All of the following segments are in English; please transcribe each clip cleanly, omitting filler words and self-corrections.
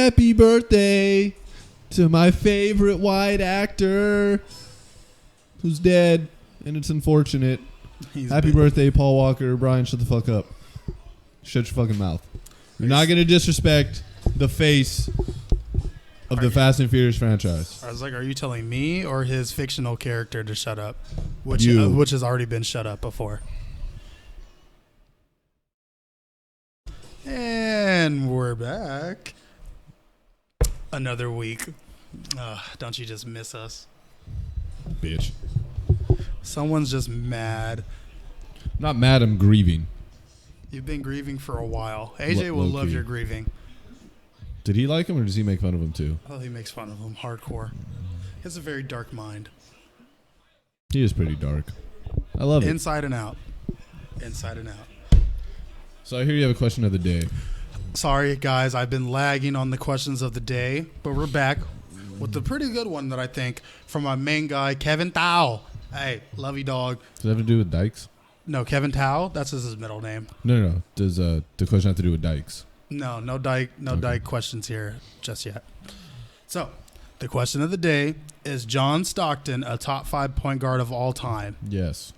Happy birthday to my favorite white actor who's dead, and it's unfortunate. Happy birthday, Paul Walker. Brian, shut the fuck up. Shut your fucking mouth. You're not going to disrespect the face of the Fast and Furious franchise. I was like, are you telling me or his fictional character to shut up? Which has already been shut up before. And we're back. Another week. Don't you just miss us? Bitch. Someone's just mad. Not mad, I'm grieving. You've been grieving for a while. AJ will love your grieving. Did he like him or does he make fun of him too? Oh, he makes fun of him hardcore. He has a very dark mind. He is pretty dark. I love it. Inside and out. Inside and out. So I hear you have a question of the day. Sorry, guys. I've been lagging on the questions of the day, but we're back with a pretty good one that I think from my main guy, Kevin Tao. Hey, love you, dog. Does it have to do with Dykes? No, Kevin Tao. That's his middle name. No. Does the question have to do with Dykes? No Dyke questions here just yet. So, the question of the day is John Stockton a top 5 point guard of all time? Yes.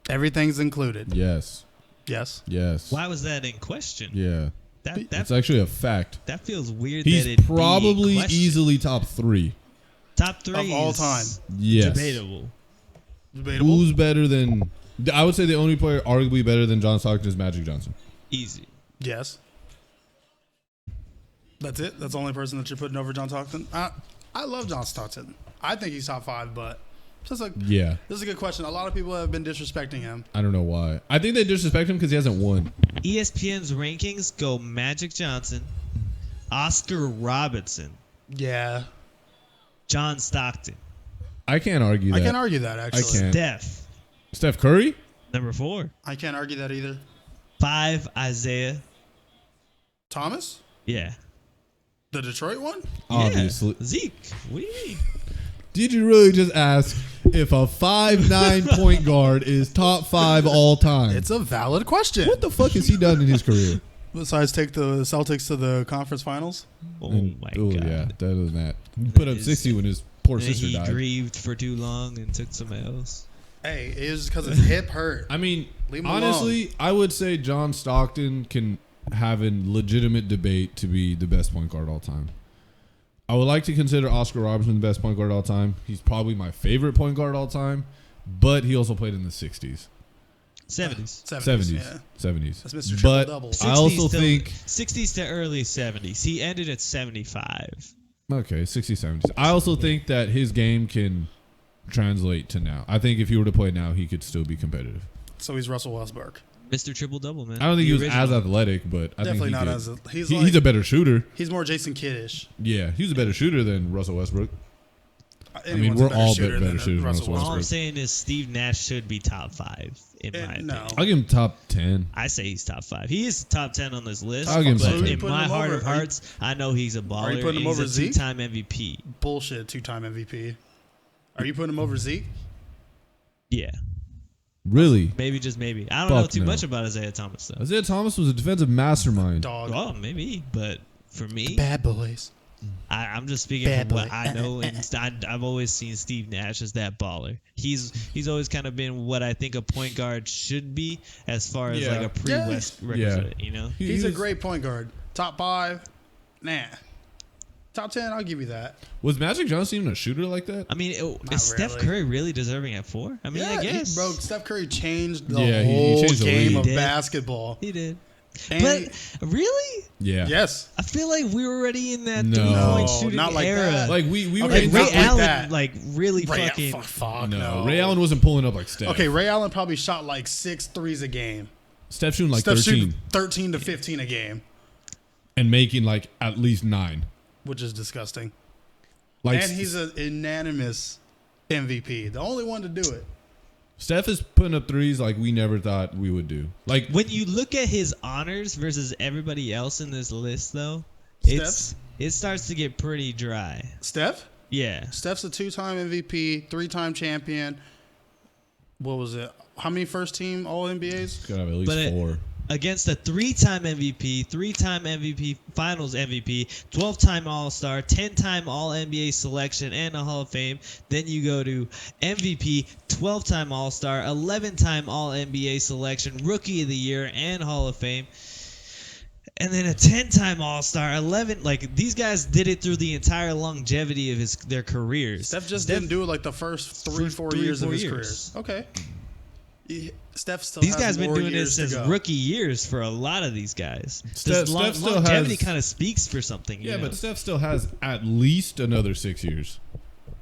Everything's included. Yes. Yes. Yes. Why was that in question? Yeah. That's actually a fact. That feels weird. He's that probably easily top 3. Top 3 of all time. Yes. Debatable. Who's better than? I would say the only player arguably better than John Stockton is Magic Johnson. Easy. Yes. That's it? That's the only person that you're putting over John Stockton? I love John Stockton. I think he's top 5, but this is a good question. A lot of people have been disrespecting him. I don't know why. I think they disrespect him because he hasn't won. ESPN's rankings go Magic Johnson, Oscar Robertson, Yeah. John Stockton. I can't argue that. I can't argue that, actually. I can't. Steph Curry? Number 4. I can't argue that either. 5, Isaiah Thomas? Yeah. The Detroit one? Obviously. Yeah. Zeke. What do you mean? Did you really just ask if a 5'9" point guard is top 5 all time? It's a valid question. What the fuck has he done in his career? Besides take the Celtics to the conference finals? Oh, my God. Yeah, that is that. He put up 60 when his poor sister he died. He grieved for too long and took some L's. Hey, it was because his hip hurt. I mean, honestly, I would say John Stockton can have a legitimate debate to be the best point guard all time. I would like to consider Oscar Robertson the best point guard all time. He's probably my favorite point guard all time, but he also played in the 60s. 70s. 70s. Yeah. 70s. That's Mr. But Triple-double. I also think 60s to early 70s. He ended at 75. Okay, 60s, 70s. I also think that his game can translate to now. I think if he were to play now, he could still be competitive. So he's Russell Westbrook. Mr. Triple-double, man. I don't think he was original. as athletic, but I Definitely think not he as he's, like, he's a better shooter. He's more Jason Kidd-ish. Yeah, he was a better shooter than Russell Westbrook. Anyone's we're a better all shooter better than shooters than Russell Russell All I'm Westbrook. saying is Steve Nash should be top 5 in my opinion. No. I'll give him top 10. I say he's top 5. He is top 10 on this list. I'll give him but top 10. in my heart of hearts, I know he's a baller. Are you putting him he's over a Zeke? 2-time MVP. Bullshit, 2-time MVP. Are you putting him over Zeke? Yeah. Really? Maybe, just maybe. I don't know Fuck too no. much about Isaiah Thomas, though. Isaiah Thomas was a defensive mastermind. Dog. Well, maybe, but for me, Bad boys. I'm just speaking Bad from what boy. I know, and I've always seen Steve Nash as that baller. He's always kind of been what I think a point guard should be, as far as like a pre-West requisite. You know, He's a great point guard. Top 5, nah. Top 10, I'll give you that. Was Magic Johnson even a shooter like that? I mean, Not is Steph really. Curry really deserving at 4? I mean, I guess, bro. Steph Curry changed the Yeah, he whole changed the game league. of He did. basketball. he did. And But really, Yeah. yes, I feel like we were already in that No. 3-point No, shooting not like era. that. Like we were Okay, in Ray not like Allen, that. like really Ray, fucking. fuck no. no. Ray Allen wasn't pulling up like Steph. Okay, Ray Allen probably shot like 6 threes a game. Steph shooting like Steph 13 shooting 13 to 15 a game, and making like at least 9. which is disgusting. Like And he's an unanimous MVP, the only one to do it. Steph is putting up threes like we never thought we would do. Like When you look at his honors versus everybody else in this list, though, it starts to get pretty dry. Steph? Yeah. Steph's a 2-time MVP, 3-time champion. What was it? How many first team All NBAs? gotta have at least But 4. against a 3-time MVP, 3-time MVP, Finals MVP, 12-time All-Star, 10-time All-NBA selection, and a Hall of Fame. Then you go to MVP, 12-time All-Star, 11-time All-NBA selection, Rookie of the Year, and Hall of Fame. And then a 10-time All-Star, 11. Like, these guys did it through the entire longevity of their careers. Steph didn't do it like the first 4 years of his career. Okay. Steph still these has guys been more doing years this to since go. rookie years for a lot of these guys. Steph still Longevity has- kind of speaks for something. Yeah, you know? but Steph still has at least another 6 years.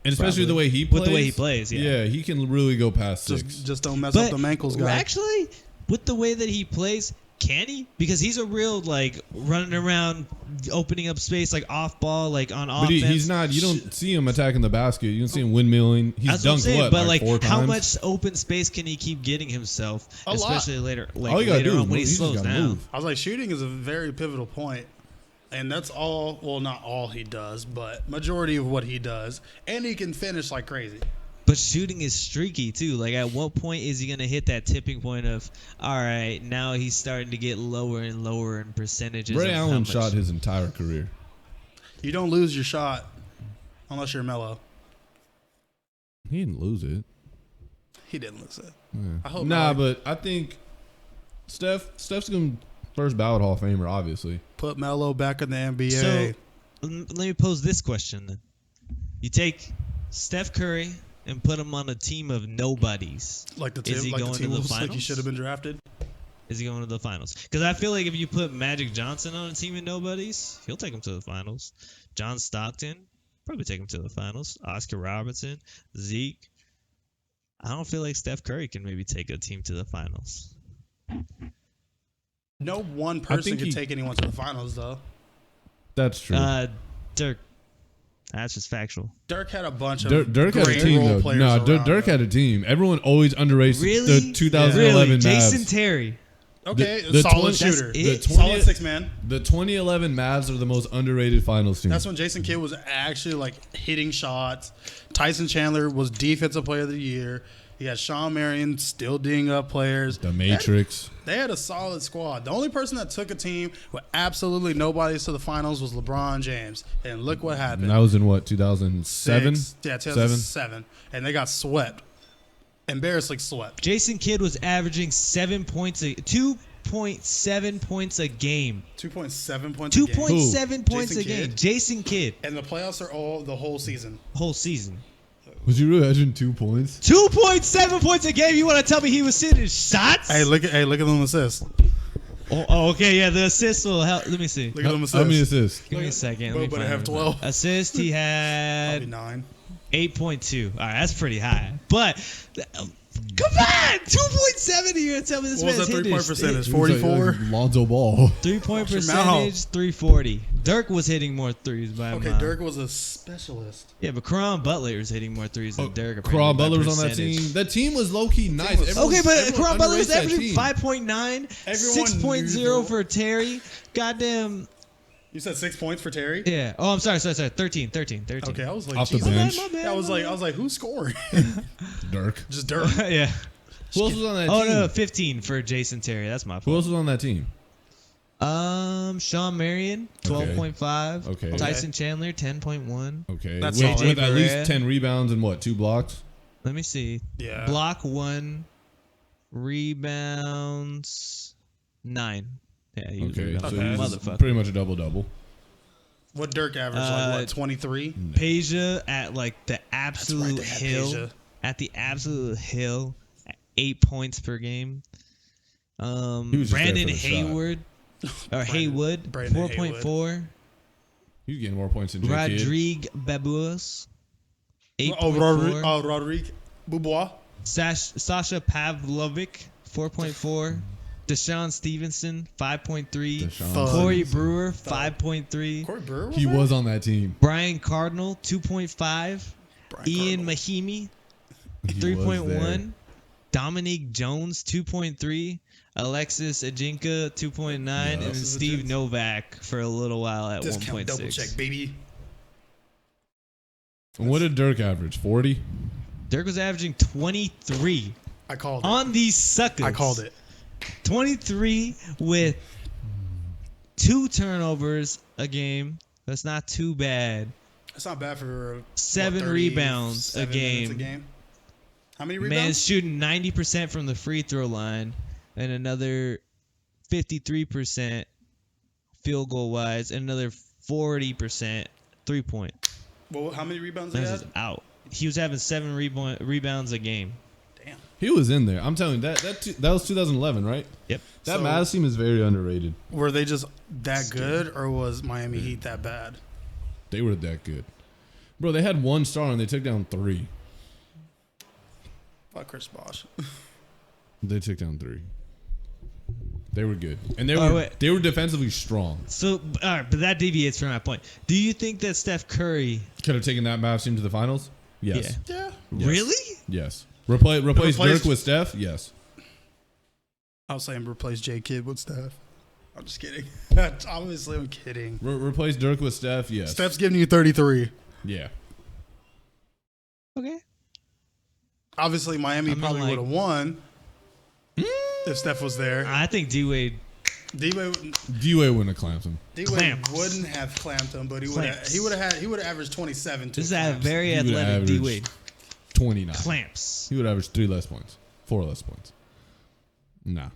And especially Probably. the way he plays. With the way he plays, yeah. Yeah, he can really go past 6. Just don't mess up the ankles, guy. Actually, with the way that he plays, can he? Because he's a real, like, running around, opening up space, like, off ball, like, on But offense. he's not. You don't see him attacking the basket. You don't see him windmilling. He's That's what I'm dunked saying. what, But, like like, 4 times? how much open space can he keep getting himself? A lot. Especially later, like, All you gotta later do is on when he move. You just slows gotta down. move. I was like, shooting is a very pivotal point, and that's all. Well, not all he does, but majority of what he does, and he can finish like crazy. But shooting is streaky too. Like, at what point is he gonna hit that tipping point of, all right, now he's starting to get lower and lower in percentages? Ray of how Allen much- shot his entire career. You don't lose your shot unless you're Melo. He didn't lose it. He didn't lose it. Yeah. I hope Nah, not. but I think Steph's going to first ballot Hall of Famer, obviously. Put Melo back in the NBA. So let me pose this question then: you take Steph Curry and put him on a team of nobodies. like the is team, he like going the to team the looks like he finals? should have been drafted. Is he going to the finals? Because I feel like if you put Magic Johnson on a team of nobodies, he'll take him to the finals. John Stockton, probably take him to the finals. Oscar Robertson, Zeke. I don't feel like Steph Curry can maybe take a team to the finals. No one person think could he- take anyone to the finals, though. That's true. Dirk. That's just factual. Dirk had a bunch of Dirk had a great team, role though. players No, around Dirk him. had a team. Everyone always underrates Really? the 2011 Really? Mavs. Jason Terry. Okay, the solid 20 shooter. That's it? Solid 6 man. The 2011 Mavs are the most underrated finals team. That's when Jason Kidd was actually like hitting shots. Tyson Chandler was defensive player of the year. You had Sean Marion still D'ing up players. the Matrix. They had a solid squad. The only person that took a team with absolutely nobody to the finals was LeBron James. And look what happened. And that was in what, 2007? Yeah, 2007. And they got swept. Embarrassingly swept. Jason Kidd was averaging 2.7 points a game. 2.7 points a game. 2.7 points Jason a game. Kidd? Jason Kidd, And the playoffs are all the whole season. whole season. Was you really averaging 2 points? 2.7 points a game. You want to tell me he was sitting shots? Hey, look at them assists. Oh, okay, yeah, the assists will help. Let me see. Look at them assists. How many assists? Give me a second. Let me But I find have it. 12. Assist, he Probably had 9. 8.2. All right, that's pretty high. But come on, 2.7. You're gonna tell me this What was man's that hitting 3-point percentage? It was like 44? Lonzo Ball. 3-point Watch your mouth. percentage, 340. Dirk was hitting more threes by a Okay, mile. Dirk was a specialist. Yeah, but Karan Butler is hitting more threes than Dirk. Karan apparently, by Butler was on that percentage. team. That team was low-key nice. was- Everyone- Okay, but everyone Karan Butler was underrates that averaging team. 5.9, Everyone 6.0 knew for Terry. Goddamn. You said 6 points for Terry? Yeah. Oh, I'm sorry. 13. Okay, I was like, Off the Jesus. bench. My bad, I was my like, who's scoring? Dirk. Just Dirk. bad. Yeah. Who else was on that Oh team? no, 15 for Jason Terry. That's my Who fault. else was on that team? Sean Marion, 12.5. Okay. Tyson Chandler, 10.1. Okay. That's with, solid. with at JJ least Barea. 10 rebounds and what, 2 blocks? Let me see. Yeah. Block 1, rebounds 9. Yeah, he was Okay. rebounding. So Okay. he's Motherfucker. pretty much a double-double. What Dirk averaged? Like, what, 23? Peja at like the absolute they had hill. Peja. At the absolute hill, at 8 points per game. He was just there Brandon for the shot. Hayward or Haywood, Brandon 4.4. He's getting more points than J. Kidd. Rodrigue Babuas, 8.4. Oh, Rodrigue Boubois. Sasha Pavlovic, 4.4. Deshaun Stevenson, 5.3. Deshaun Fuck. Corey Stevenson. Brewer, 5.3. Corey Brewer? He was on that team. Brian Cardinal, 2.5. Brian Ian Cardinal. Mahimi, He was 3.1. Dominique Jones, 2.3. Alexis Ajinka, 2.9. And then Alexis Steve Ajinka. Novak for a little while at Discount double 1.6. check, baby. And what did Dirk average? 40? Dirk was averaging 23 I called it. on these suckers. I called it. 23 with 2 turnovers a game. That's not too bad. That's not bad for 7 rebounds a game. How many Man's rebounds? shooting 90% from the free throw line and another 53% field goal wise and another 40% 3-point. Well, how many rebounds he That's had? just out. He was having 7 rebounds a game. Damn. He was in there. I'm telling you, that was 2011, right? Yep. That So- Mavs team is very underrated. Were they just that good, or was Miami Heat that bad? They were that good. Bro, they had 1 star and they took down 3. Fuck Chris Bosh. They took down 3. They were good. And they Oh, were wait. they were defensively strong. So, all right, but that deviates from my point. Do you think that Steph Curry Could have taken that Mavs team to the finals? Yes. Yeah. Yes. really? Yes. Replace Replace- Dirk with Steph? Yes. I was saying replace J Kidd with Steph. I'm just kidding. Obviously, I'm kidding. Replace Dirk with Steph? Yes. Steph's giving you 33. Yeah. Okay. Obviously, Miami I mean, probably like- would have won if Steph was there. I think D-Wade D-Wade D-Wade wouldn't have clamped him. Clamps. wouldn't have clamped him, but he Clamps. would have averaged 27. This is a clamps. very He would athletic average D-Wade. 29. Clamps. He would average 3 less points. 4 less points. Nah.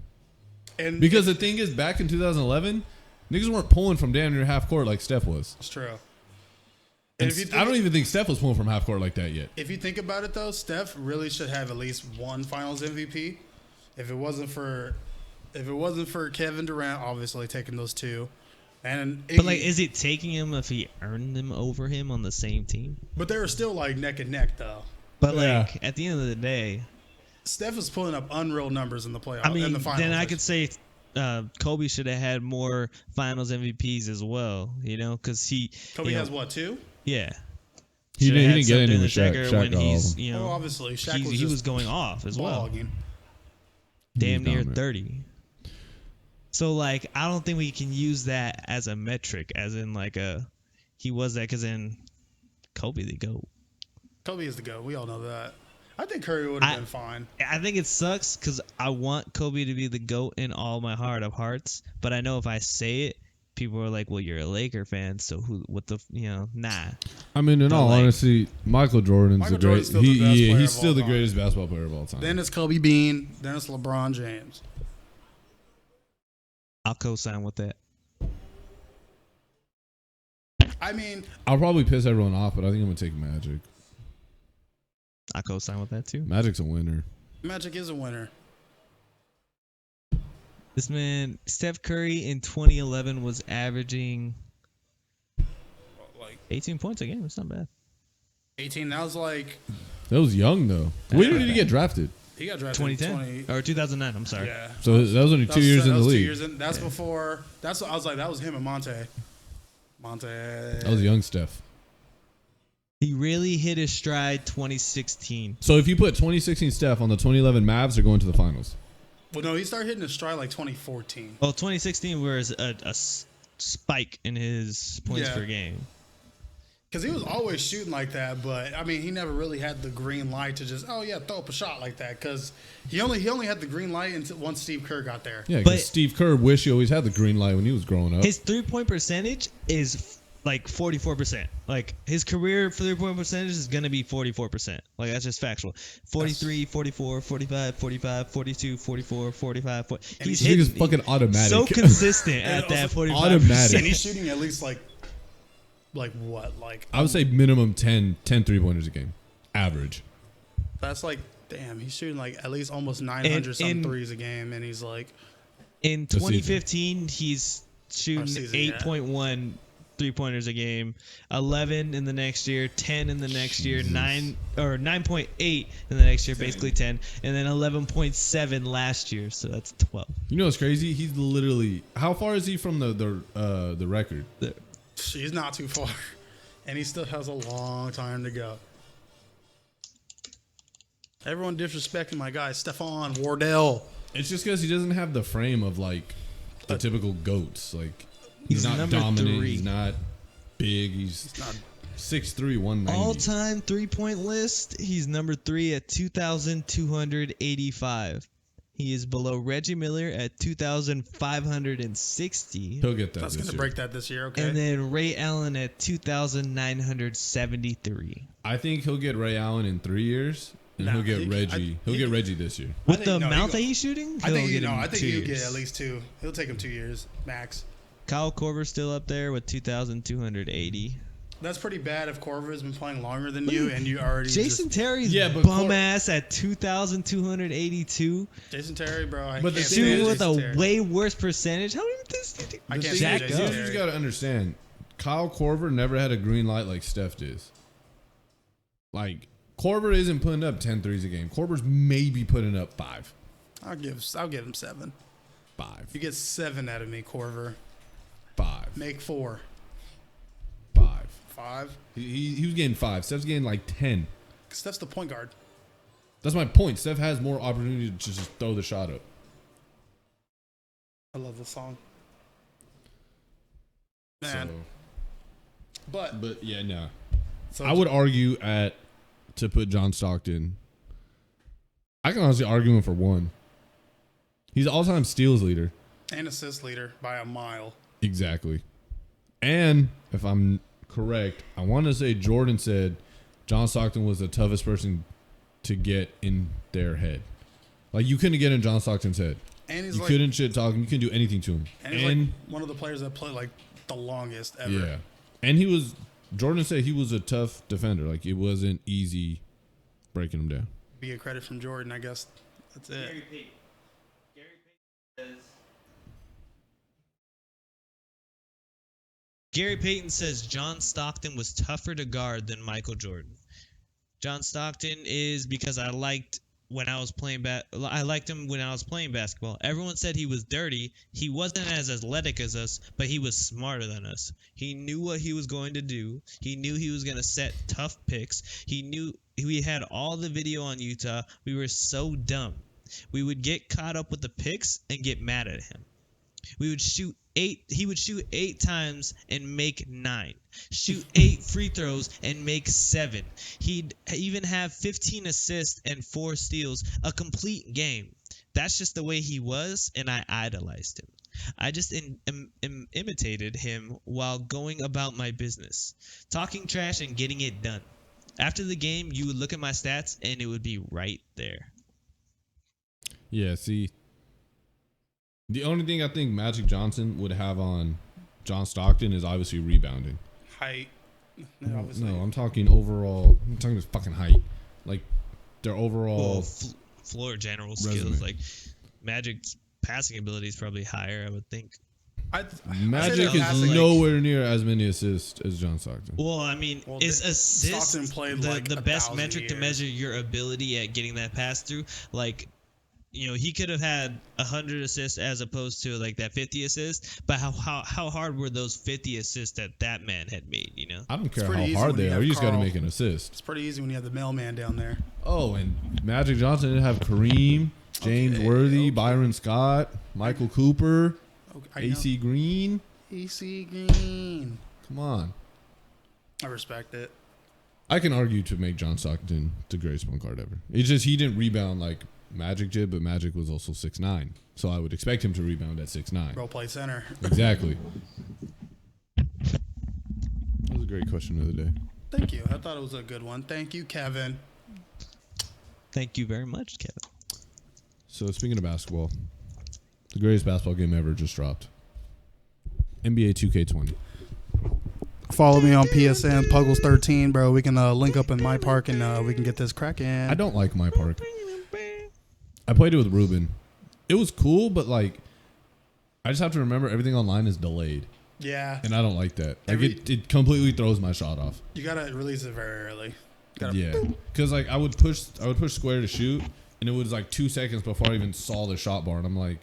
And Because the thing is, back in 2011, niggas weren't pulling from damn near half court like Steph was. it's true. And if you think- I don't even think Steph was pulling from half court like that yet. If you think about it, though, Steph really should have at least 1 Finals MVP. If it wasn't for Kevin Durant, obviously taking those 2, and But like, is it taking him if he earned them over him on the same team? but they were still like neck and neck though. But Yeah. like, at the end of the day, Steph is pulling up unreal numbers in the playoffs. I mean, in the finals. then I could say Kobe should have had more Finals MVPs as well. You know, because Kobe you know, has what 2? Yeah. He Shoulda didn't had get any something with to Shaq. trigger Shaq when got all of he's, them. you know, Well, obviously, Shaq he was was going off as well. blogging. Damn near dominant. 30. So like, I don't think we can use that as a metric, as in like he was that, because in Kobe the GOAT. Kobe is the GOAT. We all know that. I think Curry would have been fine. I think it sucks because I want Kobe to be the GOAT in all my heart of hearts, but I know if I say it, people are like, "Well, you're a Laker fan, so nah." I mean, in But, all like- honesty, Michael Jordan's Michael the great. Jordan's still the best player He's of still all the time. greatest basketball player of all time. Then it's Kobe Bean. Then it's LeBron James. I'll co-sign with that. I mean, I'll probably piss everyone off, but I think I'm gonna take Magic. I'll co-sign with that too. Magic's a winner. Magic is a winner. This man, Steph Curry in 2011 was averaging Like 18 points a game. That's not bad. 18. That was like That was young though. When did he get drafted? he got drafted in 2010 or 2009. I'm sorry. Yeah. So that was only That 2 was- years that in the was 2 league. years in. That's before. That's what I was like. That was him and Monte. That was young Steph. He really hit his stride 2016. So if you put 2016 Steph on the 2011 Mavs, they're going to the finals. Well, no, he started hitting his stride like 2014. Well, 2016 was a spike in his points Yeah. per game. Because he was always shooting like that, but I mean, he never really had the green light to just throw up a shot like that. Because he only had the green light until once Steve Kerr got there. Yeah, But- because Steve Kerr wish he always had the green light when he was growing up. His 3-point percentage is like 44%. Like his career for 3-point percentage is going to be 44%. Like that's just factual. 43, 44, 45, 45, 42, 44, 45. 40. He's This nigga's hitting fucking automatic. so consistent And at that also 45%. automatic. And he's shooting at least like what? Like I would say minimum 10 3-pointers a game. Average. that's like damn. He's shooting like at least almost 900 some in- threes a game, and he's like In This season. 2015, he's shooting season, yeah. 8.1 3-pointers a game, 11 in the next year, 10 in the next year, 9.8 in the next year, basically 10, and then 11.7 last year. So that's 12. You know what's crazy? He's literally how far is he from the record? she's not too far, and he still has a long time to go. Everyone disrespecting my guy Stephon Wardell. It's just because he doesn't have the frame of like the typical goats. Like He's he's not number dominant. 3. He's not big. He's Not 6'3", 190. All-time 3-point list, he's number 3 at 2,285. He is below Reggie Miller at 2,560. He'll get that. That's this going to year. break that this year, okay? And then Ray Allen at 2,973. I think he'll get Ray Allen in 3 years, and Nah, he'll get he- Reggie. He'll get Reggie this year. With think- the no, he amount go- that he's shooting, I think, he'll get him I think 2 he'll years. get at least 2. He'll take him 2 years, max. Kyle Korver's still up there with 2,280. That's pretty bad if Corver's been playing longer than you and you already Jason Terry's Yeah, but bum ass at 2,282. Jason Terry, bro. I But the can't thing Shooting stand with Jason a Terry. way worse percentage. How did this? I The can't thing stand jack is, Jason up. you just Terry. got to understand, Kyle Korver never had a green light like Steph does. Like, Korver isn't putting up 10 threes a game. Korver's maybe putting up 5. I'll give him 7. 5. You get 7 out of me, Corver. 5. Make 4. 5. 5. He was getting 5. Steph's getting like 10. Steph's the point guard. That's my point. Steph has more opportunity to just throw the shot up. I love this song. Man. So, But but yeah, no. so I would argue to put John Stockton. I can honestly argue him for 1. He's all-time steals leader. and assist leader by a mile. Exactly. And if I'm correct, I want to say Jordan said John Stockton was the toughest person to get in their head. Like, you couldn't get in John Stockton's head. And he's You like couldn't shit talk him. You couldn't do anything to him. and he's like one of the players that played like the longest ever. yeah. And Jordan said he was a tough defender. Like, it wasn't easy breaking him down. Be a credit from Jordan, I guess. That's it. Gary Payton says John Stockton was tougher to guard than Michael Jordan. John Stockton is because I liked when I was playing I liked him when I was playing basketball. Everyone said he was dirty. He wasn't as athletic as us, but he was smarter than us. He knew what he was going to do. He knew he was going to set tough picks. He knew we had all the video on Utah. We were so dumb. We would get caught up with the picks and get mad at him. We would shoot 8. He would shoot 8 times and make 9. Shoot 8 free throws and make 7. He'd even have 15 assists and 4 steals, a complete game. That's just the way he was, and I idolized him. I just imitated him while going about my business, talking trash and getting it done. After the game, you would look at my stats, and it would be right there. Yeah, see, the only thing I think Magic Johnson would have on John Stockton is obviously rebounding. Height. No, Obviously. I'm talking overall. I'm talking his fucking height. Like, their overall. Well, floor general resume. skills, like Magic's passing ability is probably higher, I would think. Magic is passing, nowhere near as many assists as John Stockton. Well, I mean, Well, is assist Stockton played the, like the 1,000 best metric to years. measure your ability at getting that pass through? Like, you know, he could have had 100 assists as opposed to like that 50 assists, but how hard were those 50 assists that man had made, you know? I don't care pretty how easy hard when they you are. have You just got to Karl. make an assist. It's pretty easy when you have the mailman down there. Oh, and Magic Johnson didn't have Kareem, James Okay, Worthy, okay. Byron Scott, Michael Cooper, Okay, I AC Green. know. AC Green. Come on. I respect it. I can argue to make John Stockton the greatest point guard ever. It's just he didn't rebound like Magic did, but Magic was also 6'9", so I would expect him to rebound at 6'9". Role play center. Exactly. That was a great question of the day. Thank you. I thought it was a good one. Thank you, Kevin. Thank you very much, Kevin. So speaking of basketball, the greatest basketball game ever just dropped. NBA 2K20. Follow me on PSN, Puggles13, bro. We can link up in my park and we can get this cracking. I don't like my park. I played it with Ruben. It was cool, but like, I just have to remember everything online is delayed, Yeah. and I don't like that. Like it completely throws my shot off. You gotta release it very early. You gotta, Yeah, because like I would push square to shoot, and it was like 2 seconds before I even saw the shot bar, and I'm like,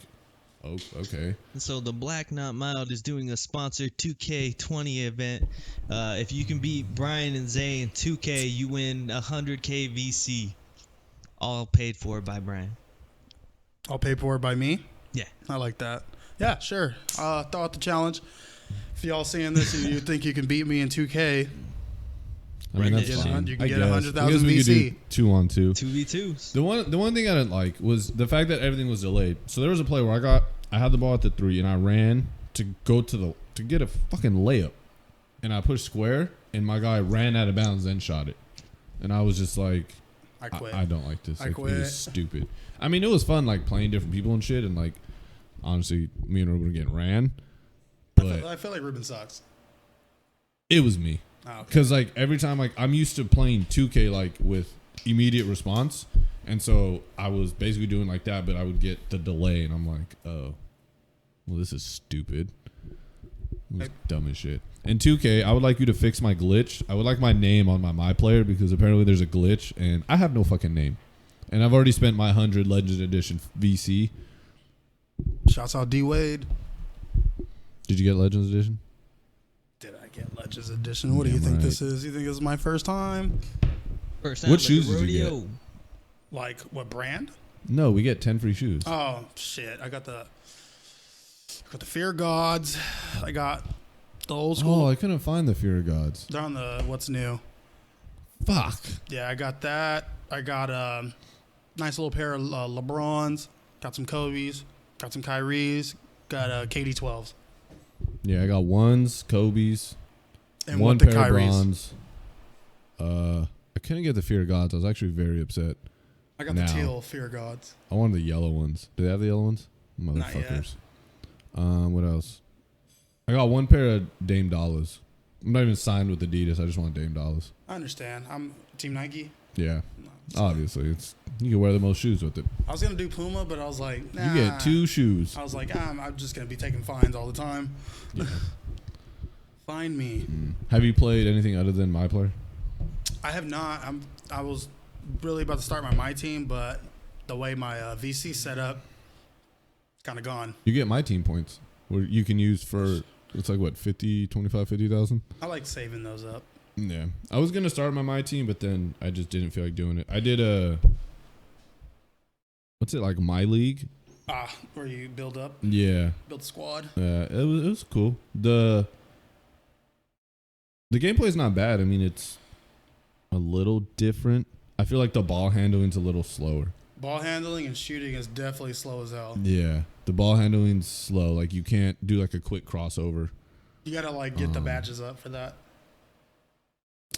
oh, okay. So the Black Not Mild is doing a sponsored 2K20 event. If you can beat Brian and Zay in 2K, you win 100K VC, all paid for by Brian. All paid for by me. Yeah. I like that. Yeah, sure. Throw out the challenge. If y'all seeing this and you think you can beat me in 2K, I mean, that's You fine. can I get guess. 100,000 I guess we VC. could do 2-on-2. 2v2s. The one thing I didn't like was the fact that everything was delayed. So there was a play where I had the ball at the 3 and I ran to go to get a fucking layup, and I pushed square and my guy ran out of bounds then shot it, and I was just like, I quit. I don't like this. I Like, quit. It was stupid. I mean, it was fun like playing different people and shit, and like honestly, me and Ruben were getting ran, but I feel like Ruben sucks. it was me. Oh, okay. Because like every time, like I'm used to playing 2K like with immediate response, and so I was basically doing like that, but I would get the delay, and I'm like, oh, well, this is stupid. It was dumb as shit. In 2K, I would like you to fix my glitch. I would like my name on my player because apparently there's a glitch, and I have no fucking name, and I've already spent my 100 Legend Edition VC. Shouts out D Wade. Did you get Legends Edition? Did I get Legends Edition? What do you Damn think right. this is? You think this is my first time? First time What at the shoes did you rodeo. get? Like what brand? No, we get 10 free shoes. Oh shit! I got the Fear Gods. I got the old school. Oh, I couldn't find the Fear of Gods. They're on the what's new. Fuck. Yeah, I got that. I got a nice little pair of LeBrons. Got some Kobe's. Got some Kyrie's. Got KD12s. Yeah, I got ones, Kobe's, And one with the pair of Kyrie's. bronze. I couldn't get the Fear of Gods. I was actually very upset. I got now. the teal Fear Gods. I wanted the yellow ones. Do they have the yellow ones? Not yet. Motherfuckers. What else? I got one pair of Dame Dollars. I'm not even signed with Adidas. I just want Dame Dollars. I understand. I'm Team Nike. Yeah, No, obviously. You can wear the most shoes with it. I was gonna do Puma, but I was like, nah. You get 2 shoes. I was like, I'm just gonna be taking fines all the time. Yeah. Fine me. Have you played anything other than My Player? I have not. I was really about to start my team, but the way my VC set up, kind of gone. You get my team points, where you can use for, it's like what, 50,000? I like saving those up. Yeah. I was going to start my team, but then I just didn't feel like doing it. I did what's it, like My League? Where you build up, Yeah. build squad. It was cool. The gameplay is not bad. I mean, it's a little different. I feel like the ball handling's a little slower. Ball handling and shooting is definitely slow as hell. Yeah. The ball handling's slow. Like you can't do like a quick crossover. You gotta like get the badges up for that.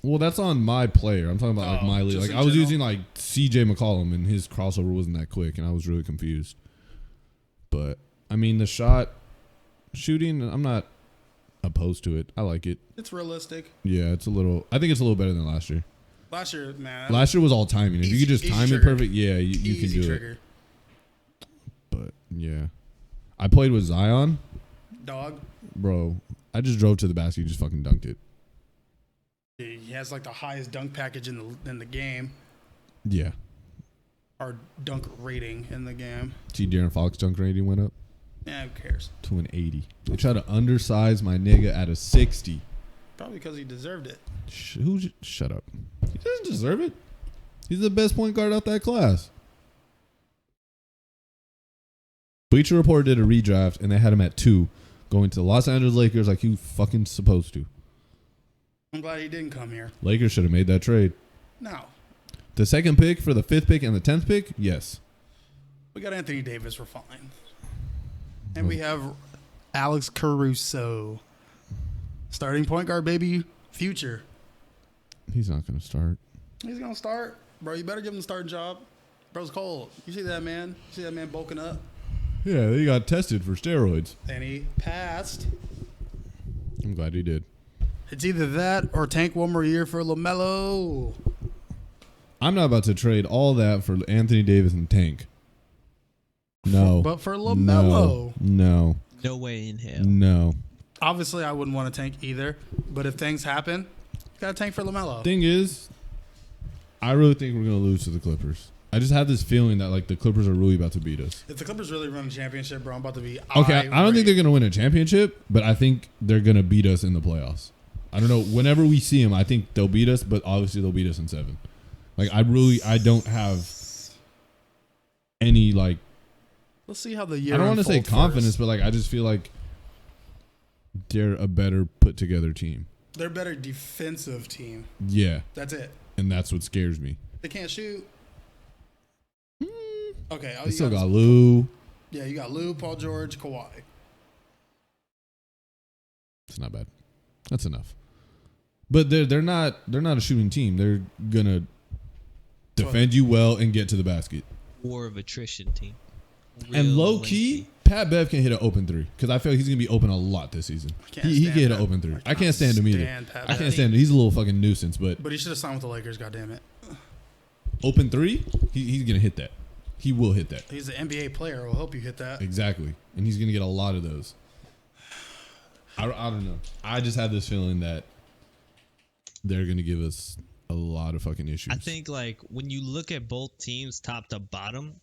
Well, that's on My Player. I'm talking about like Oh, My League. just Like in I was general? using like CJ McCollum, and his crossover wasn't that quick, and I was really confused. But I mean, the shooting, I'm not opposed to it. I like it. It's realistic. Yeah, it's a little. I think it's a little better than last year. Last year, man. Last year was all timing. If you Easy- could just easy time it trigger. perfect, yeah, you can Easy do trigger. it. But yeah, I played with Zion, Dog. bro. I just drove to the basket, just fucking dunked it. He has like the highest dunk package in the game, Yeah. or dunk rating in the game. See, De'Aaron Fox dunk rating went up Yeah, who cares? to an 80. They try to undersize my nigga at a 60. Probably because he deserved it. Shut up. He doesn't deserve it. He's the best point guard out that class. Bleacher Report did a redraft, and they had him at 2, going to the Los Angeles Lakers like he fucking supposed to. I'm glad he didn't come here. Lakers should have made that trade. No. The second pick for the 5th pick and the 10th pick, yes. We got Anthony Davis, we're fine. And we have Alex Caruso. Starting point guard, baby. Future. He's not going to start. He's going to start. Bro, you better give him the starting job. Bro's cold. You see that man? You see that man bulking up? Yeah, he got tested for steroids. And he passed. I'm glad he did. It's either that or tank one more year for LaMelo. I'm not about to trade all that for Anthony Davis and Tank. No. But for LaMelo. No. No way in hell. No. Obviously, I wouldn't want to tank either. But if things happen, you got to tank for LaMelo. Thing is, I really think we're going to lose to the Clippers. I just have this feeling that like the Clippers are really about to beat us. If the Clippers really run a championship, bro, I'm about to be Okay, I don't think they're going to win a championship, but I think they're going to beat us in the playoffs. I don't know. Whenever we see them, I think they'll beat us, but obviously they'll beat us in 7. Like I don't have any like. Let's see how the year. I don't want to say unfolds confidence, first. but like I just feel like they're a better put together team. They're a better defensive team. Yeah, That's it. and that's what scares me. They can't shoot. Okay. They still got Lou. Yeah, you got Lou, Paul George, Kawhi. It's not bad. That's enough. But they're not a shooting team. They're gonna defend you well and get to the basket. War of attrition team. And low key, Pat Bev can hit an open three because I feel like he's gonna be open a lot this season. He can hit an open three. I can't stand him either. I can't stand him. He's a little fucking nuisance, but he should have signed with the Lakers. Goddamn it. Open three, he's gonna hit that. He will hit that. He's an NBA player. We'll hope you hit that. Exactly, and he's gonna get a lot of those. I don't know. I just have this feeling that they're gonna give us a lot of fucking issues. I think like when you look at both teams top to bottom,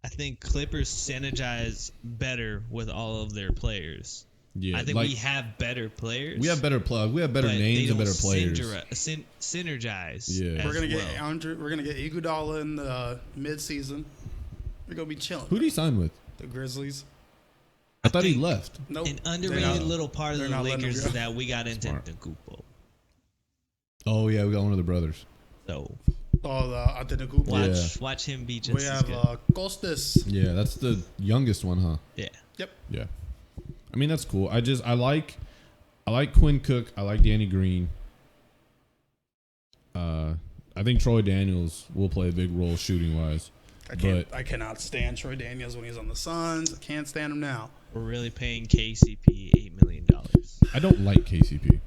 I think Clippers synergize better with all of their players. Yeah, I think we have better players. We have better plug. We have better names and better players. Synergize. Yeah, we're gonna get Andre. We're gonna get Iguodala in the mid-season. We're gonna be chilling. Who did he sign with? The Grizzlies. I thought he left. Nope. An underrated little part of the Lakers is that we got into Antetokounmpo. Oh yeah, we got one of the brothers. So Antetokounmpo. Watch him be just We as have good. Kostas. Yeah, that's the youngest one, huh? Yeah. Yep. Yeah. I mean that's cool. I like Quinn Cook. I like Danny Green. I think Troy Daniels will play a big role shooting wise. I cannot stand Troy Daniels when he's on the Suns. I can't stand him now. We're really paying KCP $8 million. I don't like KCP.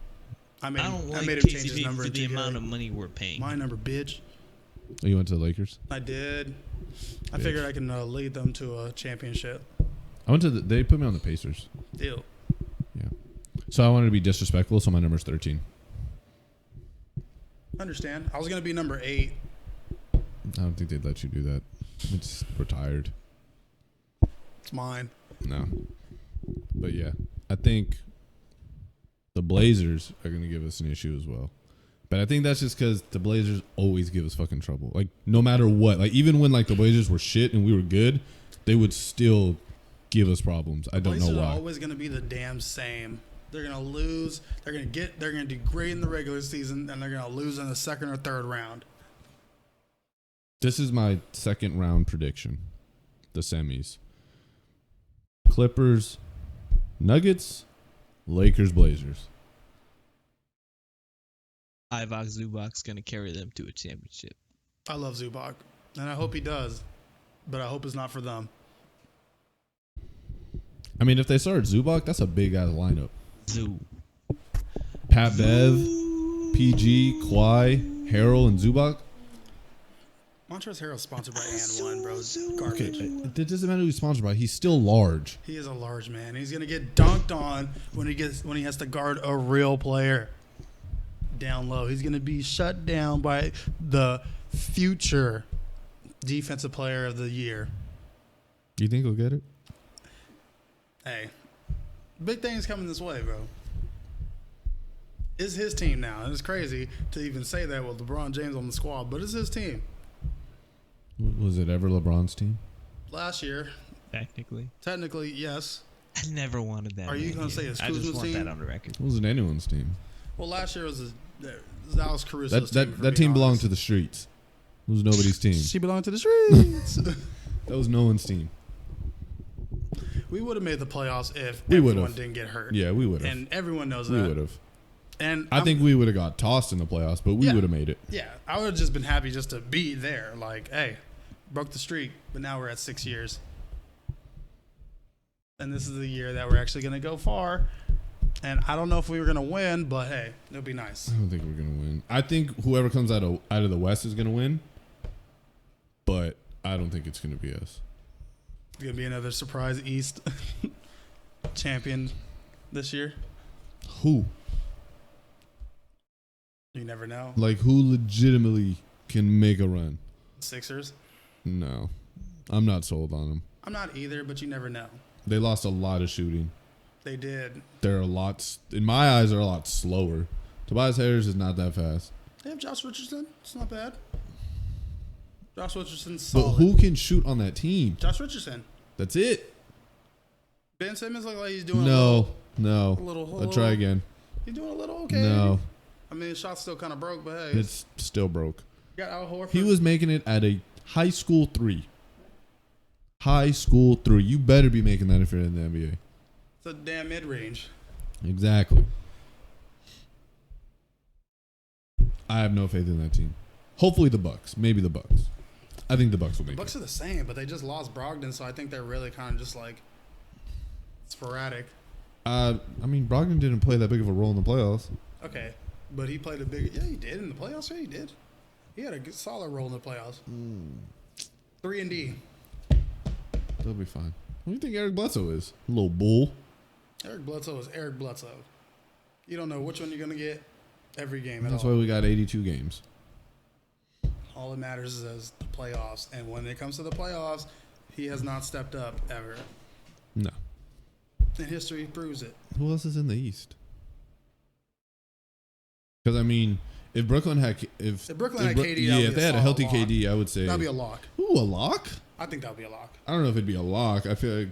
I don't like made him change his KCP number for the 2K. amount of money we're paying. My number, bitch. Oh, you went to the Lakers? I did. I figured I can lead them to a championship. I went to they put me on the Pacers. Deal. Yeah. So I wanted to be disrespectful, so my number's 13. Understand. I was gonna be number 8. I don't think they'd let you do that. It's retired. It's mine. No. But yeah, I think the Blazers are going to give us an issue as well. But I think that's just because the Blazers always give us fucking trouble. Like, no matter what. Like, even when, like, the Blazers were shit and we were good, they would still give us problems. I don't know Blazers why. are always going to be the damn same. They're going to lose. They're going to do great in the regular season, and they're going to lose in the second or third round. This is my second round prediction. The semis. Clippers, Nuggets, Lakers, Blazers. Ivox Zubac's going to carry them to a championship. I love Zubac, and I hope he does, but I hope it's not for them. I mean, if they started Zubac, that's a big-ass lineup. Zoo. Pat Bev, PG, Kawhi, Harrell, and Zubac. Montrezl Harrell's sponsored by And One, bro. It's garbage. Okay, it doesn't matter who he's sponsored by. He's still large. He is a large man. He's gonna get dunked on when he has to guard a real player down low. He's gonna be shut down by the future defensive player of the year. You think he'll get it? Hey, big things coming this way, bro. It's his team now. And it's crazy to even say that with LeBron James on the squad, but it's his team. Was it ever LeBron's team? Last year, technically, yes. I never wanted that. Are you going to say it's Kuzma's team? I just want that on the record. It wasn't anyone's team. Well, last year was Dallas Caruso's team. That team belonged to the streets. It was nobody's team. She belonged to the streets. That was no one's team. We would have made the playoffs if we everyone didn't get hurt. Yeah, we would have. And everyone knows that. We would have. And I think we would have got tossed in the playoffs, but we would have made it. Yeah, I would have just been happy just to be there. Like, hey, broke the streak, but now we're at 6 years. And this is the year that we're actually going to go far. And I don't know if we were going to win, but hey, it'll be nice. I don't think we're going to win. I think whoever comes out of the West is going to win, but I don't think it's going to be us. It's going to be another surprise East champion this year. Who? You never know. Like, who legitimately can make a run? Sixers? No. I'm not sold on them. I'm not either, but you never know. They lost a lot of shooting. They did. They're a lot, in my eyes, they're a lot slower. Tobias Harris is not that fast. They have Josh Richardson. It's not bad. Josh Richardson's solid. But who can shoot on that team? Josh Richardson. That's it. Ben Simmons look like he's doing No. a little I'll try again. He's doing a little okay. No, I mean, his shot's still kind of broke, but hey, it's still broke. you got Al Horford. He was making it at a high school 3. High school 3. You better be making that if you're in the NBA. It's a damn mid range. Exactly. I have no faith in that team. Hopefully the Bucks. Maybe the Bucks. I think the Bucks will The make Bucks it. are the same, but they just lost Brogdon, so I think they're really kind of just like sporadic. I mean, Brogdon didn't play that big of a role in the playoffs. Okay, but he played a big. Yeah, he did in the playoffs. Yeah, he did. He had a good, solid role in the playoffs. 3-and-D. They'll be fine. What do you think Eric Bledsoe is? A little bull. Eric Bledsoe is Eric Bledsoe. You don't know which one you're gonna get every game at That's all. why we got 82 games. All that matters is the playoffs, and when it comes to the playoffs, he has not stepped up ever. No. And history proves it. Who else is in the East? Because, I mean, if Brooklyn had... If Brooklyn had KD, that yeah, would if be they a had a solid healthy lock. KD, I would say... That'd be a lock. Ooh, a lock? I think that would be a lock. I don't know if it'd be a lock. I feel like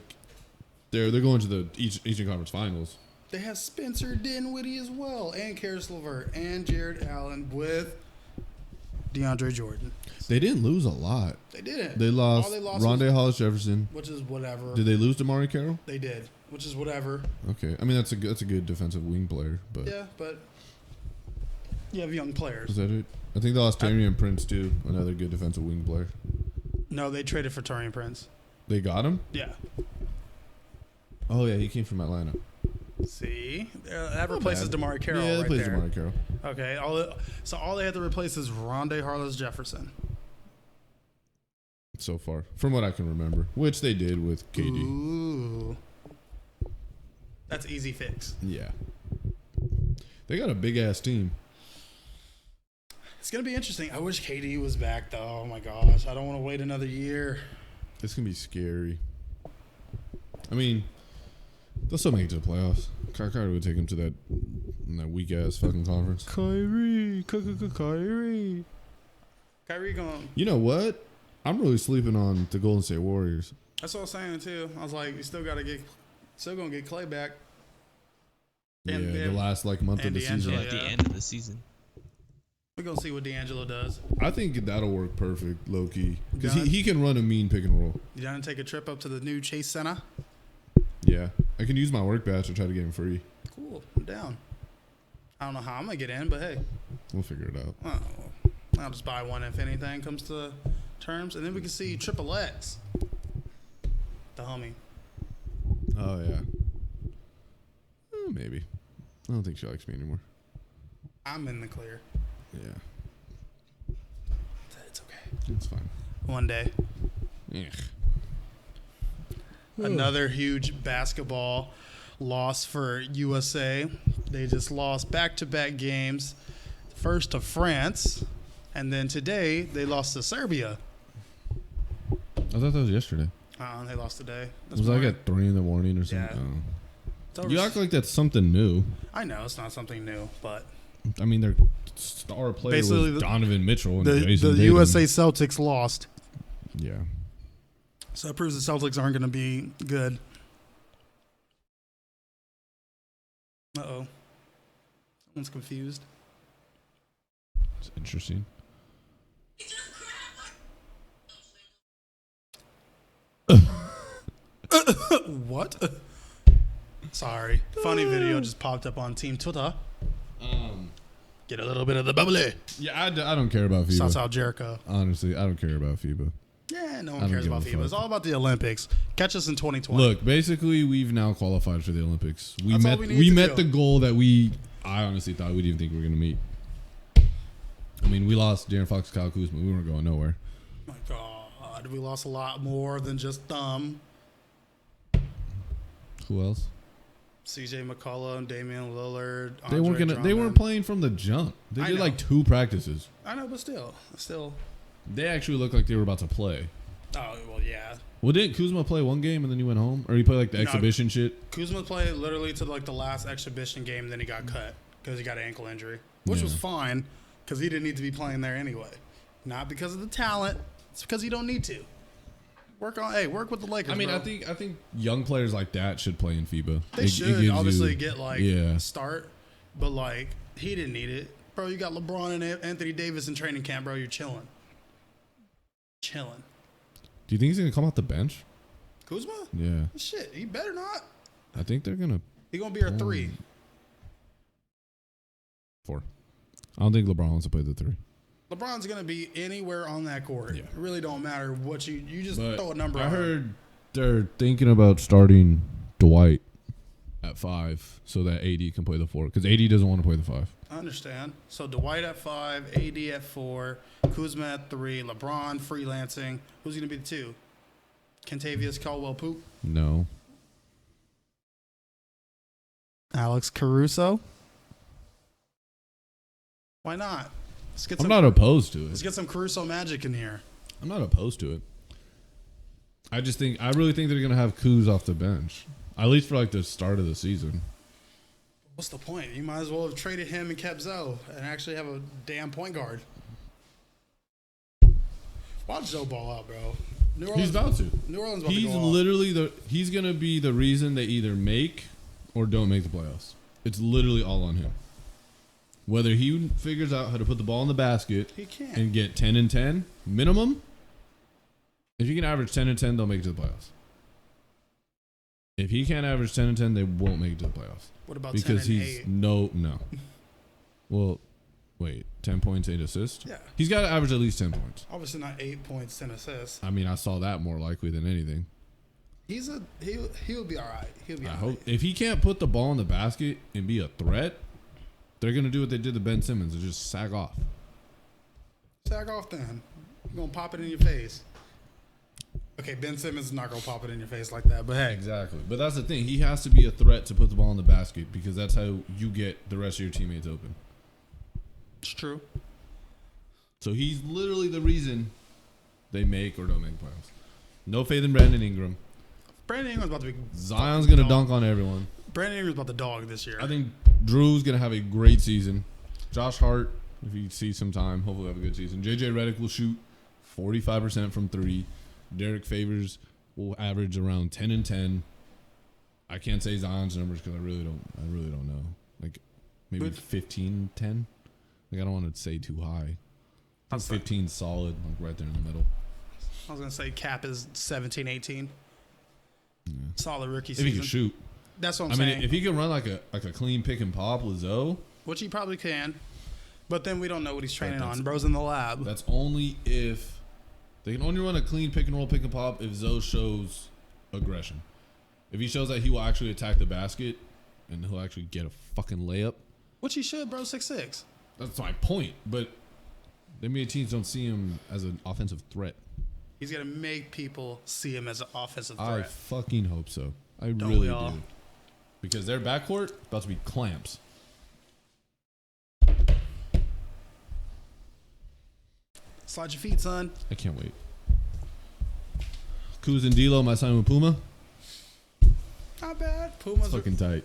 they're going to the Eastern Conference Finals. They have Spencer Dinwiddie as well, and Karis LeVert, and Jared Allen with DeAndre Jordan. They didn't lose a lot. They didn't. They lost, All they lost Rondé Hollis Jefferson. which is whatever. Did they lose to Damari Carroll? They did, which is whatever. Okay. I mean, that's a good defensive wing player. But Yeah, but you have young players. is that it? I think they lost Taurean Prince, too. Another good defensive wing player. No, they traded for Taurean Prince. They got him? Yeah. Oh, yeah. He came from Atlanta. See, that replaces bad. DeMar Carroll Yeah, right that plays there. Damari Carroll. Okay, all they had to replace is Rondé Hollis Jefferson. So far, from what I can remember, which they did with KD. Ooh, that's easy fix. Yeah. They got a big ass team. It's gonna be interesting. I wish KD was back though. Oh my gosh, I don't want to wait another year. It's gonna be scary. I mean, they'll still make it to the playoffs. Kyrie would take him to that weak ass fucking conference. Kyrie going. You know what? I'm really sleeping on the Golden State Warriors. That's what I was saying too. I was like, you still gonna get Clay back. Yeah, And- the last month of and the season. Yeah, D'Angelo. at the Yeah. end of the season. We're gonna see what D'Angelo does. I think that'll work perfect, low key, because Got it. he can run a mean pick and roll. You down to take a trip up to the new Chase Center? Yeah, I can use my work badge to try to get him free. Cool, I'm down. I don't know how I'm gonna get in, but hey, We'll figure it out. I'll just buy one if anything comes to terms, and then we can see Triple X, the homie. Oh yeah. Maybe. I don't think she likes me anymore. I'm in the clear. Yeah, It's okay. it's fine. One day. Yeah. Another huge basketball loss for USA. They just lost back-to-back games. First to France, and then today they lost to Serbia. I thought that was yesterday. They lost today. Was like at 3 in the morning or something? Yeah. Oh. It's over- You act like that's something new. I know it's not something new, but I mean, their star player Basically, was the- Donovan Mitchell and the Jason Tatum. USA Celtics lost. Yeah. So that proves the Celtics aren't going to be good. Uh-oh. Someone's confused. It's interesting. What? Sorry. Funny video just popped up on Team Twitter. Get a little bit of the bubbly. Yeah, I don't care about Shouts FIBA. out Jericho. Honestly, I don't care about FIBA. Yeah, no I one don't cares give about a FIBA. fuck. It's all about the Olympics. Catch us in 2020. Look, basically, we've now qualified for the Olympics. We That's all met. we need We to met do. the goal that I honestly thought we didn't think we were gonna meet. I mean, we lost Darren Fox, Kyle Kuzma. We weren't going nowhere. My God, we lost a lot more than just thumb. Who else? CJ McCollum, Damian Lillard. They weren't Andre gonna. They weren't Drummond. playing from the jump. They I did know. like 2 practices. I know, but still. They actually looked like they were about to play. Oh well, yeah. Well, didn't Kuzma play one game and then he went home, or he played like the No. exhibition shit? Kuzma played literally to like the last exhibition game, then he got cut because he got an ankle injury, which was Yeah. fine because he didn't need to be playing there anyway. Not because of the talent, it's because he don't need to. Work with the Lakers. I mean, bro. I think young players like that should play in FIBA. they should gives obviously you- get like yeah. a start, but like he didn't need it, bro. You got LeBron and Anthony Davis in training camp, bro. You're chilling. Do you think he's gonna come off the bench? Kuzma? Yeah. Shit, he better not. I think they're gonna. He gonna be our 3. 4. I don't think LeBron wants to play the 3. LeBron's gonna be anywhere on that court. Yeah. It really don't matter what you just But throw a number. I on him. heard they're thinking about starting Dwight at 5 so that AD can play the 4 because AD doesn't want to play the 5. I understand. So Dwight at 5, AD at 4, Kuzma at 3, LeBron freelancing. Who's gonna be the 2? Kentavious Caldwell-Pope, No. Alex Caruso. Why not? I'm not opposed to Let's it. get some Caruso magic in here. I'm not opposed to it. I really think they're gonna have Kuz off the bench, at least for like the start of the season. What's the point? You might as well have traded him and kept Zoe and actually have a damn point guard. Watch Zoe ball out, bro. New Orleans, He's about to. New Orleans about He's to go off. literally he's gonna be the reason they either make or don't make the playoffs. It's literally all on him. Whether he figures out how to put the ball in the basket He can't. and get 10 and 10 minimum, if he can average 10 and 10, they'll make it to the playoffs. If he can't average 10 and 10, they won't make it to the playoffs. What about Because 10 and he's 8? no. Well, wait, 10 points, 8 assists? Yeah. He's got to average at least 10 points. Obviously not 8 points, 10 assists. I mean, I saw that more likely than anything. He'll be all right. He'll be I all hope right. if he can't put the ball in the basket and be a threat, they're gonna do what they did to Ben Simmons and just sag off. Sag off then. You're gonna pop it in your face. Okay, Ben Simmons is not gonna pop it in your face like that, but hey. Exactly, but that's the thing. He has to be a threat to put the ball in the basket because that's how you get the rest of your teammates open. It's true. So he's literally the reason they make or don't make playoffs. No faith in Brandon Ingram. Brandon Ingram's about to be Zion's gonna dunk on everyone. Brandon Ingram's about to dog this year. I think Drew's gonna have a great season. Josh Hart, if he sees some time, hopefully have a good season. JJ Redick will shoot 45% from 3. Derek Favors will average around 10 and 10. I can't say Zion's numbers because I really don't know. Like maybe 15, 10. Like I don't want to say too high. I think 15 solid, like right there in the middle. I was gonna say Cap is 17, 18. Yeah. Solid rookie If season. he can shoot. That's what I'm I saying. mean, if he can run like a clean pick and pop with Zoe, Which he probably can. But then we don't know what he's training that's- on. Bro's in the lab. that's only if they can only run a clean pick and roll, pick and pop if Zoe shows aggression. If he shows that he will actually attack the basket and he'll actually get a fucking layup, Which he should, bro. 6'6". that's my point. But the NBA teams don't see him as an offensive threat. He's gonna make people see him as an offensive I threat. fucking hope so. I Don't really we all? do. Because their backcourt about to be clamps. Slide your feet, son. I can't wait. Kuz and D'Lo, my sign with Puma. Not bad. Puma's That's fucking tight.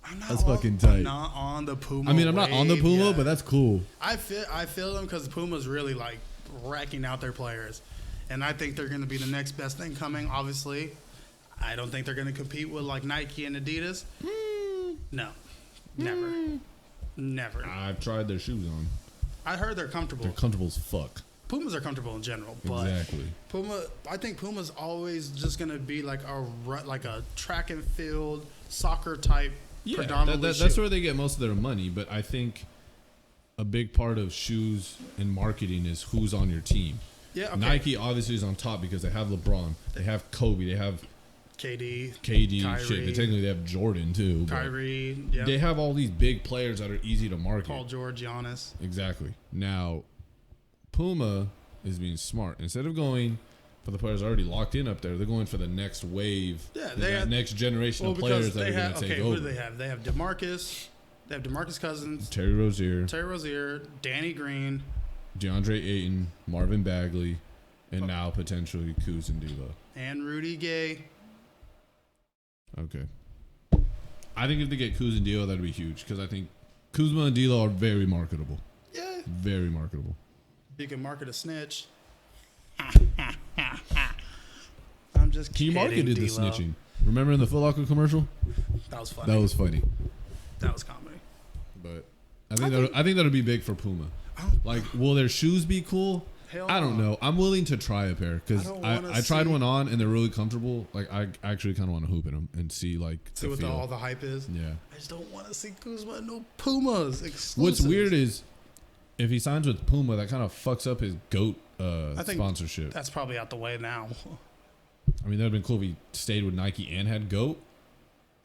I'm not that's on, fucking tight. I'm not on the Puma. I mean, I'm not on the wave Puma, yet. but that's cool. I feel them because Puma's really like racking out their players, and I think they're going to be the next best thing coming. Obviously, I don't think they're going to compete with like Nike and Adidas. No, never. I've tried their shoes on. I heard they're comfortable. They're comfortable as fuck. Pumas are comfortable in general, but Exactly. Puma. I think Puma's always just going to be like a track and field soccer type. Yeah, predominantly that's shoe. where they get most of their money. But I think a big part of shoes and marketing is who's on your team. Yeah, okay. Nike obviously is on top because they have LeBron, they have Kobe, they have KD, KD, Kyrie, shit. They technically they have Jordan too. but Kyrie, yeah, They have all these big players that are easy to market. Paul George, Giannis. Exactly. Now, Puma is being smart. Instead of going for the players already locked in up there, they're going for the next wave. Yeah, that they have- next generation of because players that they are going have to take who over. do they have? They have DeMarcus. They have DeMarcus Cousins, Terry Rozier, Terry Rozier, Danny Green, DeAndre Ayton, Marvin Bagley, and now potentially Kuz and D'Lo. and Rudy Gay. Okay. I think if they get Kuz and D'Lo, that'd be huge because I think Kuzma and D'Lo are very marketable. Yeah, Very marketable. you can market a snitch. I'm just He kidding. marketed the D-Lo. snitching. Remember in the Foot Locker commercial? That was funny. That was funny. That was comedy. but I think that'll be big for Puma. Like, will their shoes be cool? Hell I don't no. know. I'm willing to try a pair because I don't I wanna tried see- one on and they're really comfortable. Like, I actually kind of want to hoop in them and see like See the what feel. all the hype is. Yeah. I just don't want to see Kuzma in no Pumas. Exclusives. What's weird is if he signs with Puma, that kind of fucks up his GOAT think sponsorship. that's probably out the way now. I mean, that'd been cool if he stayed with Nike and had GOAT.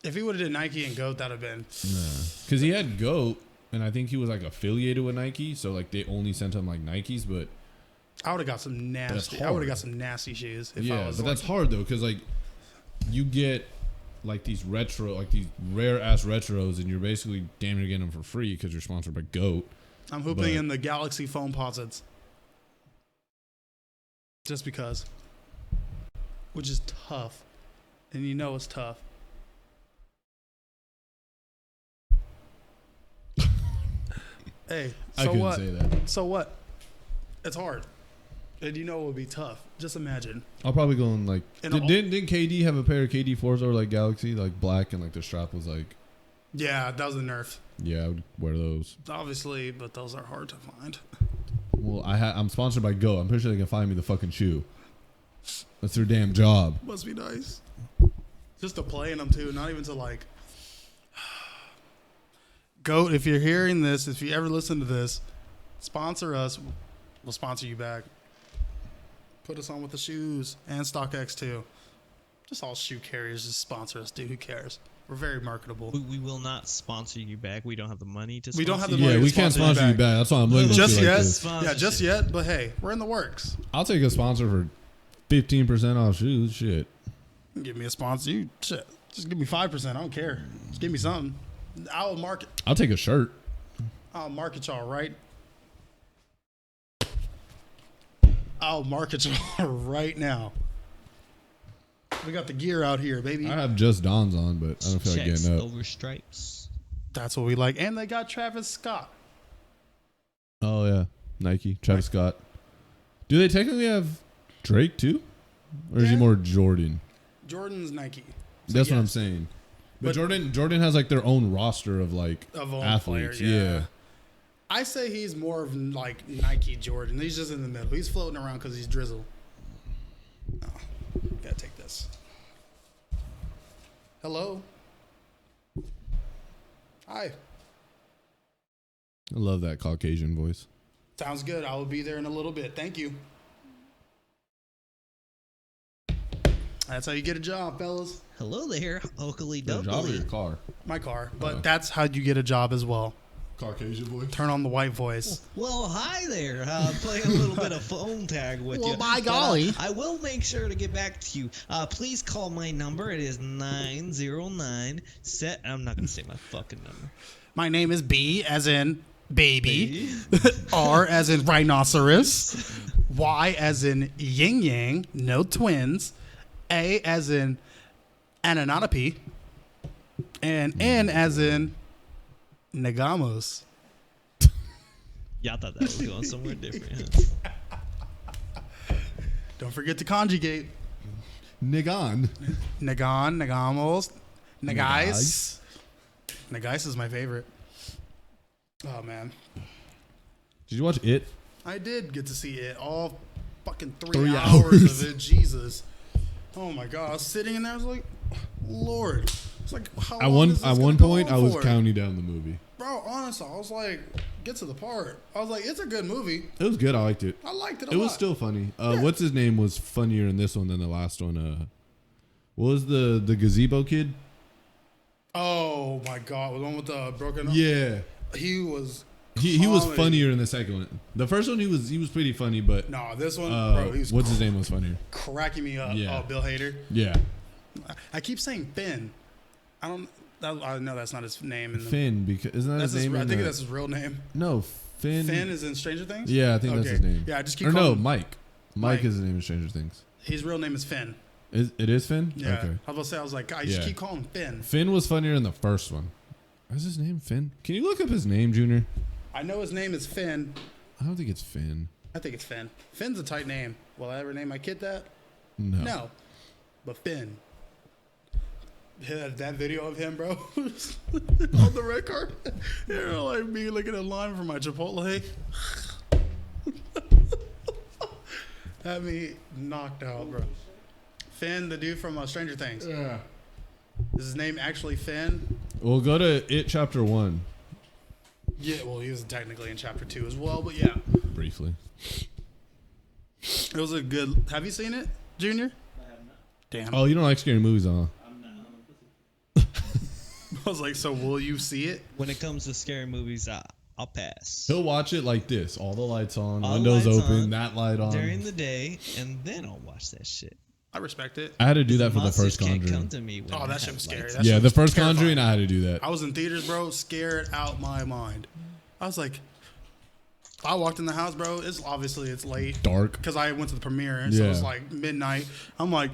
If he would have did Nike and Goat, that'd have been. Because he had GOAT, and I think he was like affiliated with Nike, so like they only sent him like Nikes. But I would have got some nasty. I hard. would have got some nasty shoes. If I yeah, was but like, that's hard though, because like you get like these retro, like these rare ass retros, and you're basically damn near getting them for free because you're sponsored by GOAT. I'm hooping but- in the Galaxy foam posits. Just because. Which is tough. And you know it's tough. Hey, I so couldn't what? say that. So what? It's hard. And you know it would be tough. Just imagine. I'll probably go in like. In Didn't KD have a pair of KD 4s or like Galaxy, like black, and like the strap was like. Yeah, that was the nerf. Yeah, I would wear those. Obviously, but those are hard to find. Well, I'm sponsored by GOAT. I'm pretty sure they can find me the fucking shoe. That's their damn job. Must be nice. Just to play in them too, not even to like. Goat, if you're hearing this, if you ever listen to this, sponsor us. We'll sponsor you back. Put us on with the shoes and StockX too. Just all shoe carriers just sponsor us, dude. Who cares? We're very marketable. We will not sponsor you back. We don't have the money to. We don't sponsor have the you. money Yeah, to we can't sponsor you sponsor you back. back. That's why I'm looking at Just you like yet. this. Yeah, just yet. But hey, we're in the works. I'll take a sponsor for 15% off shoes. Shit. Give me a sponsor. You shit. Just give me 5%. I don't care. Just give me something. I'll market. I'll take a shirt. I'll market y'all right. I'll market y'all right now. We got the gear out here, baby. I have just Dons on, but I don't feel like Checks getting up. over stripes. That's what we like. And they got Travis Scott. Oh yeah, Nike, Travis Scott. Do they technically have Drake too, or is he Yeah. more Jordan? Jordan's Nike. So That's what I'm yes, saying. But But- Jordan has like their own roster of like Of own athletes. player, yeah. I say he's more of like Nike Jordan. He's just in the middle. He's floating around because he's drizzle. Oh, gotta take this. Hello. Hi. I love that Caucasian voice. Sounds good. I will be there in a little bit. Thank you. That's how you get a job, fellas. Hello there, Oakley Your job or your Doakley. car? My car. But that's how you get a job as well. Caucasian voice. Turn on the white voice. Well, hi there. Playing a little bit of phone tag with Well, you. by But, golly. I will make sure to get back to you. Please call my number. It is 909 set. I'm not gonna say my fucking number. My name is B as in baby. R as in rhinoceros. Y as in yin yang, no twins. A as in Anunnaki. And N as in Nagamos. Y'all thought that was going somewhere different. Huh? Don't forget to conjugate. Nigan. Nagan, Nagamos, Nagais. Nagais is my favorite. Oh, man. Did you watch It? I did get to see it. All fucking 3 3 hours hours. of it. Jesus. Oh, my God. I was sitting in there. I was like, Lord. It's like, how At long one is this at gonna one go point, on I was for? counting down the movie. Bro, honestly, I was like, get to the part. I was like, it's a good movie. It was good. I liked it. I liked it a It lot. was still funny. Yeah. What's his name was funnier in this one than the last one. What was the gazebo kid? Oh, my God. The one with the broken arm? Yeah, He was. he was comedy. funnier in the second one. The first one he was pretty funny, but No, this one, bro, he was what's his name was funnier. cracking me up. Yeah. Oh, Bill Hader. Yeah, I keep saying Finn. I don't. I know that's not his name. In the, Finn, because isn't that that's his his. name? I in think the- that's his real name. no Finn. Finn is in Stranger Things. Yeah, I think that's his name. Yeah, I just keep Or calling no, him. Mike. Mike is the name of Stranger Things. His real name is Finn. It is Finn. Yeah. Okay. I was about to say. I was like, I just Yeah. keep calling him Finn. Finn was funnier in the first one. What's his name? Finn. Can you look up his name, Junior? I know his name is Finn. I don't think it's Finn. I think it's Finn. Finn's a tight name. Will I ever name my kid that? No. No. But Finn. that video of him, bro, on the red carpet. Like me looking in line for my Chipotle. Had me knocked out, bro. Finn, the dude from Stranger Things. Yeah. Is his name actually Finn? We'll go to It Chapter 1. Yeah, well, he was technically in Chapter 2 as well, but yeah. Briefly. It was a good... Have you seen it, Junior? I have not. Damn. Oh, you don't like scary movies, huh? I'm not. I was like, so will you see it? When it comes to scary movies, I'll pass. He'll watch it like this. All the lights on, All the windows lights open, on that light on. during the day, and then I'll watch that shit. I respect it. I had to do that for the Monsters first can't Conjuring. come to me when Oh, I that have shit was scary. lights. That Yeah, shit the was first terrifying. Conjuring, I had to do that. I was in theaters, bro, scared out my mind. I was like... I walked in the house, bro. It's late. Dark. Because I went to the premiere, and so Yeah. it's like midnight. I'm like...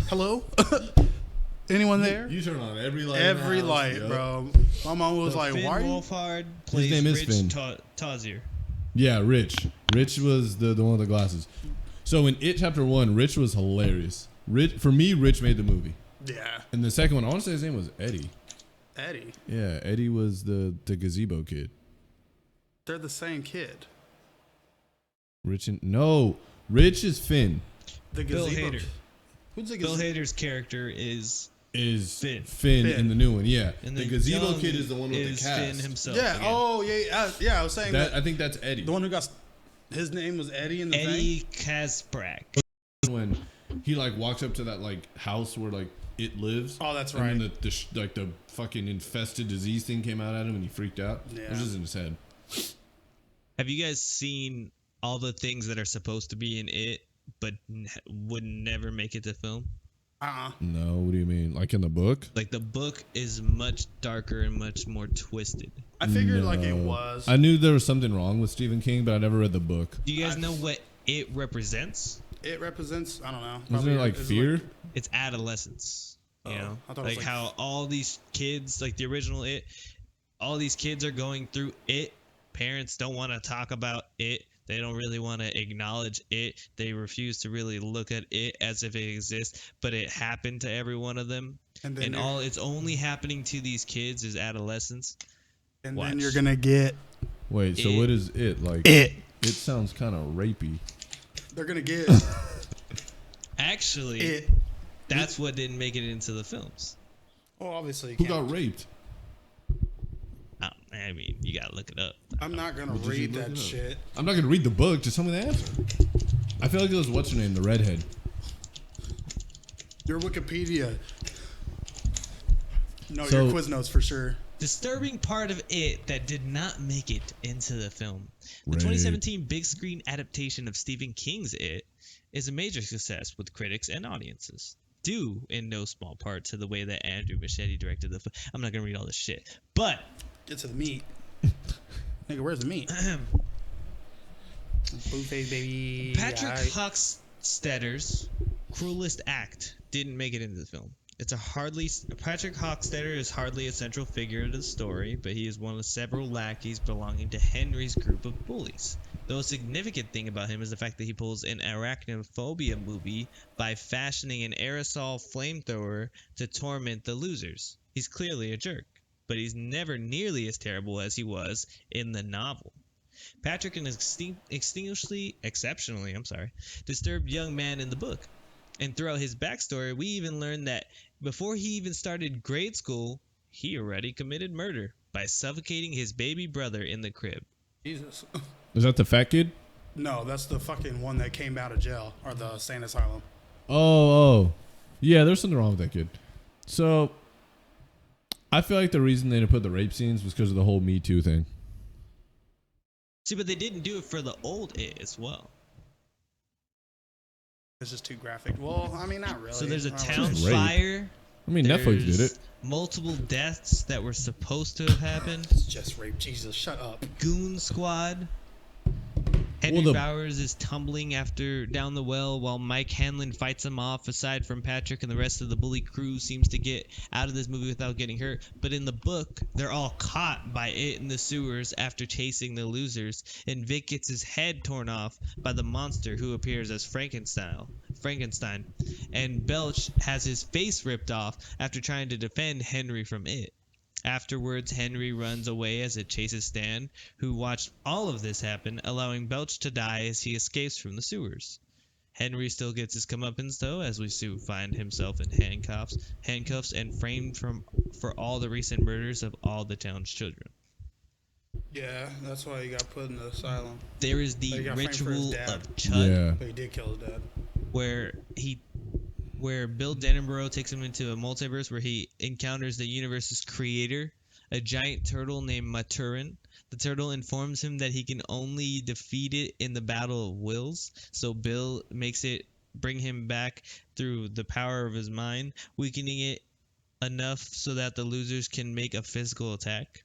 Hello? Anyone there? You turn on every light. Every light, bro. My mom was So like, Finn why are you... Wolfhard plays name is Rich Finn. Tazier. Yeah, Rich. Rich was the one with the glasses. So in It Chapter 1, Rich was hilarious. For me, Rich made the movie. Yeah. And the second one, I want to say his name was Eddie. Eddie. Yeah, Eddie was the gazebo kid. They're the same kid. Rich is Finn. The Bill gazebo. Hader. Who's the Bill gazebo? Hader's character is Finn Finn. in the new one, yeah. and The gazebo young kid is the one with is the cast. Finn himself. Yeah. again. Oh, yeah. I was saying that. I think that's Eddie. The one who got... His name was Eddie in the Eddie Kasprak. When he like walks up to that like house where like it lives. Oh, that's and right. then the fucking infested disease thing came out at him and he freaked out. Yeah. It was just in his head. Have you guys seen all the things that are supposed to be in it, but would never make it to film? No, what do you mean? Like in the book? Like the book is much darker and much more twisted. I figured like it No. was. I knew there was something wrong with Stephen King, but I never read the book. Do you guys know what it represents? It represents... I don't know. Wasn't it like is fear? It's adolescence. You Oh, know, I thought it was like like- how all these kids, like the original It, all these kids are going through it. Parents don't want to talk about it. They don't really want to acknowledge it. They refuse to really look at it as if it exists, but it happened to every one of them. And then And you're- all it's only happening to these kids is adolescence. And Watch. then you're going to get... Wait, so It- what is it? Like It. It sounds kind of rapey. They're going to get... Actually, it. that's what didn't make it into the films. Well, obviously you Who can't. got raped? I mean, you gotta look it up. I'm not going to Well, just read look that it up. shit. I'm not gonna read the book. Just tell me the answer. I feel like it was what's her name, the redhead. Your Wikipedia. No, So- your quiz notes for sure. Disturbing part of it that did not make it into the film. The Right. 2017 big screen adaptation of Stephen King's It is a major success with critics and audiences, due in no small part to the way that Andrew Machete directed the film. I'm not gonna read all this shit, but Get to the meat. Nigga, where's the meat? Buffet, baby. Patrick Aight. Hochstetter's Cruelest Act didn't make it into the film. Patrick Hochstetter is hardly a central figure to the story, but he is one of several lackeys belonging to Henry's group of bullies. The significant thing about him is the fact that he pulls an arachnophobia movie by fashioning an aerosol flamethrower to torment the losers. He's clearly a jerk, but he's never nearly as terrible as he was in the novel. Patrick is exceptionally disturbed young man in the book. And throughout his backstory, we even learn that before he even started grade school, he already committed murder by suffocating his baby brother in the crib. Jesus. Is that the fat kid? No, that's the fucking one that came out of jail or the sane asylum. Oh. Yeah, there's something wrong with that kid. So, I feel like the reason they didn't put the rape scenes was because of the whole Me Too thing. See, but they didn't do it for the old It as well. It's just too graphic. Well, I mean, not really. So there's a I don't know. town Just rape. fire. I mean, Netflix did there's it. Multiple deaths that were supposed to have happened. It's just rape. Jesus, shut up. Goon Squad. Henry Bowers is tumbling down the well while Mike Hanlon fights him off. Aside from Patrick and the rest of the bully crew seems to get out of this movie without getting hurt. But in the book, they're all caught by it in the sewers after chasing the losers. And Vic gets his head torn off by the monster who appears as Frankenstein. And Belch has his face ripped off after trying to defend Henry from it. Afterwards, Henry runs away as it chases Stan, who watched all of this happen, allowing Belch to die as he escapes from the sewers. Henry still gets his comeuppance, though, as we soon find himself in handcuffs and framed for all the recent murders of all the town's children. Yeah, that's why he got put in the asylum. There is the ritual of Chud, Yeah. But he did kill his dad. where Bill Denborough takes him into a multiverse where he encounters the universe's creator, a giant turtle named Maturin. The turtle informs him that he can only defeat it in the Battle of Wills, so Bill makes it bring him back through the power of his mind, weakening it enough so that the losers can make a physical attack.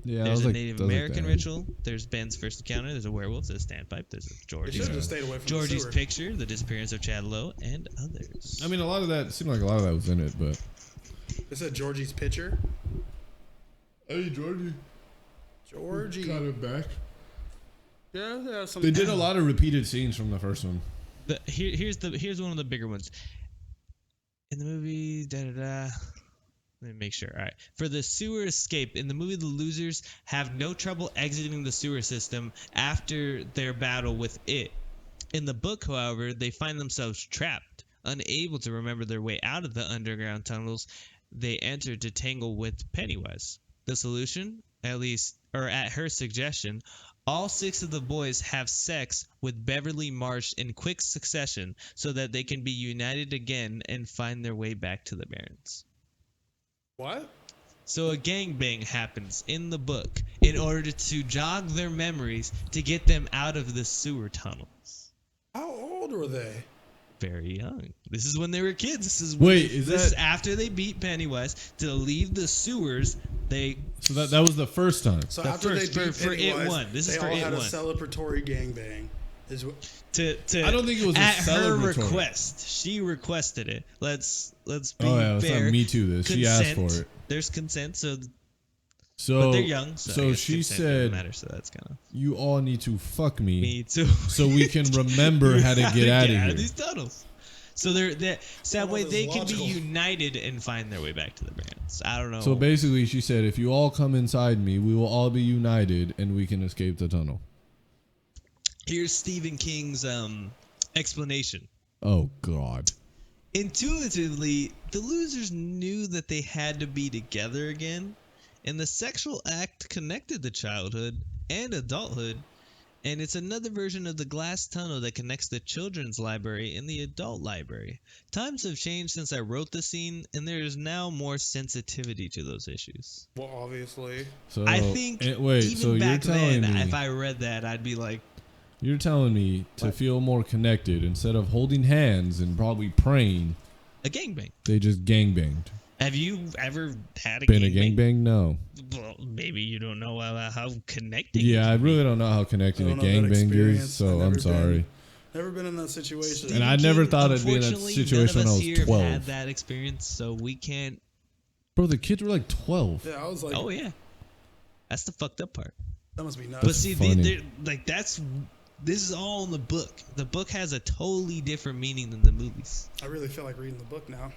Yeah, There's a Native American ritual. There's Ben's first encounter. There's a werewolf. There's a standpipe. There's Georgie's picture. The disappearance of Chad Lowe, and others. I mean, a lot of that seemed like a lot of that was in it, but. It said Georgie's picture. Hey, Georgie. Got it back. Yeah, some. They did a lot of repeated scenes from the first one. Here's one of the bigger ones. In the movie, let me make sure. All right. For the sewer escape, in the movie, the losers have no trouble exiting the sewer system after their battle with it. In the book, however, they find themselves trapped, unable to remember their way out of the underground tunnels they entered to tangle with Pennywise. The solution, at her suggestion, all 6 of the boys have sex with Beverly Marsh in quick succession so that they can be united again and find their way back to the Barrens. What? So a gangbang happens in the book in order to jog their memories to get them out of the sewer tunnels. How old were they? Very young. This is when they were kids. This is after they beat Pennywise to leave the sewers. So that was the first time. So after they beat Pennywise, for It One. This is for It One. They all had a celebratory gangbang. I don't think it was a at her celebratory. request. She requested it. Let's be it's fair. not Me Too. This she asked for it. There's consent, so but they're young. So she said, matter, so that's kind of. "You all need to fuck me." Me too. So we can remember how to get out of here. These tunnels. So that way they can be united and find their way back to the Barrens. I don't know. So basically, she said, "If you all come inside me, we will all be united, and we can escape the tunnel." Here's Stephen King's explanation. Oh, God. Intuitively, the losers knew that they had to be together again, and the sexual act connected to childhood and adulthood, and it's another version of the glass tunnel that connects the children's library and the adult library. Times have changed since I wrote the scene, and there is now more sensitivity to those issues. Well, obviously. So I think even back then, if I read that, I'd be like, you're telling me to feel more connected instead of holding hands and probably praying. A gangbang. They just gangbanged. Have you ever had a Been a gangbang? No. Well, maybe you don't know how connecting. Yeah, I really don't know how connecting a gangbang is, so I'm sorry. Never been in that situation. And I never thought I'd be in that situation when I was 12. Had that experience, so we can't. Bro, the kids were like 12. Yeah, I was like, oh yeah, that's the fucked up part. That must be nuts. But see, this is all in the book. The book has a totally different meaning than the movies. I really feel like reading the book now.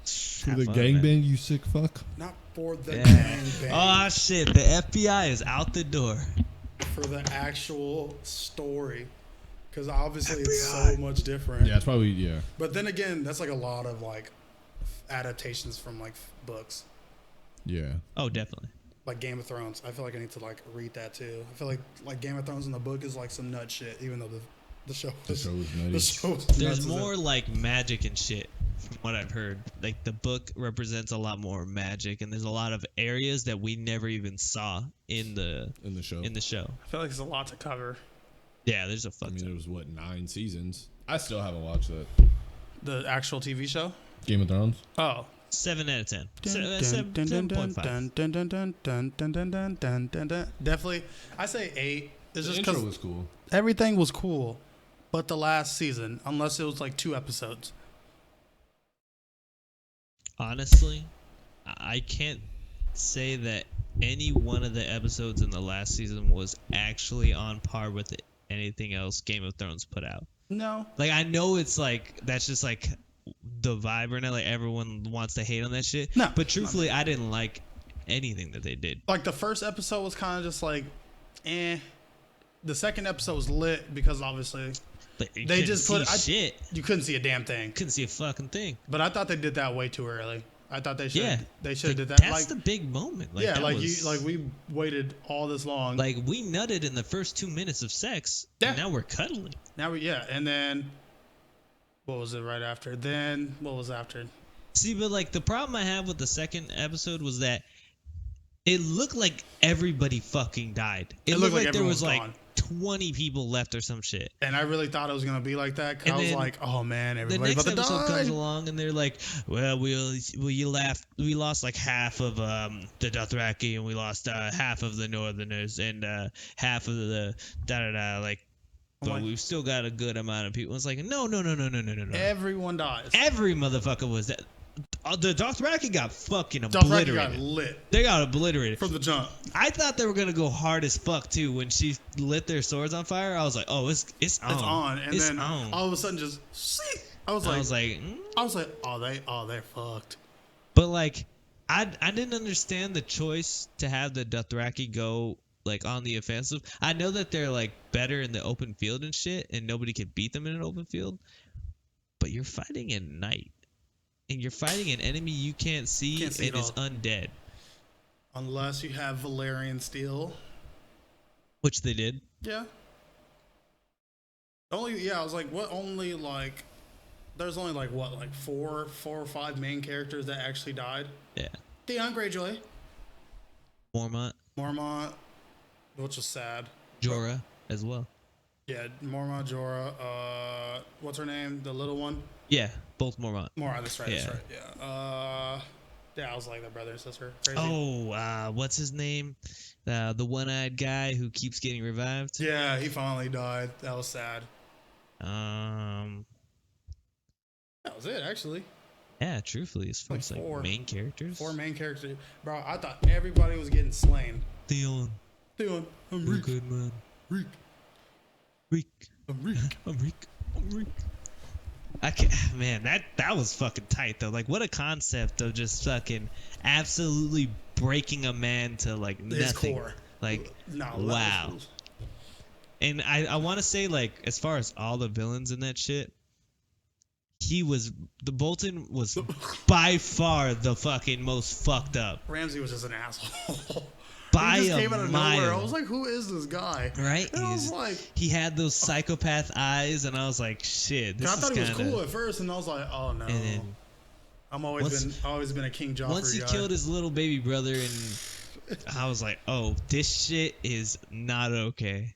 For the gangbang, you sick fuck? Not for the gangbang. Oh shit, the FBI is out the door. For the actual story. Because obviously it's so much different. Yeah, it's probably, yeah. But then again, that's like a lot of like adaptations from like books. Yeah. Oh, definitely. Like Game of Thrones. I feel like I need to like read that too. I feel like Game of Thrones in the book is like some nut shit, even though the show was nutty. There's more like magic and shit from what I've heard. Like the book represents a lot more magic, and there's a lot of areas that we never even saw in the show. I feel like there's a lot to cover. Yeah, there's a fuck. I mean, it was 9 seasons. I still haven't watched that. The actual TV show? Game of Thrones? Oh. 7 out of 10. 7.5. Definitely, I say 8. It's The just intro because was cool. everything was cool, but the last season, unless it was like 2 episodes. Honestly, I can't say that any one of the episodes in the last season was actually on par with anything else Game of Thrones put out. No. Like, I know it's like, that's just like the vibe right now. Like, everyone wants to hate on that shit. No. But truthfully, I didn't like anything that they did. Like the first episode was kind of just like, eh. The second episode was lit because obviously But you they couldn't just put see shit. you couldn't see a damn thing. Couldn't see a fucking thing. But I thought they did that way too early. I thought they should. Yeah. They should have Like, did that. that's Like the big moment. Like, yeah, that like was, we waited all this long. like, we nutted in the first 2 minutes of sex. Yeah. And now we're cuddling. now and then what was it right after? Then what was after? See, but like the problem I have with the second episode was that it looked like everybody fucking died. It looked like there everyone was like gone. 20 people left or some shit. And I really thought it was gonna be like that. 'Cause And I was then like, oh man, The everybody next about to episode die. comes along and they're like, well, we lost like half of the Dothraki and we lost half of the Northerners and half of the like. But like- we've still got a good amount of people. It's like, no. Everyone dies. Every motherfucker was that. The Dothraki got fucking Dothraki obliterated. got lit They got obliterated. from the jump. I thought they were gonna go hard as fuck too when she lit their swords on fire. I was like, oh, it's on. It's on, and It's then on. all of a sudden, just see. I was like, oh, they're fucked. But like, I didn't understand the choice to have the Dothraki go like on the offensive. I know that they're like better in the open field and shit, and nobody can beat them in an open field. But you're fighting at night, and you're fighting an enemy you can't see, Can't see and at is all. undead, Unless you have Valerian steel. which they did. Yeah. I was like, what? Only like, there's only like what, like four or five main characters that actually died. Yeah, Theon Greyjoy, Mormont, Mormont, which was sad. Jorah as well. Yeah, Mormont, Jorah. What's her name? The little one. Yeah, both Mormont. Mormont. That's right. That's Yeah. right. Yeah. Yeah, I was like their brother and sister. Crazy. Oh, what's his name? The one-eyed guy who keeps getting revived. Yeah, he finally died. That was sad. That was it, actually. Yeah, truthfully, as far Like as like four. main characters. 4 main characters. Bro, I thought everybody was getting slain. Theon, Theon, I'm you're a Reek. good man. Reek. Reek, I'm Reek. I'm Reek, I'm Reek. I can't, man, that was fucking tight though. Like, what a concept of just fucking absolutely breaking a man to like His nothing. core. Like, No, wow. And I want to say, like, as far as all the villains in that shit, the Bolton was by far the fucking most fucked up. Ramsey was just an asshole. By he just a came out of mile. nowhere. I was like, who is this guy? Right? And I was like, He had those psychopath eyes, and I was like, shit, this I is thought he was kinda... cool at first, and I was like, oh no. And then I'm always been a King Joffrey once he guy. killed his little baby brother, and I was like, oh, this shit is not okay.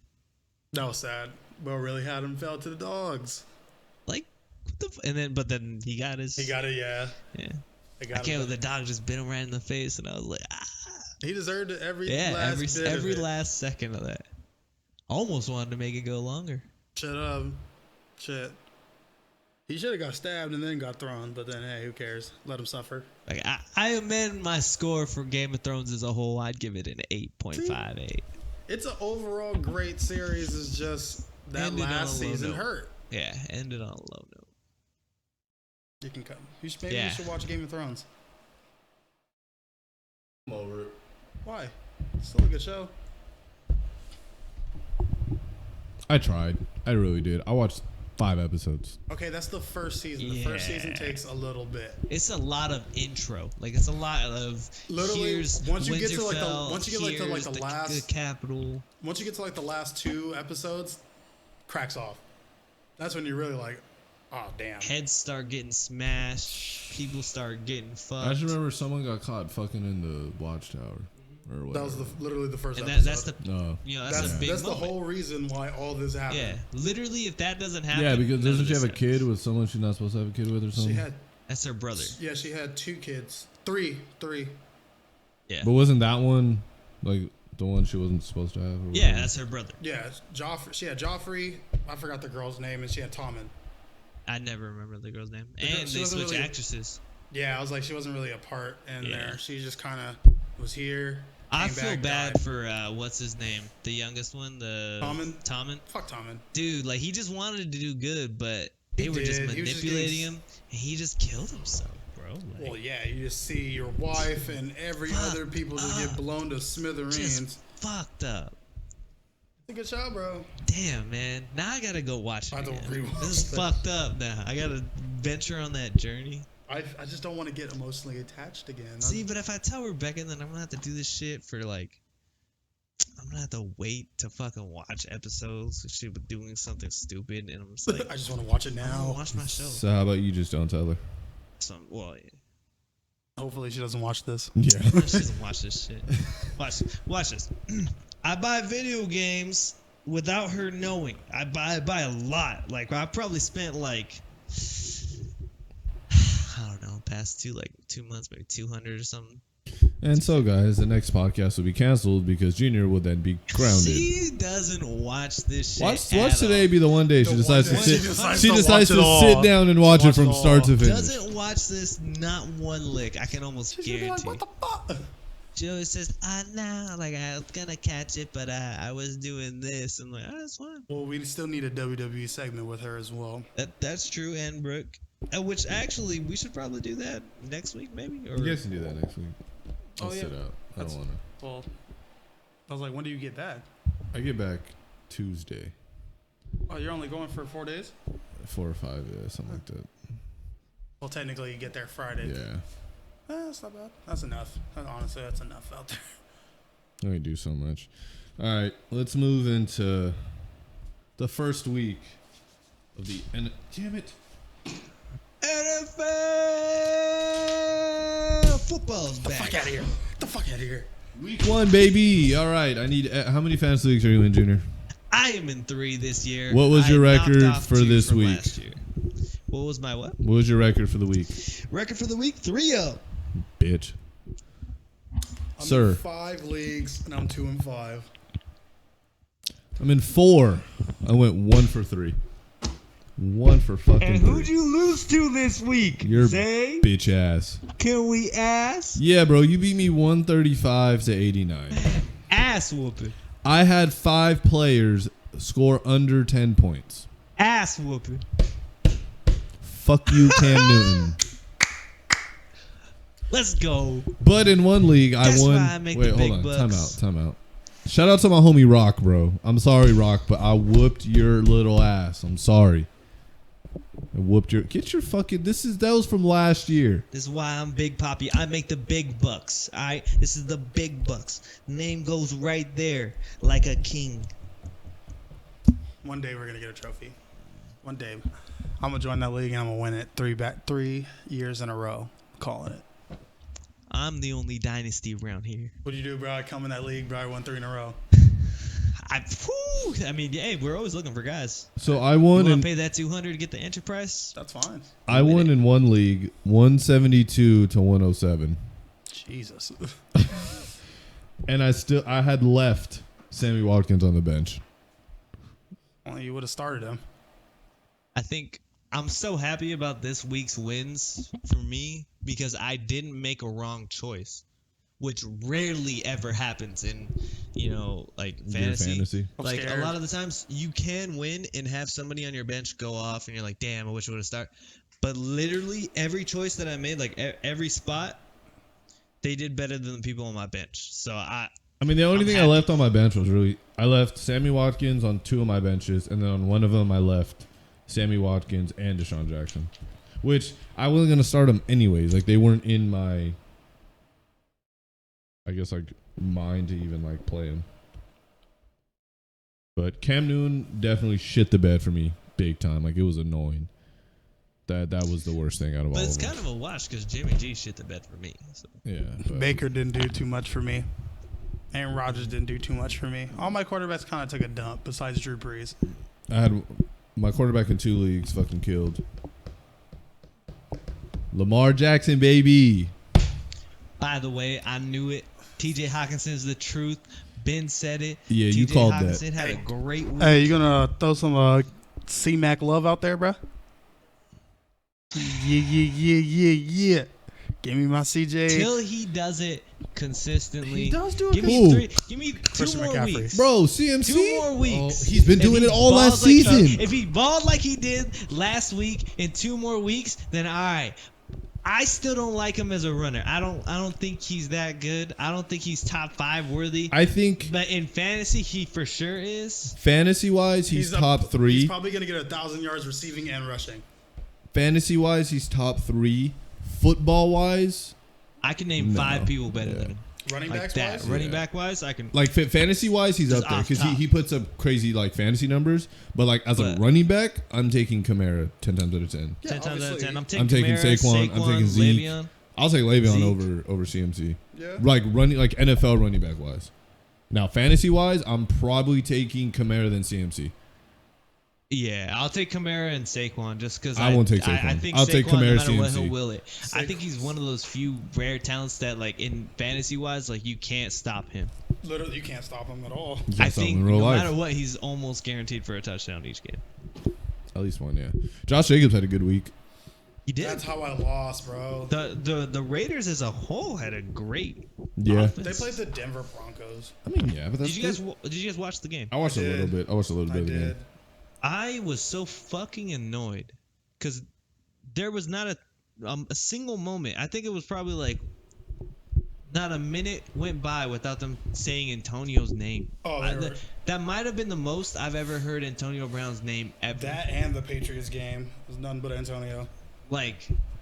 That was sad. Will really had him fell to the dogs. Like, but then he got his... He got it, yeah. Yeah. He I got can't it. the dog just bit him right in the face, and I was like, ah. He deserved it every Yeah, last bit of every it. last second of that. Almost wanted to make it go longer. Shut up. Shit. He should have got stabbed and then got thrown, but then, hey, who cares? Let him suffer. Like, I amend my score for Game of Thrones as a whole. I'd give it an 8.58. It's an overall great series. It's just that Ended on a last low season note. hurt. Yeah, ended on a low note. You can cut. Maybe Yeah. you should watch Game of Thrones. I'm over it. Why? It's still a good show. I tried. I really did. I watched 5 episodes. Okay, that's the first season. The first season Yeah. takes a little bit. It's a lot of intro. Like, it's a lot of Literally, here's once you get to, like, the- Winterfell, once you get, like, to, like, here's the last- capital. Once you get to like the last 2 episodes, cracks off. That's when you're really like, oh damn. Heads start getting smashed. People start getting fucked. I just remember someone got caught fucking in the watchtower or whatever. That was literally the first and episode. that's the No. that's a big that's the moment. whole reason why all this happened. Yeah, literally, if that doesn't happen, Yeah, because none of doesn't she this have a happens. kid with someone she's not supposed to have a kid with or something? She had That's her brother. she had 2 kids. 3. Yeah. But wasn't that one like The one she wasn't supposed to have? Or Yeah, whatever? that's her brother. Yeah, Joffrey. She had Joffrey. I forgot the girl's name, and she had Tommen. I never remember the girl's name. The girl- And she they wasn't switched really- actresses. Yeah, I was like, she wasn't really a part in Yeah. there. She just kind of was here. I came feel back, bad died. for what's his name, the youngest one, the Tommen. Fuck Tommen. Dude, like he just wanted to do good, but they were just did. He was just manipulating getting- him, and he just killed himself, bro. Like, Well, yeah, you just see your wife and every Fuck other people just get up. blown to smithereens. just fucked up. It's a good shot, bro. Damn, man. Now I gotta go watch it I don't again. rewatch This is that. fucked up now. I gotta venture on that journey. I just don't want to get emotionally attached again. See, but if I tell Rebecca, then I'm gonna have to do this shit for like. I'm gonna have to wait to fucking watch episodes. She was doing something stupid, and I'm just like, I just want to watch it I'm gonna now. watch my show. So how about you just don't tell her? Well, yeah. Hopefully, she doesn't watch this. Yeah. She doesn't watch this shit. Watch this. I buy video games without her knowing. I buy a lot. Like I probably spent like I don't know, past 2 months, maybe 200 or something. And so, guys, the next podcast will be canceled because Junior will then be grounded. She doesn't watch this shit. Watch at today all. be the one day she The decides one to day sit. she decides She to decides watch to it all. sit down and watch it Watch from it start to all. finish. Doesn't watch this not one lick. I can almost She's gonna be guarantee. like, what the fuck? She always says, nah, like I was gonna catch it, but I was doing this. I'm like, that's fine. Well, we still need a WWE segment with her as well. That's true, and Brooke. Which actually, we should probably do that next week, maybe. Or You guys can do that next week. I'll Oh, yeah. sit out. I That's- don't want to. Well, I was like, when do you get back? I get back Tuesday, Oh, you're only going for 4 days? 4 or 5, yeah, something like that. Well, technically, you get there Friday. Yeah, That's not bad. That's enough. Honestly, that's enough out there. I can do so much. All right, let's move into the first week of the damn it. NFL football's back. Fuck out of here. Get the fuck out of here. Week 1, baby. All right, I need. How many fantasy leagues are you in, Junior? I am in 3 this year. What was your I knocked record off for 2 this from week? last year. What was my what? What was your record for the week, Record for the week? 3-0. bitch? I'm Sir. in 5 leagues, and I'm 2 and 5. I'm in 4. I went 1 for 3. 1 for fucking And 3. who'd you lose to this week? Your Zay? bitch ass. Can we ask? Yeah, bro, you beat me 135 to 89. Ass whooping. I had 5 players score under 10 points. Ass whooping. Fuck you, Cam Newton. Let's go. But in one league, That's I won. why I make Wait, the hold big on. bucks. Time out. Shout out to my homie Rock, bro. I'm sorry, Rock, but I whooped your little ass. I'm sorry. I whooped your. Get your fucking. That was from last year. This is why I'm Big Poppy. I make the big bucks. Alright? This is the big bucks. Name goes right there like a king. One day we're gonna get a trophy. One day, I'm gonna join that league and I'm gonna win it 3 years in a row. I'm calling it. I'm the only dynasty around here. What do you do, bro? I come in that league, bro. I won 3 in a row. I mean, hey, we're always looking for guys. So I You won want to in. pay that $200 to get the entry price? That's fine. I won in one league, 172 to 107, Jesus. and I had left Sammy Watkins on the bench. Only you would have started him. I think I'm so happy about this week's wins for me because I didn't make a wrong choice, which rarely ever happens in, like Your fantasy. I'm Like scared. a lot of the times you can win and have somebody on your bench go off and you're like, damn, I wish I would have started. But literally every choice that I made, like every spot, they did better than the people on my bench. So I mean, the only I'm thing I happy. left on my bench was I left Sammy Watkins on 2 of my benches, and then on one of them I left Sammy Watkins and Deshaun Jackson, which I wasn't gonna start them anyways. Like they weren't in my, I guess like mind to even like play them. But Cam Newton definitely shit the bed for me big time. Like it was annoying. That was the worst thing out of all but it's of them. kind of a wash because Jimmy G shit the bed for me. So. Yeah. But Baker didn't do too much for me. Aaron Rodgers didn't do too much for me. All my quarterbacks kind of took a dump besides Drew Brees. I had my quarterback in 2 leagues fucking killed. Lamar Jackson, baby. By the way, I knew it. TJ Hawkinson's the truth. Ben said it. Yeah, you TJ called Hawkinson that. had a great week. Hey, you gonna throw some C-Mac love out there, bro? Yeah. Give me my CJ. Till he does it consistently. He does do it. Give me Who? three. Give me two Christian more McCaffrey. weeks. Bro, CMC. 2 more weeks. Oh, he's been If doing he it all balls last like season. if he balled like he did last week in 2 more weeks, then all right. I still don't like him as a runner. I don't think he's that good. I don't think he's top 5 worthy. I think But in fantasy, he for sure is. fantasy-wise, he's top 3. He's probably gonna get 1,000 yards receiving and rushing. Fantasy-wise, he's top 3. Football-wise, I can name No. 5 people better Yeah. than him. Running Like backs that. wise, Running back wise, I can. like fantasy-wise, he's Just up there off because top. he puts up crazy like fantasy numbers. But like as a But- running back, I'm taking Kamara 10 times out of 10. 10 times out of 10. I'm obviously. taking, I'm taking Kamara, Saquon, I'm taking Zeke. Le'Veon. I'll take Le'Veon Zeke. over CMC. Yeah. Like running like NFL running back wise. Now fantasy-wise, I'm probably taking Kamara than CMC. Yeah, I'll take Kamara and Saquon just because I won't take I Saquon. think I'll Saquon, take no Kamara, matter what, CMC. he'll will it. I think he's one of those few rare talents that, like in fantasy wise, like you can't stop him. Literally, you can't stop him at all. You I can't stop him think in real no life. matter what, he's almost guaranteed for a touchdown each game. At least one, yeah. Josh Jacobs had a good week. He did. That's how I lost, bro. The Raiders as a whole had a great Yeah. offense. They played the Denver Broncos. I mean, yeah, but that's Did you guys watch the game? I watched I a little did. bit. I watched a little I bit of the game. did. I was so fucking annoyed because there was not a single moment. I think it was probably like not a minute went by without them saying Antonio's name. Oh, That might have been the most I've ever heard Antonio Brown's name ever. that and the Patriots game was none but Antonio. Like,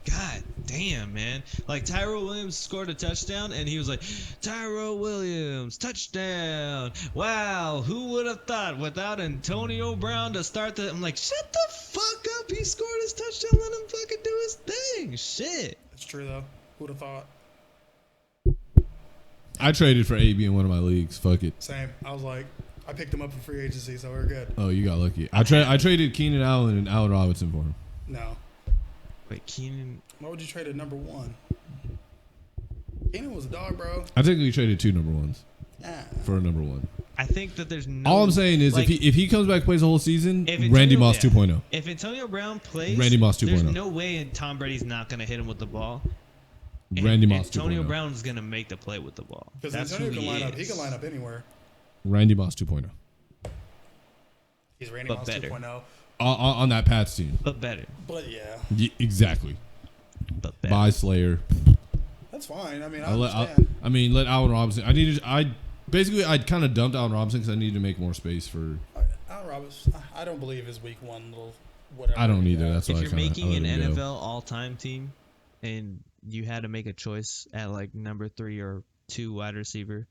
god damn, man. Like, Tyrell Williams scored a touchdown, and he was like, Tyrell Williams, touchdown. Wow, who would have thought without Antonio Brown to start the... I'm like, shut the fuck up. He scored his touchdown. Let him fucking do his thing. Shit. It's true, though. Who would have thought? I traded for AB in one of my leagues. Fuck it. Same. I was like, I picked him up in free agency, so we're good. Oh, you got lucky. I traded Keenan Allen and Allen Robinson for him. No. Wait, Keenan... Why would you trade a number 1? Keenan was a dog, bro. I technically traded 2 number 1s Yeah. for a number 1. I think that there's no... All I'm saying is like, if he comes back plays the whole season, if Randy Antonio- Moss yeah. 2.0. If Antonio Brown plays, Randy Moss there's 2.0. no way Tom Brady's not going to hit him with the ball. And Randy Moss Antonio 2.0. Brown is going to make the play with the ball. Because That's Antonio who can he line is. up. He can line up anywhere. Randy Moss 2.0. He's Randy But Moss better. 2.0. On that Pats team. But better. But yeah, Exactly. But better. Bye Slayer. that's fine. I mean, I I understand. mean, let Allen Robinson. I kind of dumped Allen Robinson because I needed to make more space for. Allen Robinson, I don't believe his week 1 little whatever. I don't he either. got. That's why If I you're kinda, making I an let him go. NFL all-time team and you had to make a choice at like number 3 or 2 wide receiver,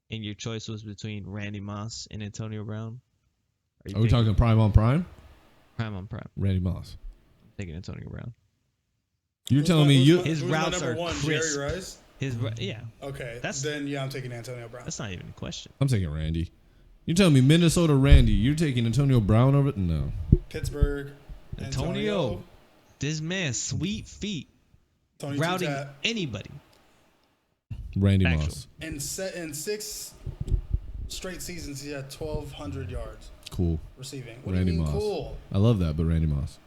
and your choice was between Randy Moss and Antonio Brown, Are we picking talking prime on prime? prime on prime? Randy Moss. I'm taking Antonio Brown. You're Who's telling my- me who's you? my- His who's my routes number are 1, crisp. Jerry Rice. Yeah, Okay, That's- then yeah, I'm taking Antonio Brown. that's not even a question. I'm taking Randy. You're telling me Minnesota Randy? You're taking Antonio Brown over? No. Pittsburgh. Antonio, this man, sweet feet, Tony routing Tutat. anybody. Randy Factual. Moss. In 6 straight seasons, he had 1,200 yards Cool. receiving. What Randy do you mean Moss. cool? I love that, but Randy Moss.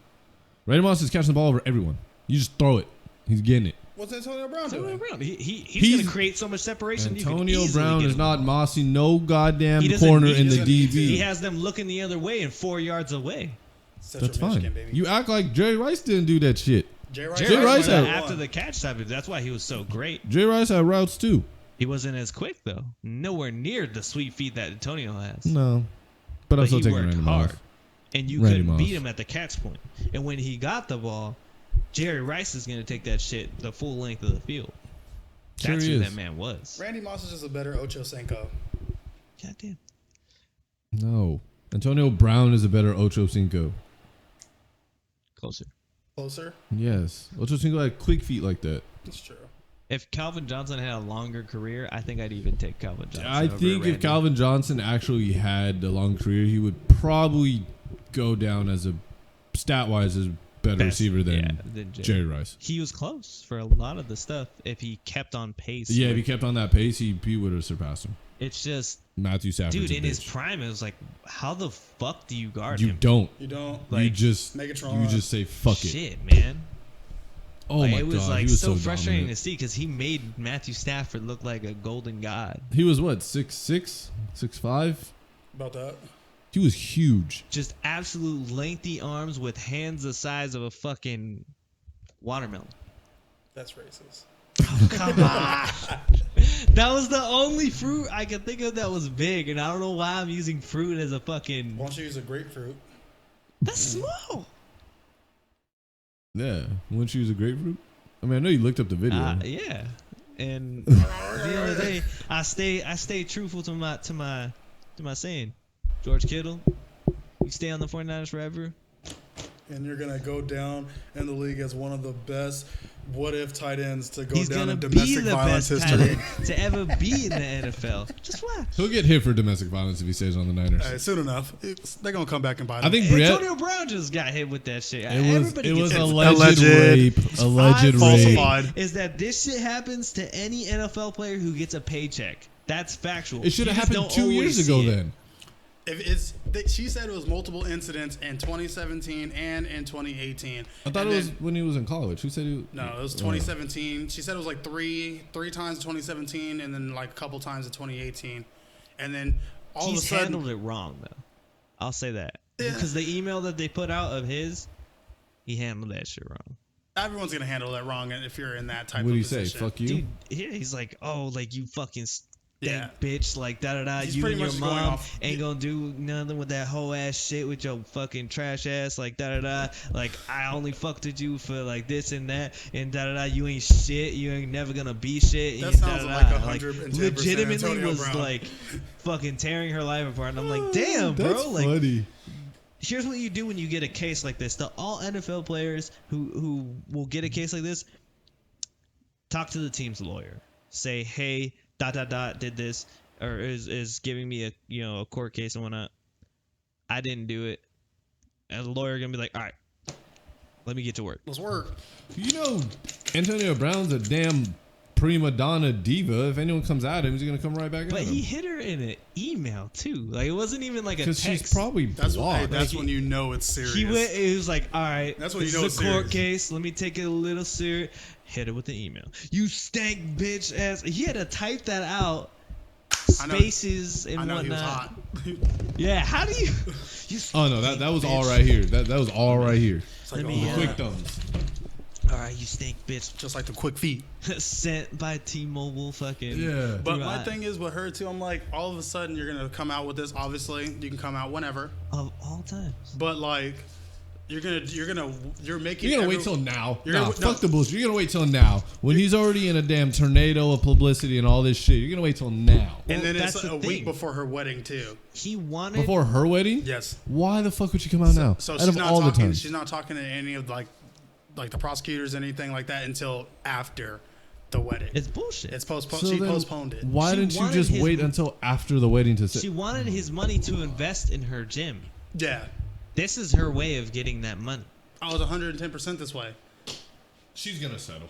Randy Moss is catching the ball over everyone. You just throw it. He's getting it. What's Antonio Brown Antonio doing? Brown, he's He's- going to create so much separation. you Antonio can easily Brown get is him not the ball. mossy no goddamn He doesn't corner need- in he the doesn't need to. DB. He has them looking the other way and 4 yards away. Central That's Michigan, fine. baby. You act like Jerry Rice didn't do that shit. Jay Rice, Jerry Rice Rice had- after the catch type of, that's why he was so great. Jerry Rice had routes too. He wasn't as quick though. Nowhere near the sweet feet that Antonio has. No. But I'm But still he taking worked Randy hard. Moss. And you Randy couldn't Moss. beat him at the catch point. And when he got the ball, Jerry Rice is going to take that shit the full length of the field. Sure That's he who is. that man was. Randy Moss is just a better Ocho Cinco. Goddamn. No. Antonio Brown is a better Ocho Cinco. Closer. Closer? Yes. Ocho Cinco had quick feet like that. That's true. If Calvin Johnson had a longer career, I think I'd even take Calvin Johnson. I over think Randy. if Calvin Johnson actually had a long career, he would probably go down as a stat-wise as better Best, receiver than yeah, than Jerry Rice. He was close for a lot of the stuff if he kept on pace. Yeah, if with- he kept on that pace, he would have surpassed him. It's just, Matthew Stafford. dude, in his prime, it was like, how the fuck do you guard You him? don't. You don't. You Like, just Megatron. you just say fuck it. Shit, man. Oh Like, my it was god, like he was so so frustrating dominant. to see because he made Matthew Stafford look like a golden god. He was what 6'6", 6'5"? About that. He was huge. Just absolute lengthy arms with hands the size of a fucking watermelon. That's racist. Come on. That was the only fruit I could think of that was big, and I don't know why I'm using fruit as a fucking. Why don't you use a grapefruit? That's small. Yeah, wouldn't you use a grapefruit? I mean, I know you looked up the video. Yeah. And the other day, I stay truthful to my saying. George Kittle, you stay on the 49ers forever. And you're going to go down in the league as one of the best what-if tight ends to go He's down gonna in be domestic the violence best tight history. end to ever be in the NFL. Just watch. He'll get hit for domestic violence if he stays on the Niners. Hey, soon enough, they're going to come back and bite him. I think Briette. Antonio Brown just got hit with that shit. It was gets hit. alleged rape. Alleged My rape. thing Falsified. is that this shit happens to any NFL player who gets a paycheck. That's factual. It should have You just happened don't 2 years always ago see it. then. She said it was multiple incidents in 2017 and in 2018. I thought And it was then- when he was in college. Who said he? No, it was 2017. She said it was like three times in 2017 and then like a couple times in 2018. And then all He's of a sudden, handled it wrong though. I'll say that Yeah. because the email that they put out of his, he handled that shit wrong. everyone's going to handle that wrong if you're in that type What of do you position. say? Fuck you. Dude, yeah, he's like, oh, like you fucking stank Yeah. bitch, like da da da. He's You pretty and your much going mom off- ain't gonna do nothing with that whole ass shit with your fucking trash ass, like da da da. Like I only fucked with you for like this and that and da da da. You ain't shit. You ain't never gonna be shit. That and sounds da-da-da. like 110% legitimately Antonio was Brown. like fucking tearing her life apart. And I'm like, damn, bro. That's Like, funny. here's what you do when you get a case like this. The all NFL players who will get a case like this, talk to the team's lawyer. Say, hey, dot dot dot did this or is giving me a court case and whatnot. I didn't do it. And the lawyer gonna be like, all right, let me get to work. Let's work. You know, Antonio Brown's a damn prima donna diva. If anyone comes at him, he's gonna come right back But at he him. hit her in an email too. Like it wasn't even like a Because text. she's probably That's blocked. when you know it's serious. He went. It was like, all right, That's when this you know is it's a court serious. case. Let me take it a little serious. Hit it with the email. You stank bitch ass. He had to type that out. I know- Spaces and I know whatnot. he was hot. Yeah. How do you? You Oh no, that stink, was all bitch. right here. That was all right here. It's like, Let me, oh, Quick thumbs. All right, you stink bitch. just like the quick feet. Sent by T-Mobile. Fucking. Yeah. But Right. my thing is with her too, I'm like, all of a sudden you're gonna come out with this. Obviously, you can come out whenever. Of all times. But like, you're making. You're gonna every- wait till now. You're Nah, gonna- fuck no. the bullshit. You're gonna wait till now. When he's already in a damn tornado of publicity and all this shit, you're gonna wait till now. And then Well, it's that's the a week thing. before her wedding too. He wanted. Before her wedding? Yes. Why the fuck would she come out now? So Out she's of not all the talking. time. She's not talking to any of like the prosecutors, anything like that, until after the wedding. It's bullshit. It's postponed. So She then postponed it. Why She didn't you wanted just his- wait until after the wedding to say? She wanted his money to invest in her gym. Yeah, This is her way of getting that money. I was 110% this way. She's gonna settle.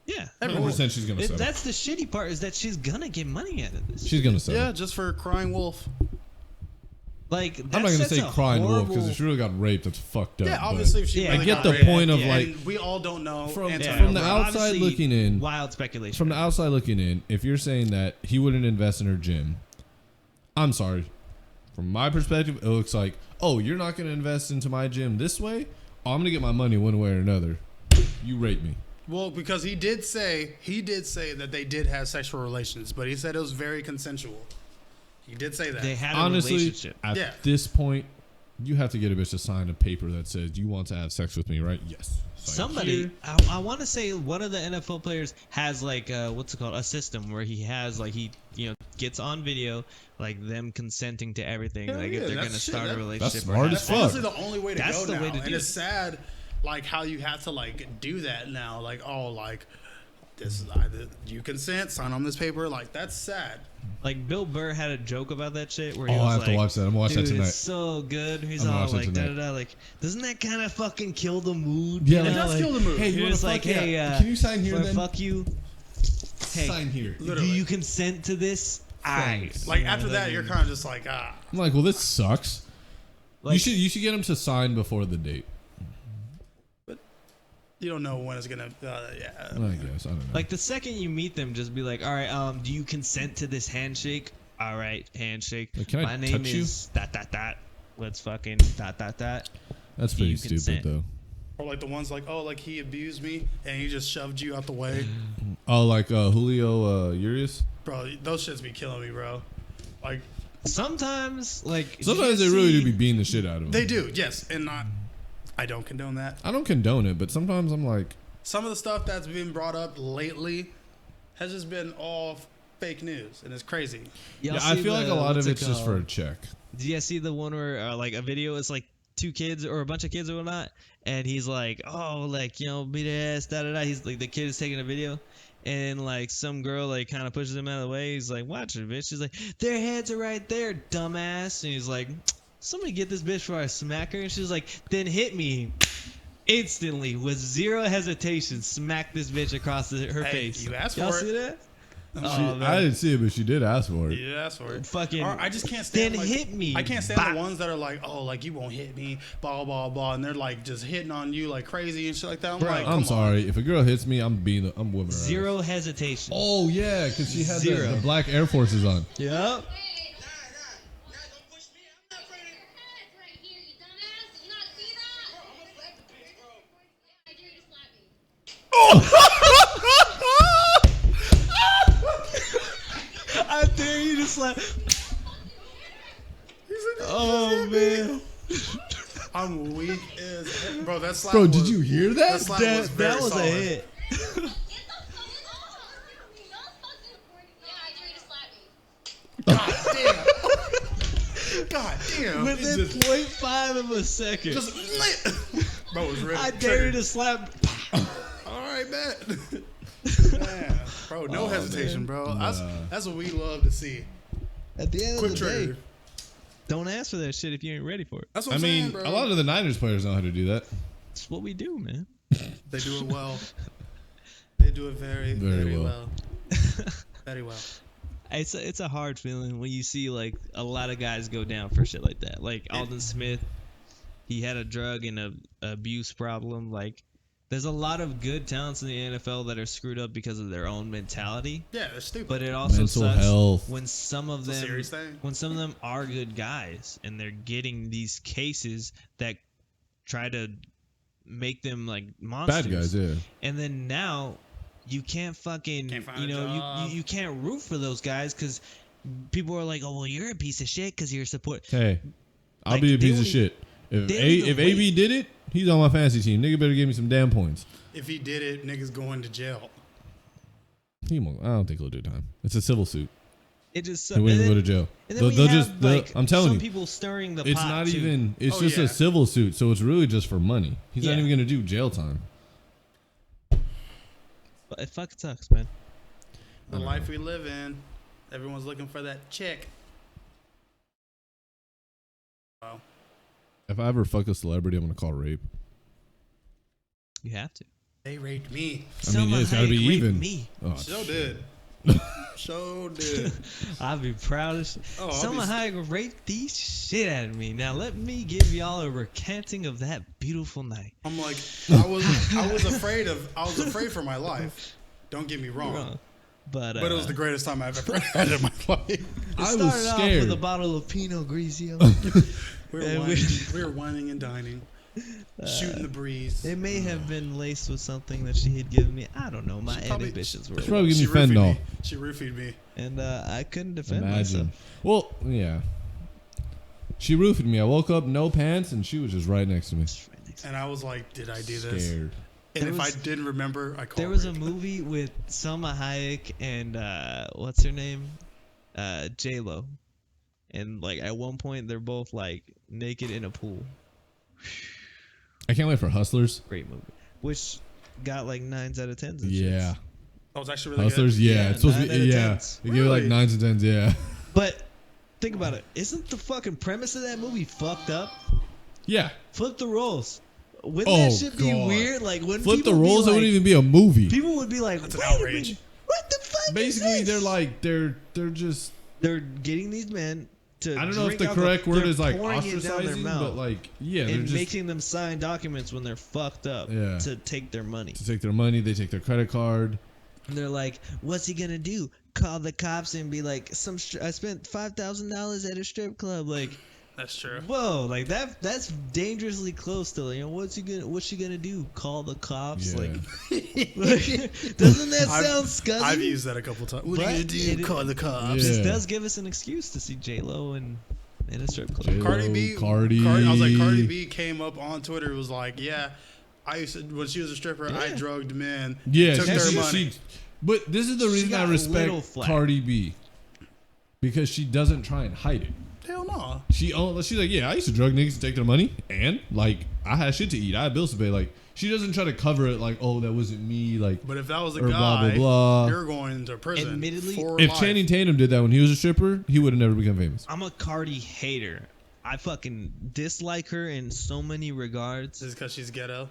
Yeah. 100% she's gonna settle. That's the shitty part is that she's gonna get money out of this. She's gonna settle. Yeah, just for crying wolf. Like I'm not gonna that's say a crying wolf because horrible- if she really got raped, that's fucked up. Yeah, but obviously, if she Yeah, really I get got the raped, point of yeah. like and we all don't know. from Antonio the Brown. outside Obviously, looking in. wild speculation. From the outside looking in, if you're saying that he wouldn't invest in her gym, I'm sorry. From my perspective, it looks like, oh, you're not gonna invest into my gym this way. Oh, I'm gonna get my money one way or another. You rape me. Well, because he did say that they did have sexual relations, but he said it was very consensual. He did say that. they had a Honestly, relationship. at Yeah. this point, you have to get a bitch to sign a paper that says you want to have sex with me, right? Yes. Sign Somebody, here. I want to say one of the NFL players has like what's it called, a system where he has like he gets on video like them consenting to everything, Hell like yeah, if they're that's gonna shit. start a That's relationship. smart or as have That's fuck. honestly the only way to That's go the now, way to and do it's it. sad, like how you have to like do that now. Like, oh, like this is you consent, sign on this paper. Like that's sad. Like Bill Burr had a joke about that shit where he Oh, was I have like, to watch that. I'm gonna watch dude, that tonight. it's so good. He's I'm gonna all watch that like da tonight. da da. Like, doesn't that kind of fucking kill the mood? Yeah, you like, know? It does Like, kill the mood. Hey, you you're wanna just fuck? like, Yeah. hey, Can you sign here wanna then? fuck you. Hey, Sign here. do Literally. you consent to this? Thanks. Like after that, you're kind of just like, ah. I'm like, well, this sucks. Like, you should get him to sign before the date. You don't know when it's gonna. Yeah. I guess I don't know. Like the second you meet them, just be like, all right, do you consent to this handshake? All right, handshake. Like, can I My name touch you? is that. Let's fucking that. That's Do pretty you stupid consent? though. Or like the ones like, oh, like he abused me and he just shoved you out the way. Oh, like Julio Urias. Bro, those shits be killing me, bro. Like Sometimes, like Sometimes they really do be beating the shit out of him. they do, yes, and I don't condone that. I don't condone it, but sometimes I'm like, Some of the stuff that's been brought up lately has just been all fake news, and it's crazy. Y'all yeah, I see feel like a lot what's of it it's just for a called? check. Do you guys see the one where like a video is like two kids or a bunch of kids or whatnot, and he's like, oh, like, you know, beat their ass, da. He's like, the kid is taking a video, and like some girl like kind of pushes him out of the way. He's like, watch it, bitch. She's like, their heads are right there, dumbass. And he's like, somebody get this bitch before I smack her. And she's like, then hit me. Instantly, with zero hesitation, smack this bitch across her Hey, face. you asked Y'all for it. see that? She, Oh, man. I didn't see it, but she did ask for it. Yeah, that's for it. Fucking. Or I just can't stand. Then like, hit me. I can't stand Bop. the ones that are like, oh, like you won't hit me, blah blah blah, and they're like just hitting on you like crazy and shit like that. I'm Bro, like, come I'm on. sorry. If a girl hits me, I'm whipping her ass. Zero hesitation. Oh yeah, because she had Zero. the black Air Forces on. Yep. Hey, nah, don't push me. I'm not afraid of your heads right here, you dumbass. Did you not see that? Bro, I'm gonna slap the bitch, bro. Yeah, I dare you to slap me. I dare you to slap. Oh man, I'm weak as bro. That slap. Bro, was, did you hear That that? slap was very that was solid. a hit. Get the fuck off. You know, fucking. Yeah, I dare you to slap me. God damn. Within It just, 0.5 of a second. just lit. Bro, it was ready. I dare you to slap. All right, bet. Man, bro, no hesitation, bro. That's what we love to see. At the end Quick of the trigger. day, don't ask for that shit if you ain't ready for it. That's what I I'm mean, saying, bro. a lot of the Niners players know how to do that. It's what we do, man. They do it well. They do it very, Very very well. well. Very well. It's a hard feeling when you see like a lot of guys go down for shit like that. Like Alden Smith, he had a drug and a abuse problem. Like, there's a lot of good talents in the NFL that are screwed up because of their own mentality. Yeah, they're stupid. But it also Mental sucks health. when some of It's a them serious thing. when some of them are good guys and they're getting these cases that try to make them like monsters. Bad guys, yeah. And then now you can't fucking Can't find you a know job. you can't root for those guys because people are like, oh well, you're a piece of shit because you're support. Hey, I'll Like, be a they piece of don't shit. If they don't even if AB wait. did it, he's on my fantasy team. Nigga better give me some damn points. If he did it, niggas going to jail. He won't. I don't think he'll do time. It's a civil suit. It just He won't even go to jail. And then They'll we have, just. like, I'm telling some you, people stirring the it's pot not too. even. It's Oh, just yeah. a civil suit, so it's really just for money. He's not Yeah. even gonna do jail time. But it fucking sucks, man. The life we live in, everyone's looking for that chick. Wow. If I ever fuck a celebrity, I'm gonna call rape. You have to. They raped me. I mean, yeah, it's gotta be Hayek raped even. Me. Oh, So shit. did. So did. I'd be proud as Oh, I'll Selma be- Hayek raped the shit out of me. Now let me give y'all a recanting of that beautiful night. I'm like, I was afraid for my life. Don't get me You're wrong. wrong. But But it was the greatest time I've ever had in my life. it I started was off scared. with a bottle of Pinot Grigio. And We were whining and dining, shooting the breeze. It may have been laced with something that she had given me. I don't know. My She probably- inhibitions were, She probably give She me roofied fentanyl. me. She roofied me. and I couldn't defend Imagine. myself. Well, yeah. She roofied me. I woke up, no pants, and she was just right next to me. Just right next to And I was like, did I do this? Scared. And There if was- I didn't remember, I called There was a rape. movie with Selma Hayek and what's her name, J Lo, and like at one point they're both like naked in a pool. I can't wait for Hustlers. Great movie, which got like 9s out of 10s. And Yeah. That was actually really Hustlers, good. yeah. Yeah, It's supposed to 9 out be, of yeah. 10s. They give it like Really? 9s and 10s, yeah. But think about it. Isn't the fucking premise of that movie fucked up? Yeah. Flip the roles. Wouldn't Oh, that shit be God. weird? Like when Flip the people be roles, it like, wouldn't even be a movie. people would be like, That's an "Wait a outrage." minute, what the fuck? Basically, is they're this?" like, they're just, they're getting these men to. I don't know if drink the alcohol. correct word They're is like pouring it down their ostracizing, mouth but like yeah, they're and just making them sign documents when they're fucked up Yeah. to take their money. to take their money. They take their credit card. And they're like, "What's he gonna do? Call the cops and be like, I spent $5,000 at a strip club." Like, That's true. whoa, like that's dangerously close to, you know, what's she gonna do? Call the cops? Yeah. Like, doesn't that sound scuzzy? I've used that a couple times. What are you But gonna do? it- Call the cops. Yeah. This does give us an excuse to see J-Lo in a strip club. J-Lo. Cardi B. Cardi. I was like, Cardi B came up on Twitter. Was like, yeah, I used to when she was a stripper. I Yeah. drugged men. Yeah, took their money. but this is the She reason I got little respect flack. Cardi B because she doesn't try and hide it. Hell no. She's like, yeah, I used to drug niggas to take their money, and like I had shit to eat, I had bills to pay. Like she doesn't try to cover it, like, oh, that wasn't me. Like, But if that was a or guy, blah blah blah. you're going to prison. Admittedly, for If life. Channing Tatum did that when he was a stripper, he would have never become famous. I'm a Cardi hater. I fucking dislike her in so many regards is because she's ghetto.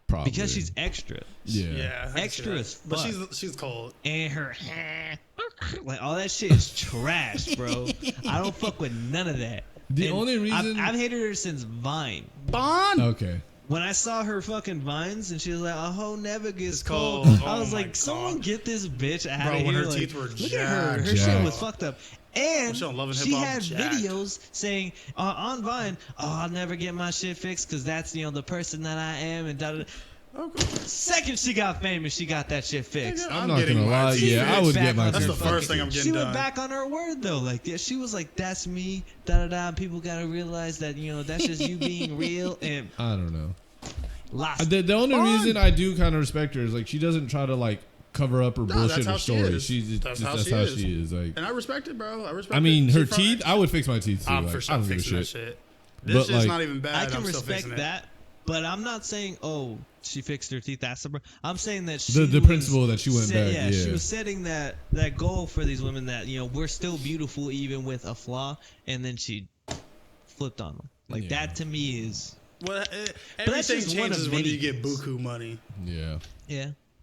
Probably because she's extra. yeah. Yeah, I can see Extra that. as But fuck. she's cold. And her like all that shit is trash, bro. I don't fuck with none of that. The And only reason I've hated her since Vine. Bond. okay, When I saw her fucking Vines and she was like, "A hoe never gets It's cold," cold. I was Oh my like, "Someone God. get this bitch out Bro, of when here!" her Like, teeth were look at her. Her jacked. shit was fucked up. And She on Love and she Hip Hop had jacked. videos saying on Vine, "Oh, I'll never get my shit fixed because that's the person that I am." And da da. Okay. Second she got famous, she got that shit fixed. Nigga, I'm I'm not getting gonna my lie. teeth Yeah, I fixed. would Back get my. on That's her the fucking- first thing I'm getting She done. went back on her word though. Like, yeah, she was like, "That's me." Da da da. People gotta realize that that's just you being real and I don't know. lost. The only Fun. reason I do kind of respect her is like she doesn't try to like cover up her No, bullshit that's or how she story. is. She's That's how that's she how is. she is. Like, And I respect it, bro. I respect I mean, it. her She teeth. from- I would fix my teeth too. I'm like, for I sure don't give a fixing that shit. shit. But, This shit's like, not even bad. I can I'm still respect fixing that, but I'm not saying, oh, she fixed her teeth. That's I'm saying that she The was principle that she went back. Yeah, Yeah, she was setting that goal for these women that we're still beautiful even with a flaw, and then she flipped on them. Like Yeah. that to me is Well, that's everything just one of changes when many you get things. buku money. yeah.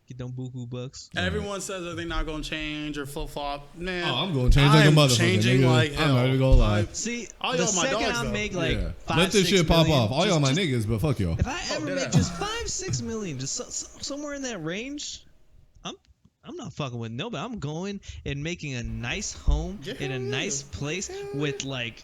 get them buku bucks. Everyone says that they're not going to change or flip flop. Man, Oh, I'm going to change like a I'm motherfucker. changing nigga. like I'm hell. not even gonna lie. See, All the y'all my second dogs, I though. make like Yeah. 5, Let this 6 shit pop million, off. All y'all my just- niggas, but fuck y'all. If I ever dead make ass. just 5-6 million, just somewhere in that range, I'm not fucking with nobody. I'm going and making a nice home Yeah, in a yeah. nice place with like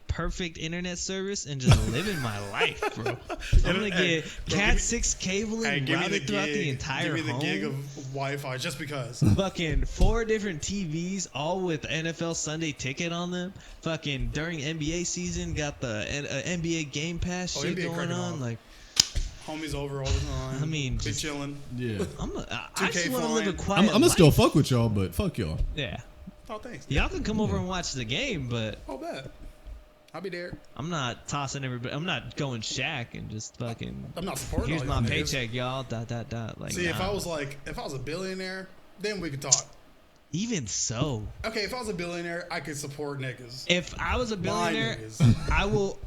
perfect internet service and just living my life, bro. I'm gonna Hey, get bro, Cat give me- 6 cabling Hey, give me the routed throughout the gig. entire Give me the home. gig of Wi-Fi just because. Fucking 4 different TVs, all with NFL Sunday Ticket on them. Fucking during NBA season, got the NBA Game Pass Oh, shit NBA going cracking on. off. Like, Homies over all the time. I mean, be just- chilling. Yeah. I just 2K want to live a fine. quiet I'm gonna life. still fuck with y'all, but fuck y'all. Yeah. Oh, thanks. Y'all can come over and watch the game, but Oh, bad. I'll be there. I'm not tossing everybody. I'm not going Shaq and just fucking. I'm not supporting Here's all my y'all niggas. paycheck, y'all. Dot dot dot. Like, See, if nah. I was a billionaire, then we could talk. Even so, Okay, if I was a billionaire, I could support niggas. if I was a My billionaire, niggas. I will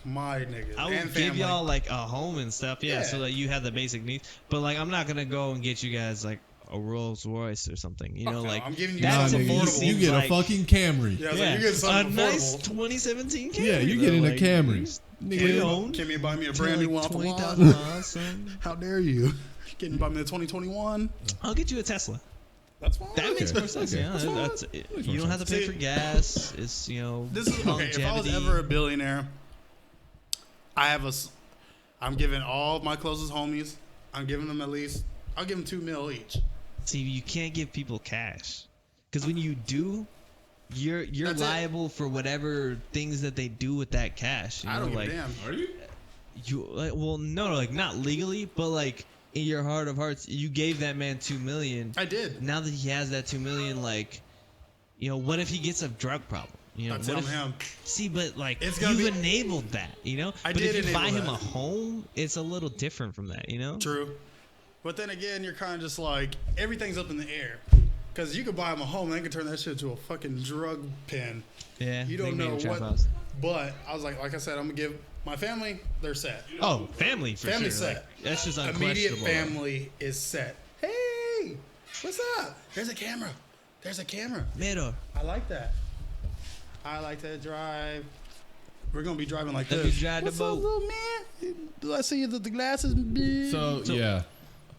My niggas. I will and give family. y'all like a home and stuff, yeah, Yeah. so that you have the basic needs. But like, I'm not gonna go and get you guys like a Rolls Royce or something, you know, Fuck no, like I'm giving you that Nah, to something me nigga, affordable. you seems get like, a fucking Camry. Yeah, I was yeah, like, you get a something nice affordable. 2017 Camry. Yeah, you though, getting a like, Camry. Can Nigga, you buy me a like brand new one off the lot? 20,000 miles, son. How dare you? Can you buy me a 2021? I'll get you a Tesla. That's fine. That makes Okay, more sense. okay. Yeah, That's fine. that's, Makes you more don't have to pay sense. for gas. It's This is okay. If I was longevity. ever a billionaire, I'm giving all of my closest homies. I'm giving them at least. I'll give them $2 million each. See, you can't give people cash because when you do, you're That's it. liable for whatever things that they do with that cash. You I know, don't give like a damn. Are you? you, like, well, no, like not legally, but like in your heart of hearts, you gave that man $2 million. I did. Now that he has that $2 million, like, what if he gets a drug problem? You know, I what tell if, him. See, but like It's gonna you've be- enabled that, I but did if you buy enable him that. a home, it's a little different from that, True. But then again, you're kind of just like, everything's up in the air. Because you could buy him a home and they could turn that shit into a fucking drug pen. Yeah, You they don't made know a trap what. house. But I was like I said, I'm going to give my family, they're set. Oh, family for Family sure. set. Like, that's just Immediate unquestionable. family is set. Hey, what's up? There's a camera. There's a camera. Mirror. I like that. I like to drive. We're gonna be driving like Let this. me drive the What's up, boat. little man? Do I see the glasses? Big? So yeah,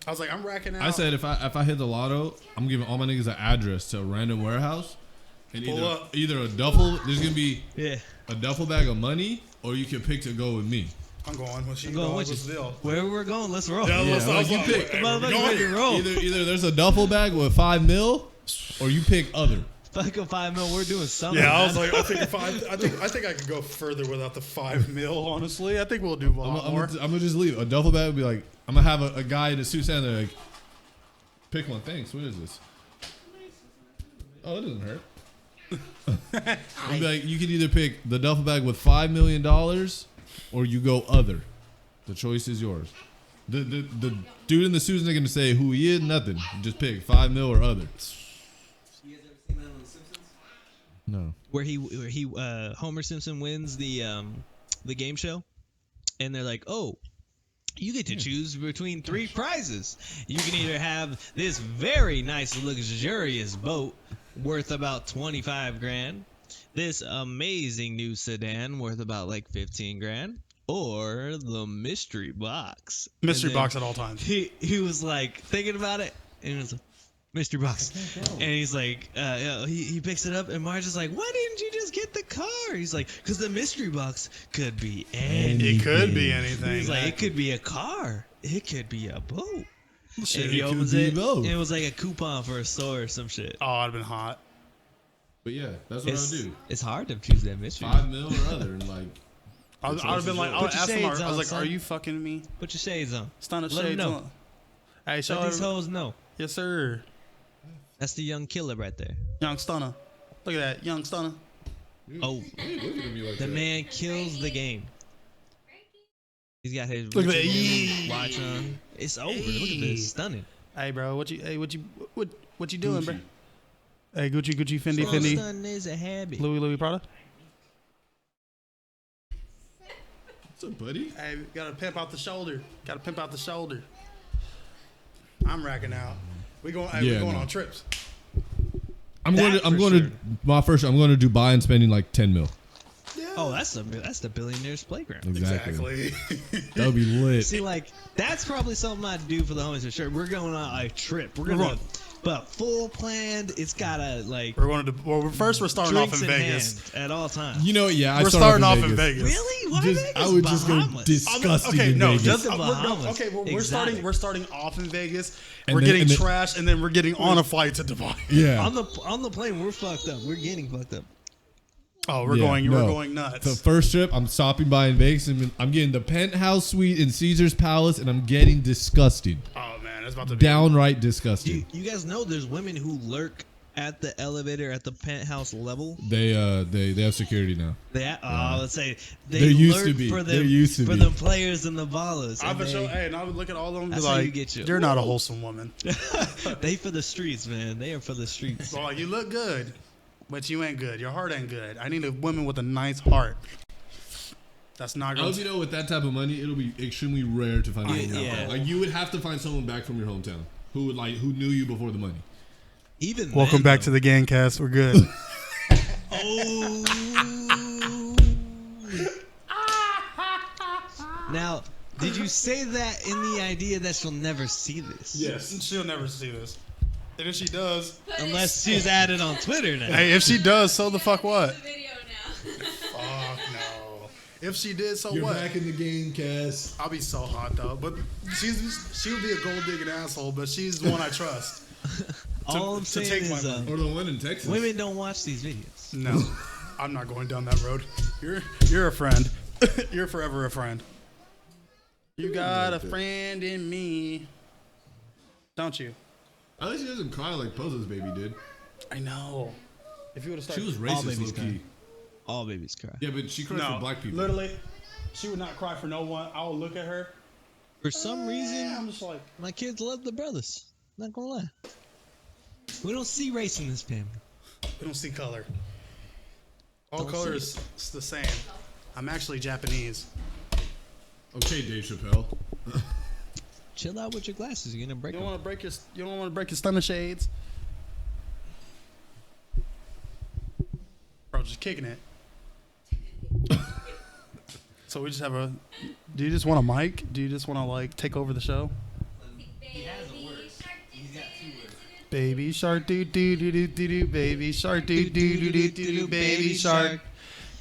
I was like, I'm racking out. I said if I hit the lotto, I'm giving all my niggas an address to a random warehouse, and Pull up. either a duffel. There's gonna be Yeah. a duffel bag of money, or you can pick to go with me. I'm going. What's she I'm going going? with What's you. the deal? Wherever we're going, let's roll. Yeah, let's like, you go. pick. Hey, Motherfucker, we're going. ready to roll. Either there's a duffel bag with 5 mil, or you pick other. Fucking 5 mil. We're doing something. Yeah, I was man. like, I think I think I could go further without the 5 mil. Honestly, I think we'll do a lot more. I'm gonna just leave a duffel bag. Would be like, I'm gonna have a guy in a suit standing there like, pick one. Thanks. What is this? Oh, it doesn't hurt. I'd be like, you can either pick the duffel bag with $5 million, or you go other. The choice is yours. The dude in the suit isn't gonna say who he is. Nothing. Just pick 5 mil or other. You guys ever seen that on The Simpsons? No. where he Homer Simpson wins the game show, and they're like, oh, you get to choose between 3 prizes. You can either have this very nice luxurious boat worth about 25 grand, this amazing new sedan worth about like 15 grand, or the mystery box. Mystery And then box at all times. he was like thinking about it, and he was like, mystery box. And he's like, he picks it up, and Marge is like, why didn't you just get the car? He's like, because the mystery box could be anything. It could be anything. He's like, it could be a car. It could be a boat. Shit, And he it could opens be it, both. and it was like a coupon for a store or some shit. Oh, I'd have been hot. But yeah, that's what It's, I'll do. it's hard to choose that mystery. 5 mil or other, and like. I'd choice have been is like, I yours. would Put your ask him. shades I was on, like, son. are you fucking me? Put your shades on. Stunner Let 'em shades know. on. Hey, show Let these every- hoes know. Yes, sir. That's the young killer right there. Young Stunner. Look at that, Young Stunner. Oh, Why are you looking at me like the that? man kills the game. He's got his Look at that. Richard Mille Yee. watch on. It's over. Look at Yee. this. Stunning. Hey, bro, what you doing, bro? Hey, Gucci, Fendi, So Fendi, stunning is a habit. Louis, Prada. What's up, buddy? Hey, gotta pimp out the shoulder. Gotta pimp out the shoulder. I'm racking out. We going Yeah, on no. trips. I'm going That to. I'm for going sure. to. My first. I'm going to Dubai and spending like 10 mil. Oh, that's the billionaire's playground. Exactly. That would be lit. See, like that's probably something I'd do for the homies for sure. We're going on a trip. We're gonna, but full planned. It's gotta like We're going to. Well, first we're starting off drinks in in Vegas. hand at all times. You know, yeah. I We're start starting off in Vegas. Really? Why Just, Vegas? I would just go Bahamas. disgusting Okay, in no, Vegas. just The we're Bahamas. okay. Well, Exotic. we're starting off in Vegas. And we're then- getting and then- trashed, and then we're getting on a flight to Dubai. yeah. on the plane, we're fucked up. We're getting fucked up. Oh, we're Yeah, going no. nuts. The first trip, I'm stopping by in Vegas, and I'm getting the penthouse suite in Caesar's Palace, and I'm getting disgusting, Oh man, it's about to be downright disgusting. You guys know there's women who lurk at the elevator at the penthouse level. They have security now. Let's say they There used lurk to be. for There them used to for be. the players and the ballers. I and would show, they, hey, and I would look at all of them and be That's how you like, get you. you're not a wholesome woman. they for the streets, man. They are for the streets. Well, you look good, but you ain't good. Your heart ain't good. I need a woman with a nice heart. That's not I going hope you know, with that type of money, it'll be extremely rare to find someone Yeah. like that. Like, you would have to find someone back from your hometown who knew you before the money. Even Welcome then, back though. to the Gangcast. We're good. Oh. Now, did you say that in the idea that she'll never see this? Yes. She'll never see this. And if she does, Unless she's added on Twitter now. hey, if she does, so the fuck what? The video now. Fuck no. If she did, so You're what? back in the game, Cass. I'll be so hot though. But she would be a gold digging asshole, but she's the one I trust. All I'm to saying take is, my Or the one in Texas. women don't watch these videos. No, I'm not going down that road. You're a friend. You're forever a friend. You got a friend in me, don't you? At least she doesn't cry like Pozo's baby did. I know. If you would have She started, was All racist, babies low cry. key. All babies cry. Yeah, but she cried no, for black people. literally, she would not cry for no one. I would look at her. For some I'm reason, just like, my kids love the brothers. Not gonna lie. We don't see race in this family. we don't see color. All Don't color see is the same. I'm actually Japanese. Okay, Dave Chappelle. Chill out with your glasses. You're gonna break You them. don't want to break your stunner shades. kicking it. So we just have a. Do you just want a mic? Do you just want to like take over the show? He has a word. He's got 2 words. Baby shark doo doo doo doo doo doo. Baby shark doo doo doo doo doo doo. Baby shark.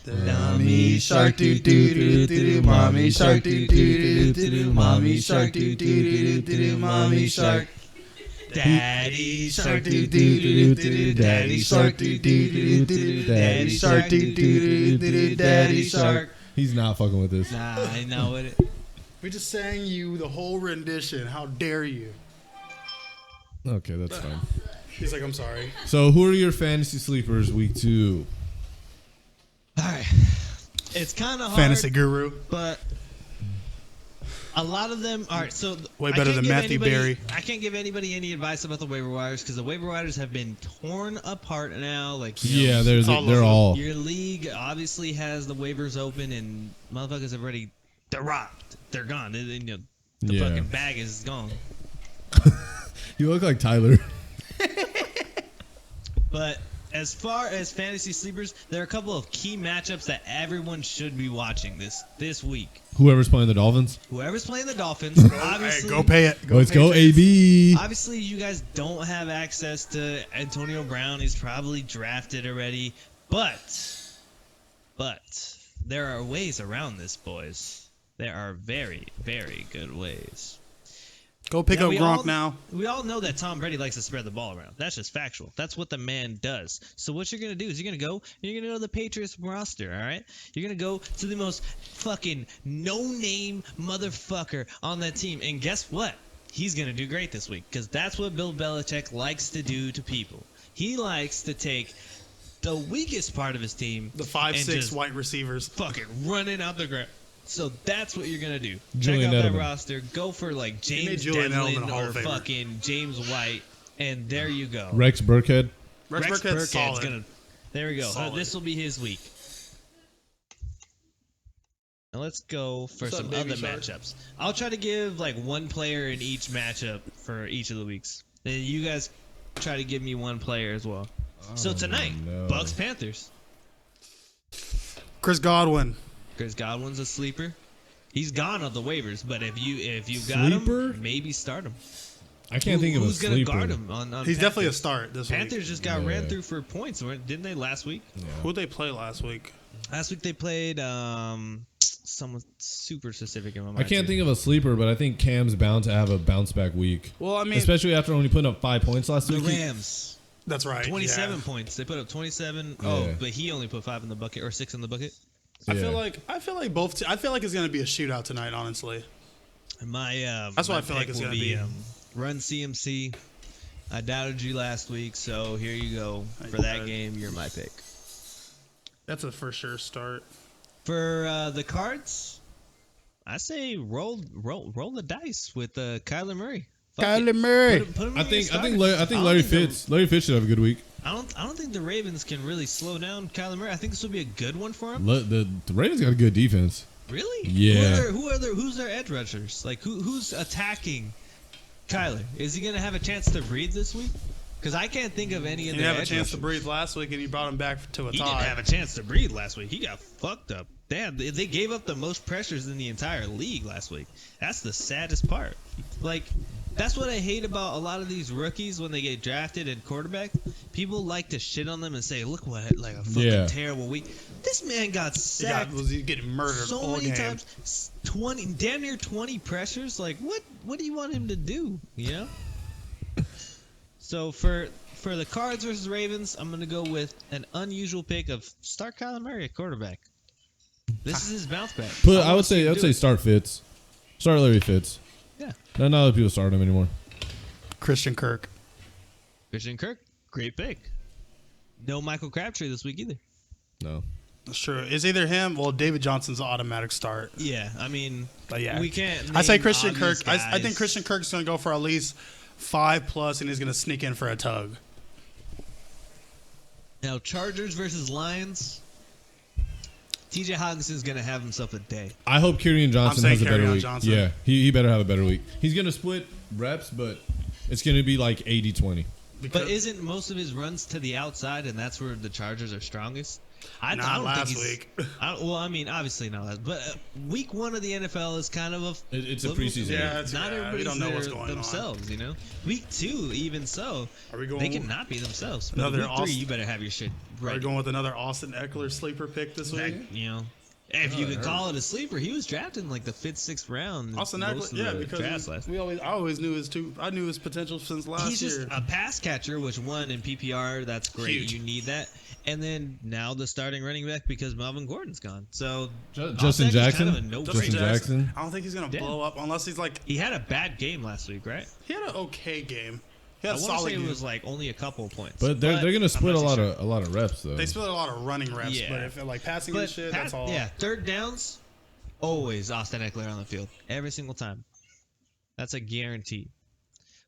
Mommy shark doo doo doo doo doo. Mommy shark doo doo doo doo doo. Mommy shark doo doo doo doo doo. Mommy shark. Daddy shark doo doo doo doo doo. Daddy shark doo doo doo doo doo. Daddy shark doo doo doo doo doo. Daddy shark. He's not fucking with this. Nah, I know it. We just sang you the whole rendition. How dare you? Okay, that's fine. He's like, I'm sorry. So, who are your fantasy sleepers week 2? All right. It's kind of hard. Fantasy guru. But a lot of them are so Way I better can't than give Matthew Berry. I can't give anybody any advice about the waiver wires because the waiver wires have been torn apart now. Like you know, Yeah, they're all. your league obviously has the waivers open and motherfuckers have already they're rocked. They're gone. You know, the Yeah. fucking bag is gone. You look like Tyler. But as far as fantasy sleepers, there are a couple of key matchups that everyone should be watching this week. Whoever's playing the Dolphins. Whoever's playing the Dolphins, obviously, Hey, go pay it. Let's pay go, attention. AB. Obviously, you guys don't have access to Antonio Brown. He's probably drafted already. But there are ways around this, boys. There are very, very good ways. Go pick Now, up we Gronk all- now. We all know that Tom Brady likes to spread the ball around. That's just factual. That's what the man does. So what you're going to do is you're going to go to the Patriots roster, all right? You're going to go to the most fucking no-name motherfucker on that team. And guess what? He's going to do great this week because that's what Bill Belichick likes to do to people. He likes to take the weakest part of his team, The and 5'6" just white receivers. fucking running out the ground. So that's what you're gonna do. Julian Check out that Edelman. roster. Go for like made James Julian Edelman Devlin a Hall or of Famer. fucking James White, and there you go. Rex Burkhead. Rex Burkhead's Burkhead's solid. gonna. There we go. Solid. This will be his week. Now let's go for What's up, some Baby other Shark? matchups. I'll try to give like one player in each matchup for each of the weeks. Then you guys try to give me one player as well. So tonight, no. Bucks Panthers. Chris Godwin. Chris Godwin's a sleeper. He's gone on the waivers, but if you got Sleeper? him, maybe start him. I can't think of a Who's gonna sleeper. guard him on He's Panthers? definitely a start this week. Panthers just got Yeah. ran through for points, didn't they, last week? Who'd they play last week? Last week they played someone super specific in my mind. I can't think of a sleeper, but I think Cam's bound to have a bounce back week. Well, I mean, Especially after only putting up 5 points last the week. Rams. that's right. 27 yeah. points. They put up 27. Yeah. Oh, but he only put 5 in the bucket or 6 in the bucket. I Yeah. feel like both. I feel like it's gonna be a shootout tonight. Honestly, My That's what my I feel like pick it's will gonna be. Run CMC. I doubted you last week, so here you go. I For that did. game, you're my pick. that's a for sure start. For the Cards, I say roll the dice with Kyler Murray. Fuck it. Murray. Put him I in your think starters. Larry don't think Fitz. Larry Fitz should have a good week. I don't think the Ravens can really slow down Kyler Murray. I think this will be a good one for him. The Ravens got a good defense. Really? Yeah. Who's their edge rushers? Like who's attacking Kyler? Is he gonna have a chance to breathe this week? Because I can't think of any He of didn't their have a edge chance to rushers. breathe last week, and he brought him back to a He tie. didn't have a chance to breathe last week. He got fucked up. They gave up the most pressures in the entire league last week. That's the saddest part. Like, that's what I hate about a lot of these rookies when they get drafted in quarterback. People like to shit on them and say, "Look what like a fucking Yeah. terrible week." This man got sacked was he getting murdered so all many game? times. 20, damn near 20 pressures. Like, what do you want him to do? You know. So for the Cards versus Ravens, I'm gonna go with an unusual pick of start Kyler Murray at quarterback. This is his bounce back. But I wanna would see him say do it. start Fitz. Start Larry Fitz. Yeah. Not other people start him anymore. Christian Kirk. Christian Kirk, great pick. No Michael Crabtree this week either. No. That's true. It's either him. Well, David Johnson's an automatic start. Yeah, I mean, But yeah, we can't. I say name Christian obvious Kirk. I guys. think Christian Kirk's going to go for at least 5+, and he's going to sneak in for a tug. Now Chargers versus Lions. TJ Hawkinson's gonna have himself a day. I hope Kerryon Johnson saying has a better Kerryon week. Johnson. Yeah, he better have a better week. He's going to split reps, but it's going to be like 80-20. But isn't most of his runs to the outside, and that's where the Chargers are strongest? I Not don't last think he's, week. well, I mean, obviously not last, but week 1 of the NFL is kind of It's a little- preseason. Yeah, it's- not we everybody's don't know what's their- going on. themselves, you know. Week 2, even so, Are we going? they cannot be themselves. But Another week 3, Austin- you better have your shit Are we ready. going with another Austin Eckler sleeper pick this week? You know, if you Oh, could it call it a sleeper, he was drafted in like the 5th, 6th round. Austin most Eckler, of yeah, the because drafts last. I always knew I knew his potential since last He's just year. a pass catcher, which one in PPR, that's great. Huge. You need that. And then now the starting running back because Melvin Gordon's gone. So Justin Austin Eckler's Jackson. kind of a no-brainer. Justin Jackson. I don't think he's gonna Yeah. blow up unless he's like He had a bad game last week, right? he had an okay game. He I had a want to solid say it game. was like only a couple points. But they're gonna I'm split not too sure. a lot of reps though. They split a lot of running reps, Yeah. but if like passing and shit, that's all. Yeah, third downs, always Austin Eckler on the field every single time. That's a guarantee.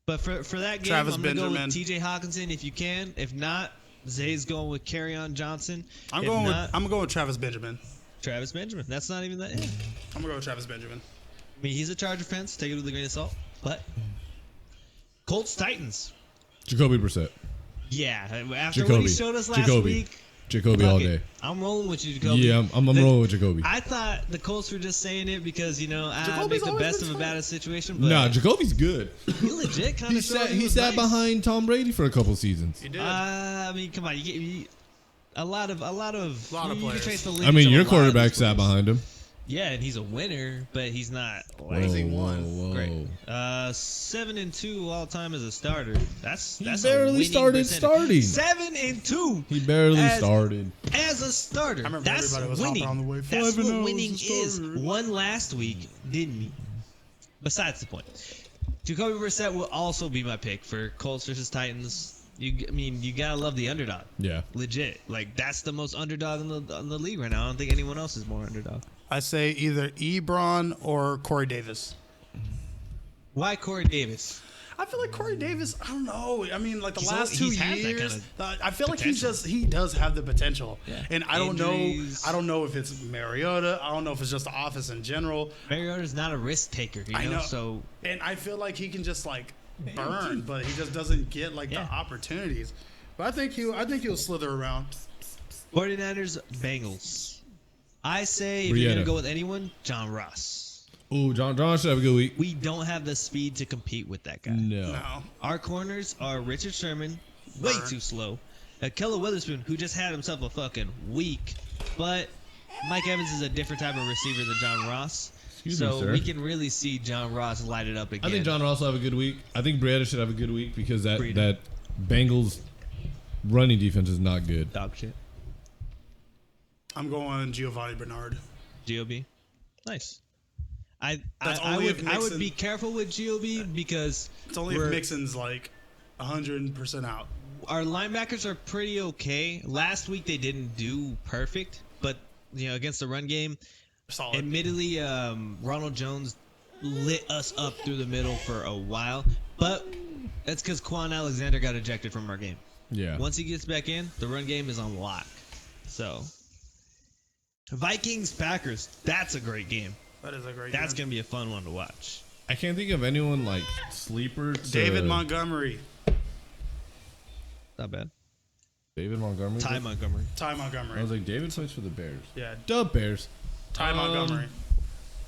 But for that game, Travis I'm gonna go Benjamin. with T.J. Hawkinson if you can. If not, Zay's going with Kerryon Johnson. I'm If going not, with Travis Benjamin. Travis Benjamin. That's not even that. Yeah. I'm gonna go with Travis Benjamin. I mean, he's a Charger fan, so take it with a grain of salt. But Colts Titans. Jacoby Brissett. Yeah, after what Jacoby. he showed us last Jacoby. week, Jacoby fuck all it. day. I'm rolling with you, Jacoby. Yeah, I'm rolling with Jacoby. I thought the Colts were just saying it because, you know, I Jacoby's make the always best been of a fun. bad situation. But Nah, Jacoby's good. he legit kind He of sat behind Tom Brady for a couple seasons. He did. I mean, come on, a lot of you players. can trace the I lineage mean, of your a lot of quarterback these sat players. behind him. Yeah, and he's a winner, but he's not. Like, Whoa. he won? Whoa. Great. 7-2 all time as a starter. That's a barely winning started percentage. starting. 7-2 He barely As- started. as a starter. I remember That's everybody was winning. hopping on the wave. That's 5-0 what as a winning is. starter. Won last week, didn't he? Besides the point, Jacoby Brissett will also be my pick for Colts versus Titans. You gotta love the underdog. Yeah. Legit, like that's the most underdog in the league right now. I don't think anyone else is more underdog. I say either Ebron or Corey Davis. Why Corey Davis? I feel like Corey Davis. I don't know. I mean, like the He's last al- 2 he's had that years, kind I feel like potential. he does have the potential. Yeah. And I don't Injuries. know. I don't know if it's Mariota. I don't know if it's just the offense in general. Mariota's not a risk taker, you I know. So And I feel like he can just like burn, but he just doesn't get like Yeah. the opportunities. But I think he'll slither around. 49ers, Bengals. I say if you're Brietta. gonna go with anyone, John Ross. Ooh, John should have a good week. We don't have the speed to compete with that guy. No. No. Our corners are Richard Sherman, way Burn. too slow. Keller Witherspoon, who just had himself a fucking week. But Mike Evans is a different type of receiver than John Ross. Excuse me, so sir. we can really see John Ross light it up again. I think John Ross will have a good week. I think Brietta should have a good week because that Breida. Bengals running defense is not good. Dog shit. I'm going Giovanni Bernard. GOB. Nice. I only if would Mixon- be careful with GOB because It's only if we're- Mixon's like 100% out. our linebackers are pretty okay. Last week they didn't do perfect, but against the run game, Solid. admittedly, Ronald Jones lit us up through the middle for a while, but that's because Quan Alexander got ejected from our game. Yeah. Once he gets back in, the run game is on lock. So, Vikings Packers, that's a great game. That is a great That's game. gonna be a fun one to watch. I can't think of anyone like sleeper. To David Montgomery. Not bad. David Montgomery. Ty Montgomery. Ty I Montgomery. was like, David plays for the Bears. Yeah, Dub Bears. Ty Montgomery.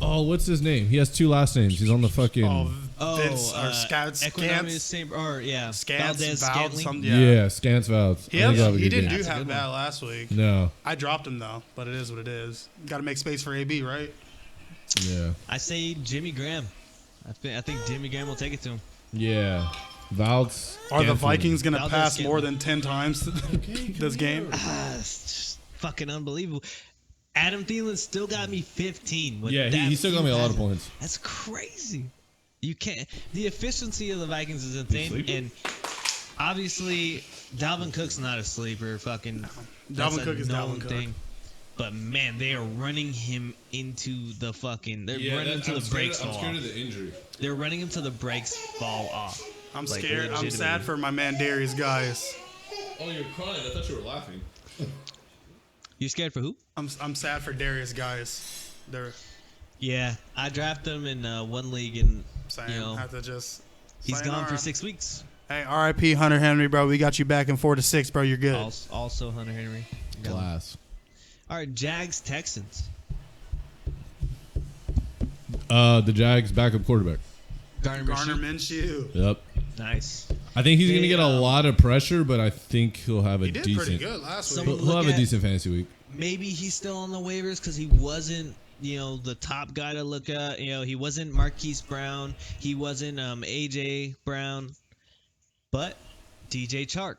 Oh, what's his name? He has 2 last names. He's on the fucking. Oh, Vince or Scouts. Equanimous Scants. Saint, or yeah, Scants. Valdez Vald, Scantling. something. yeah. Yeah. Scants Vouts. He didn't do That's a have good bad one. last week. No. I dropped him though, but it is what it is. Got to make space for AB, right? Yeah. I say Jimmy Graham. I think Jimmy Graham will take it to him. Yeah. Vouts. Are the Vikings gonna Valdez pass Scantling. more than 10 times this game? It's just fucking unbelievable. Adam Thielen still got me 15. with Yeah, that he still got me a lot of few points. passes. That's crazy. You can't. The efficiency of the Vikings is insane, sleeper? and obviously Dalvin Cook's not a sleeper. Fucking that's Dalvin a Cook is known Dalvin Cook. thing. But man, they are running him into the fucking. They're running him to the brakes fall off. the injury. They're running him to the brakes fall off. I'm Like, scared. I'm legitimately. sad for my man Darius Guys. Oh, you're crying. I thought you were laughing. You scared for who? I'm sad for Darius Guys. They're Yeah, I drafted him in one league, and saying you know, have to just. he's gone sayonara. for 6 weeks. Hey, R.I.P. Hunter Henry, bro. We got you back in 4 to 6, bro. You're good. Also Hunter Henry. Glass. All right, Jags Texans. The Jags backup quarterback. Garner Garner Minshew. Minshew. Yep. Nice. I think he's They, gonna get a lot of pressure, but I think he'll have a He did pretty decent. good last Some- week. He'll have Look a at- decent fantasy week. Maybe he's still on the waivers because he wasn't, the top guy to look at. He wasn't Marquise Brown. He wasn't AJ Brown. But DJ Chark,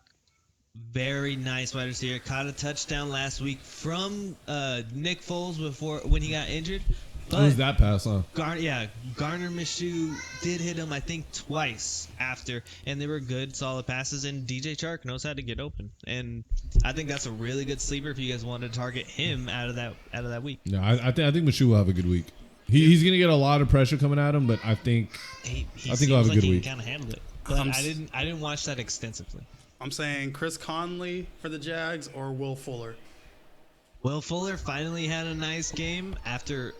very nice wide receiver. Caught a touchdown last week from Nick Foles when he got injured. What was But that pass, huh? Garner Minshew did hit him, I think, twice after, and they were good, solid passes. And DJ Chark knows how to get open, and I think that's a really good sleeper if you guys want to target him out of that week. No, I think Minshew will have a good week. He's gonna get a lot of pressure coming at him, but I think He I think he'll have seems a like good he week. can kind of handle it, but I'm I s- didn't watch that extensively. I'm saying Chris Conley for the Jags or Will Fuller. Will Fuller finally had a nice game after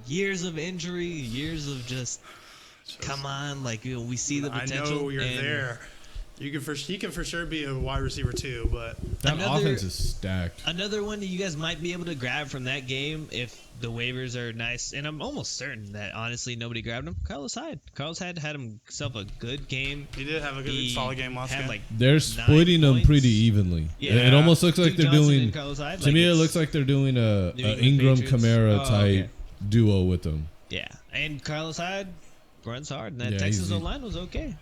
years of injury, years of just come on, we see the I potential. know you're and there. He can for sure be a wide receiver too, but that Another- offense is stacked. Another one that you guys might be able to grab from that game if the waivers are nice, and I'm almost certain that honestly nobody grabbed him. Carlos Hyde. Carlos Hyde had himself a good game. he did have a good He solid game last had game. They're splitting them points. pretty evenly. Yeah. It almost looks like Duke they're Johnson doing. and Carlos Hyde, To me, it it's- looks like they're doing a New England Ingram Patriots. Kamara Oh, type okay. duo with them. Yeah, and Carlos Hyde runs hard, and that Yeah, Texas he's- O-line was okay.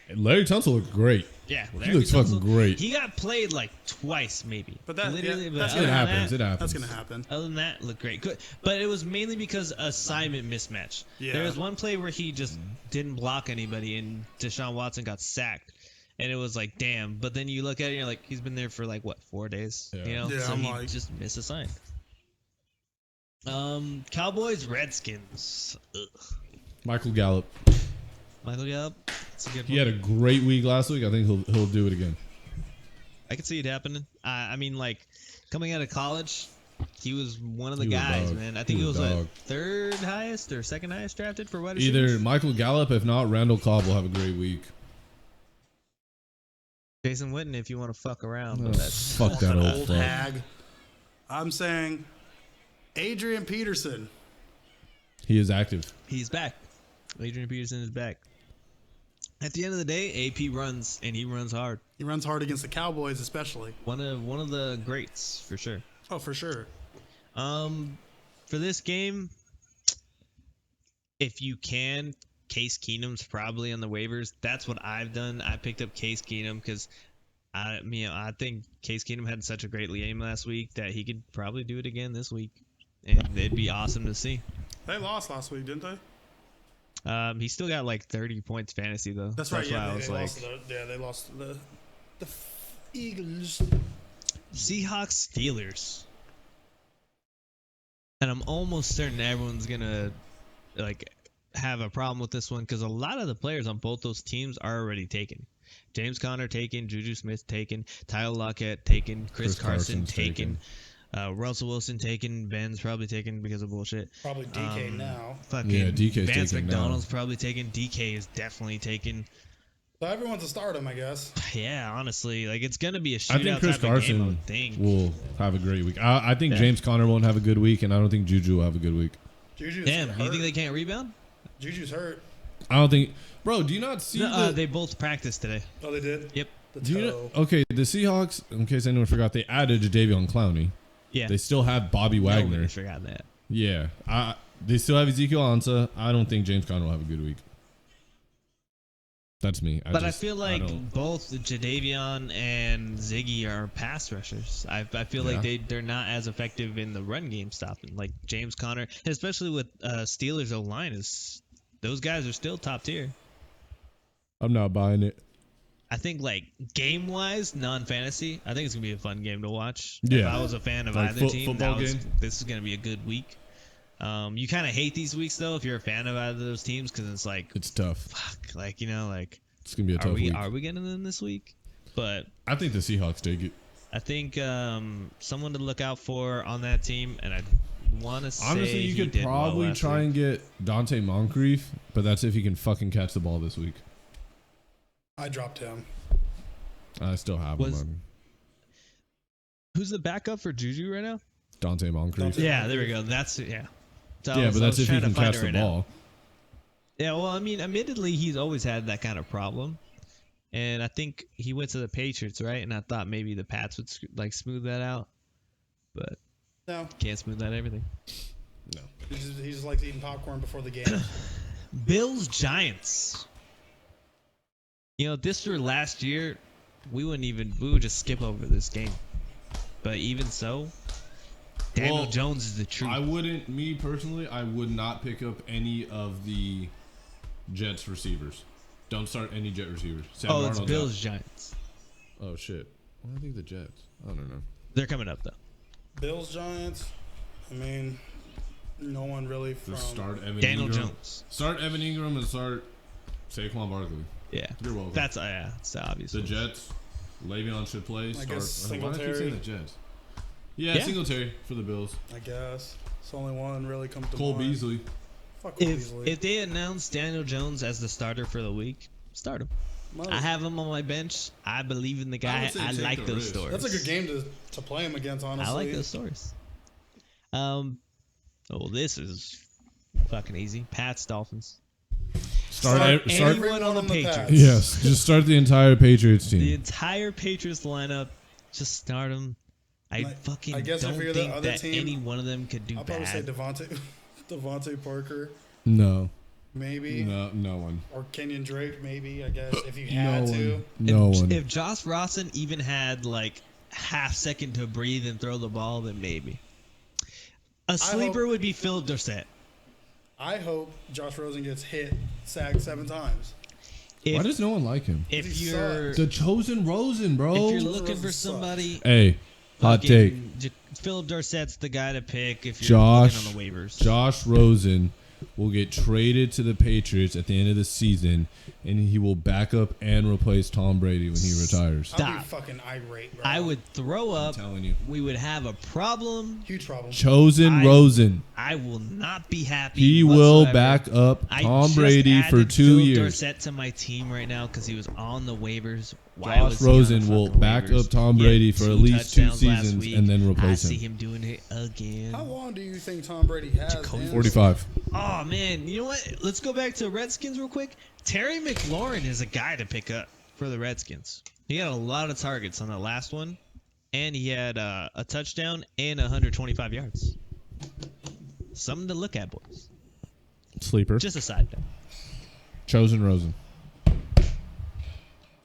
And Larry Tunsil looked great. Yeah, He looks fucking great. He got played like twice, maybe. But that- Literally, yeah, but that's other It than happens. that- It happens. That's gonna happen. Other than that, looked great. Good, but it was mainly because assignment mismatch. Yeah. There was one play where he just didn't block anybody, and Deshaun Watson got sacked, and it was like, damn. But then you look at it, and you're like, he's been there for like what, 4 days? Yeah. You know, Yeah, so I'm he like- just misassigned. Cowboys Redskins. Ugh. Michael Gallup. Michael Gallup. That's a good He one. had a great week last week. I think he'll do it again. I could see it happening. I mean, like coming out of college, he was one of the He was a guys, dog. man. I think He he was was a like dog. third highest or second highest drafted for wide Either receivers. Michael Gallup, if not Randall Cobb, will have a great week. Jason Witten, if you want to fuck around, Oh, but that's fuck that Fucking old fuck. hag. I'm saying Adrian Peterson. He is active. he's back. Adrian Peterson is back. At the end of the day, AP runs and he runs hard. He runs hard against the Cowboys, especially. One of the greats for sure. Oh, for sure. For this game, if you can, Case Keenum's probably on the waivers. That's what I've done. I picked up Case Keenum because I think Case Keenum had such a great game last week that he could probably do it again this week, and it'd be awesome to see. They lost last week, didn't they? He still got like 30 points fantasy though. That's right. Yeah, why I they was like, lost. They lost the Eagles. Seahawks Steelers. And I'm almost certain everyone's gonna like have a problem with this one because a lot of the players on both those teams are already taken. James Conner taken, Juju Smith taken, Tyler Lockett taken, Chris Carson Carson's taken, Russell Wilson taken, Ben's probably taken because of bullshit. Probably DK now. Fucking Yeah, DK's Vance taken now. McDonald's probably taken. DK is definitely taken. So everyone's a stardom, I guess. Yeah, honestly, like it's gonna be a shootout I think Chris type of game, I Carson would think. will have a great week. I think Yeah. James Conner won't have a good week, and I don't think Juju will have a good week. Juju's Damn, hurt. you think they can't rebound? Juju's hurt. I don't think, bro. Do you not see No, the? they both practiced today. Oh, they did. Yep. The Do you toe. know, okay, the Seahawks. In case anyone forgot, they added Jadeveon Clowney. Yeah. They still have Bobby Wagner. Nobody forgot that. Yeah, they still have Ezekiel Ansah. I don't think James Conner will have a good week. That's me. But I feel like both Jadeveon and Ziggy are pass rushers. I feel Yeah. like they're not as effective in the run game stopping. Like James Conner, especially with Steelers O-line, those guys are still top tier. I'm not buying it. I think like game wise, non-fantasy, I think it's gonna be a fun game to watch. If Yeah. I was a fan of Like either team, football game? this is gonna be a good week. You kind of hate these weeks though if you're a fan of either of those teams because it's like, It's tough. fuck, like like It's gonna be a tough week. are we getting them this week? But I think the Seahawks take it. I think someone to look out for on that team, and I want to say Honestly, you he could did well probably last try week. and get Dante Moncrief, but that's if he can fucking catch the ball this week. I dropped him. I still have Was- him. Who's the backup for Juju right now? Dante Moncrief. Yeah, there we go. That's yeah. So Yeah, but that's if he trying to can find catch it the right now. ball. Yeah, well, I mean, admittedly, he's always had that kind of problem, and I think he went to the Patriots, right? And I thought maybe the Pats would like smooth that out, but No, can't smooth out everything. No. he just likes eating popcorn before the game. Bills Giants. You know, this were last year, we would just skip over this game. But even so, Daniel Well, Jones is the truth. I wouldn't, me personally, I would not pick up any of the Jets receivers. Don't start any Jet receivers. Sam it's Darnold's Bills out. Giants. Oh, shit. Well, I think the Jets. I don't know. They're coming up though. Bills, Giants. I mean, no one really from. Just start Evan Daniel Ingram. Jones. Start Evan Ingram and start Saquon Barkley. Yeah, You're welcome. that's obvious. The Jets. Le'Veon should play. I Start. guess Why do I keep Singletary. saying the Jets? Yeah, Yeah. Singletary for the Bills. I guess it's the only one really comes to Cole mind. Beasley. Fuck Cole If Beasley. they announce Daniel Jones as the starter for the week, start him. I have him on my bench. I believe in the guy. would say I take like the those risk. stories. That's a good game to play him against. Honestly, I like those stories. Oh, this is fucking easy. Pats, Dolphins. Start anyone on the Pats. Patriots. Yes, just start the entire Patriots The team. entire Patriots lineup, just start them. I Like, fucking I guess if don't you're the think other that team, any one of them could do I'll probably say bad. Devontae Parker, No, maybe, no one, or Kenyon Drake, maybe. I guess if you had to. no one. If Josh Rosen even had like half second to breathe and throw the ball, then maybe. A sleeper hope- would be Philip Dorsett. I hope Josh Rosen gets sacked 7 times. Why If, does no one like him? if He you're The chosen Rosen, bro. if you're looking Rosen for sucks. somebody, Hey, hot take. Philip Dorsett's the guy to pick if you're Josh- looking on the waivers. Josh Rosen will get traded to the Patriots at the end of the season, and he will back up and replace Tom Brady when he retires. I'd be Stop. fucking irate, bro. I would throw up. telling you. We would have a problem. Huge problem. Chosen I- Rosen. I will not be happy. He will whatsoever. back up I Tom just Brady for added 2 Philip years. Dorsett to my team right now because he was on the waivers. Why Josh was he on the Rosen will fucking back waivers? up Tom He had Brady for at least 2 touchdowns last seasons week. and then I replace see him. him doing it again. How long do you think Tom Brady has? Jacoby man? 45. Oh man, you know what? Let's go back to Redskins real quick. Terry McLaurin is a guy to pick up for the Redskins. He had a lot of targets on the last one, and he had a touchdown and 125 yards. Something to look at, boys. Sleeper. Just a side note. Chosen Rosen.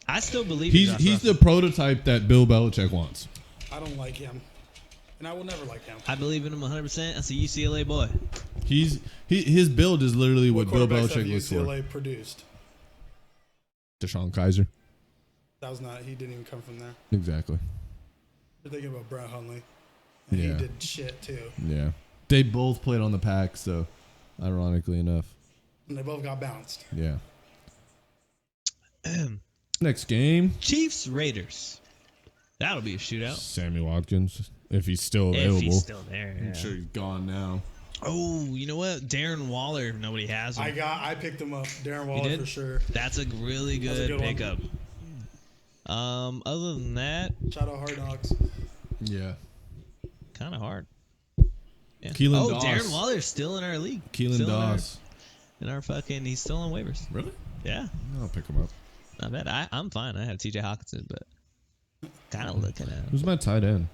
I still believe He's in Josh he's the Rosen. prototype that Bill Belichick wants. I don't like him, and I will never like him. I believe in him 100%. That's a UCLA boy. His build is literally what Bill quarterbacks have Belichick looks for. UCLA produced? Deshaun Kaiser. That was not. He didn't even come from there. Exactly. You're thinking about Brett Hundley, and Yeah. he did shit too. Yeah. They both played on the pack, so ironically enough. And they both got bounced. Yeah. Next game. Chiefs Raiders. That'll be a shootout. Sammy Watkins, if he's still available. If he's still there. I'm yeah. sure he's gone now. Oh, you know what? Darren Waller. Nobody has him. I picked him up. Darren Waller did? for sure. That's a really That's a good, good one. pickup. Other than that, Shout out Hard Knocks. Yeah. kind of hard. Yeah. Keelan Doss. Darren Waller's still in our league. Keelan Still Doss. In our fucking, he's still on waivers. Really? Yeah, I'll pick him up. not bad. I'm fine. I have T.J. Hawkinson, but kind of looking at him. Who's my tight end?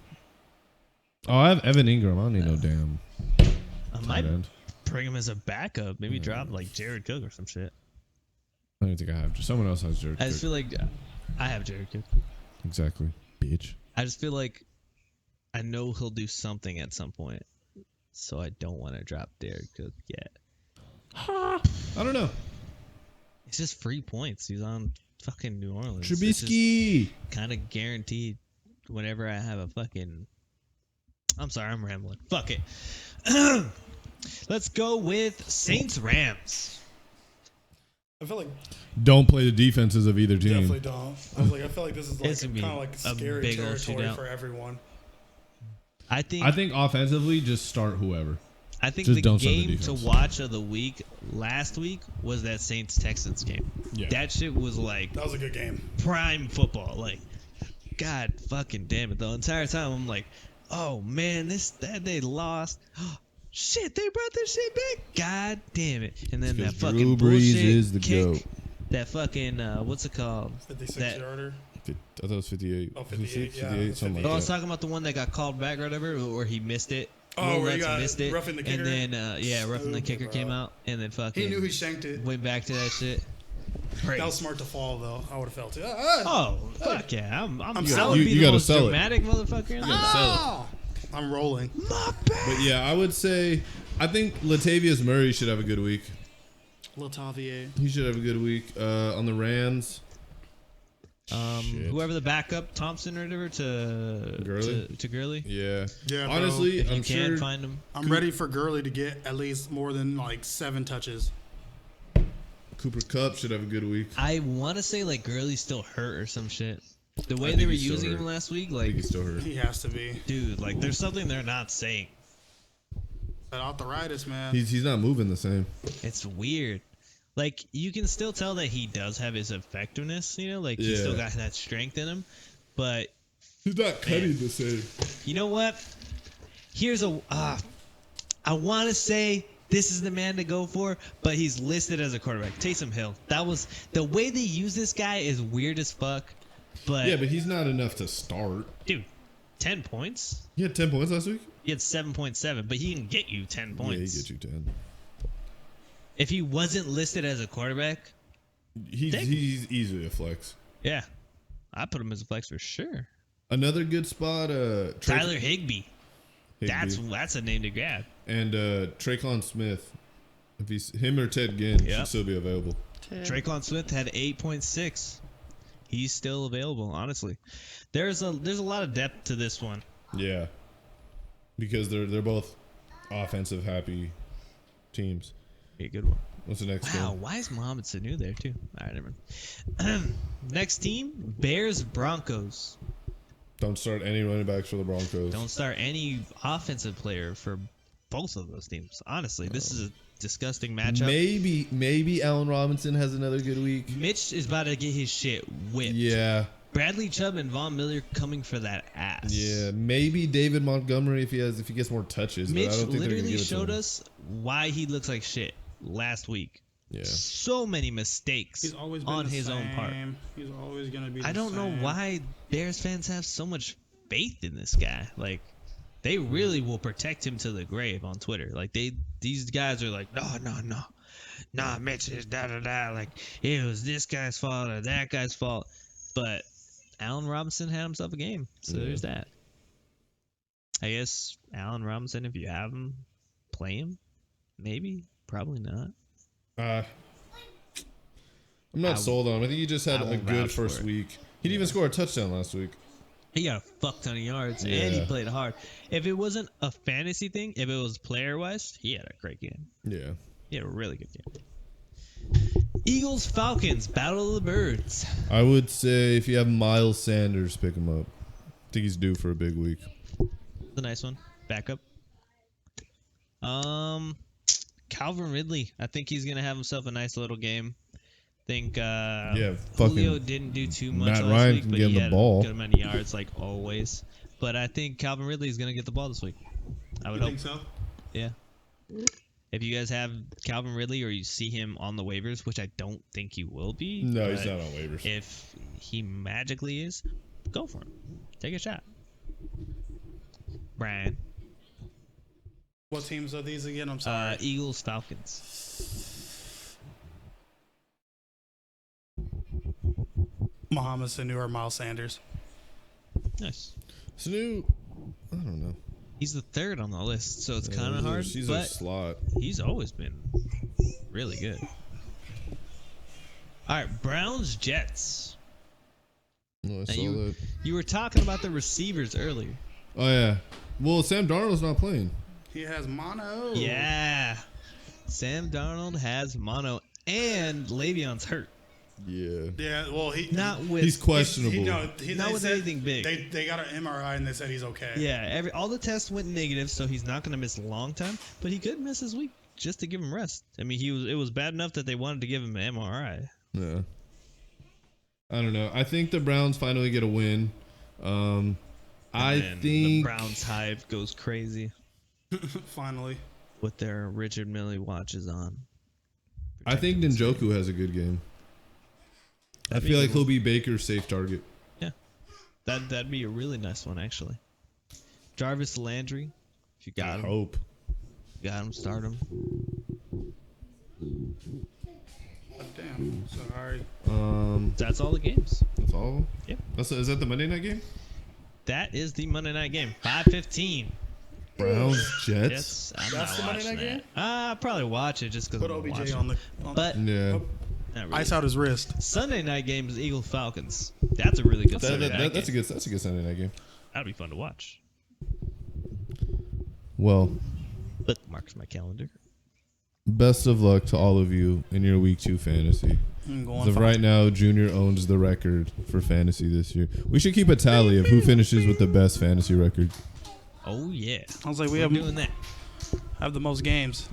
Oh, I have Evan Ingram. I don't need no damn I tight might end. bring him as a backup. Maybe drop like Jared Cook or some shit. I don't think I have. Someone else has Jared I just Cook. feel like I have Jared Cook. Exactly. Bitch. I just feel like I know he'll do something at some point, so I don't want to drop Jared Cook yet. I don't know. It's just free points. He's on fucking New Orleans. Trubisky. Kind of guaranteed whenever I have a fucking. I'm sorry, I'm rambling. Fuck it. Let's go with Saints Rams. I feel like Don't play the defenses of either team. definitely don't. I feel like this is like It's gonna be kind of like a scary big old territory shootout. for everyone. I think I think offensively, just start whoever. just just the don't start the game to defense. watch of the week last week was that Saints Texans game. Yeah. That shit was like That was a good game. prime football. Like, God fucking damn it. The entire time I'm like, oh man, they lost. Shit, they brought this shit back. God damn it! And then that Because fucking Drew Brees bullshit is the kick. GOAT. That fucking what's it called? 56 That- yarder. I thought it was 58. Oh, 58, 56, yeah, 58, it's something 58. Oh, I like was that. talking about the one that got called back or whatever, or he missed it. Oh, Will where he Lutz got missed it, roughing the kicker? and then roughing the Stupid, kicker bro. came out, and then fucking He knew he shanked it. went back to that shit. Crazy. That was smart to fall though. I would have felt it. Oh fuck yeah! I'm I'm I selling. would be You the gotta most sell it. dramatic motherfucker in the gotta sell it. Ah! I'm rolling. But yeah, I would say I think Latavius Murray should have a good week. Latavier. He should have a good week. On the Rams, Shit. Whoever the backup, Thompson or whatever, to Gurley? to Gurley. yeah. Yeah, bro. Honestly, If you I'm can sure find him. I'm ready for Gurley to get at least more than like 7 touches. Cooper Kupp should have a good week. I want to say like Gurley's still hurt or some shit. The way think they were he's still using hurt. him last week, I like, think he's still hurt. He has to be. dude, like there's something they're not saying. That arthritis, man. He's not moving the same. It's weird. Like you can still tell that he does have his effectiveness, you know, like he's still Yeah. got that strength in him. But He's not cutting the same. you know what? Here's a I want to say this is the man to go for, but he's listed as a quarterback. Taysom Hill. That was the way they use this guy is weird as fuck. But Yeah, but he's not enough to start. dude, 10 points. He had 10 points last week? He had 7.7, but he can get you 10 Yeah, points. he gets you 10. If he wasn't listed as a quarterback, He's easily a flex. yeah, I put him as a flex for sure. Another good spot, Tyler Higbee. Higbee. That's a name to grab. And Traquan Smith. If he's him or Ted Ginn should Yep. still be available. Traquan Smith had 8.6. He's still available, honestly. There's a lot of depth to this one. Yeah. Because they're both offensive happy teams. Be a good one. What's the next Wow, game? why is Mohamed Sanu there too? All right, never mind. Next team, Bears Broncos. Don't start any running backs for the Broncos. Don't start any offensive player for both of those teams. Honestly, this is a disgusting matchup. Maybe Allen Robinson has another good week. Mitch is about to get his shit whipped. Yeah. Bradley Chubb and Von Miller coming for that ass. Yeah. Maybe David Montgomery if he gets more touches. But I Mitch don't think they're gonna literally give it to showed him. us why he looks like shit last week. Yeah. So many mistakes He's always been on the his same. own part. He's always gonna be. I don't know why Bears fans have so much faith in this guy. Like, they really will protect him to the grave on Twitter. Like, these guys are like, no. Nah, Mitch is da-da-da. Like, it was this guy's fault or that guy's fault. But Allen Robinson had himself a game. So Yeah. there's that. I guess Allen Robinson, if you have him, play him. Maybe. Probably not. I'm not I- sold on him. I think he just had I a won't good vouch for first it. week. He didn't even score a touchdown last week. He got a fuck ton of yards, and he Yeah. played hard. If it wasn't a fantasy thing, if it was player-wise, he had a great game. Yeah. He had a really good game. Eagles, Falcons, Battle of the Birds. I would say if you have Miles Sanders, pick him up. I think he's due for a big week. The nice one. Backup. Calvin Ridley. I think he's gonna have himself a nice little game. Think Yeah, Julio fucking didn't do too much Matt last Ryan week, can but get him he the had ball. a good amount of yards like always. But I think Calvin Ridley is gonna get the ball this week. I would You hope. think so? Yeah. If you guys have Calvin Ridley or you see him on the waivers, which I don't think he will be. No, he's but not on waivers. If he magically is, go for him. Take a shot. Brian. What teams are these again? I'm sorry. Eagles, Falcons. Mohamed Sanu or Miles Sanders. Nice. Sanu, I don't know. He's the third on the list, so it's Yeah, kind of hard. He's a But slot. he's always been really good. All right, Browns, Jets. Oh, I Now saw you- that. You were talking about the receivers earlier. Oh yeah. Well, Sam Darnold's not playing. He has mono. Yeah. Sam Darnold has mono, and Le'Veon's hurt. Yeah. Yeah. Well, Not with He's questionable. Not they with said anything big. They got an MRI and they said he's okay. Yeah, all the tests went negative, so he's not going to miss a long time. But he could miss his week just to give him rest. I mean, it was bad enough that they wanted to give him an MRI. Yeah. I don't know. I think the Browns finally get a win. I And the think Browns hive goes crazy Finally. with their Richard Mille watches on. I think Njoku has a good game. I feel like he'll be Baker's safe target. Yeah, that'd be a really nice one actually. Jarvis Landry, if you got him, Hope. start him. Damn. Sorry. That's all the games. That's all. Yep. Is that the Monday night game? That is the Monday night game. 5:15. Browns Jets. Yes, I'm That's not the Monday watching night game? that. I'll probably watch it just because Put I'm OBJ watching. on the. But Yeah. not really. Ice out his wrist. Sunday night game is Eagles Falcons. That's a really good Sunday night That's a game. good Sunday night game. That'd be fun to watch. Well, Bookmarks my calendar. best of luck to all of you in your week 2 fantasy. I'm As going of right now, Junior owns the record for fantasy this year. We should keep a tally of who finishes with the best fantasy record. Oh yeah, I was like, we're doing that. have the most games.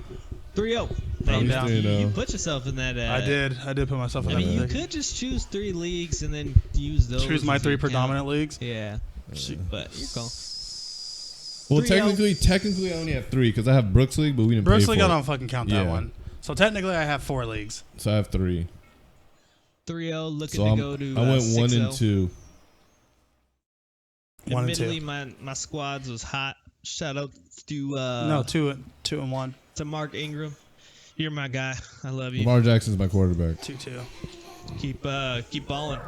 3-0. I'm Hey, down. you put yourself in that. I did put myself in I that mean, you position. could just choose 3 leagues and then use those. Choose my as 3 your predominant count. leagues. Yeah, but you're cool. Well, 3-0. technically, I only have 3 because I have Brooks League, but we didn't Brooks pay League, for I it. don't fucking count that Yeah. one. So technically, I have 4 leagues. So I have 3. 3-0, looking So to go to. I went 1 6-0. and 2. 1 and Admittedly, 2. my squads was hot. Shout out to No, 2 and 1. to Mark Ingram. You're my guy. I love you. Lamar Jackson's my quarterback. 2-2. Keep balling.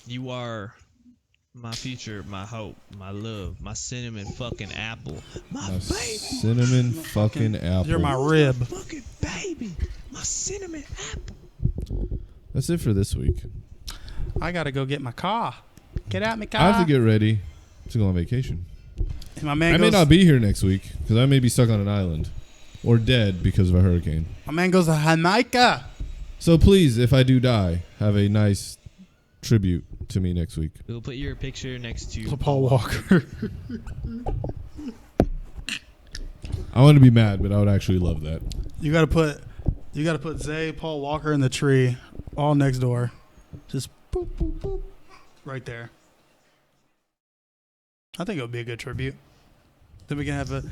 You are my future, my hope, my love, my cinnamon fucking apple, my My baby, cinnamon fucking apple. You're my rib. fucking baby, my cinnamon apple. That's it for this week. I gotta go get my car. Get out my car. I have to get ready to go on vacation. And my man I goes. may not be here next week because I may be stuck on an island or dead because of a hurricane. My man goes to Jamaica. So please, if I do die, have a nice tribute to me next week. We'll put your picture next to To Paul Walker. I want to be mad, but I would actually love that. You gotta put Zay, Paul Walker in the tree, all next door. Just boop boop boop, right there. I think it would be a good tribute. Then we can have a.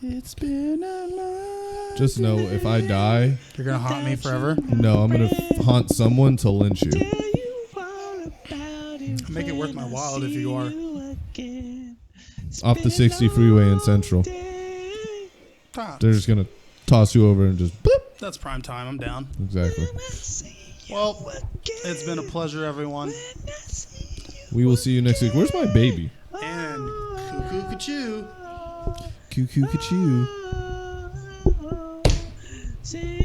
It's been a long. Just know if I die, You're gonna haunt me forever. no, I'm gonna haunt someone to lynch you. Make it worth my while if you are. Off the 60 freeway in Central. Ah, They're just gonna toss you over and just boop. that's prime time. I'm down. Exactly. Well, it's been a pleasure, everyone. We will see you next week. Where's my baby? And cuckoo cuckoo. Coo coo coo. See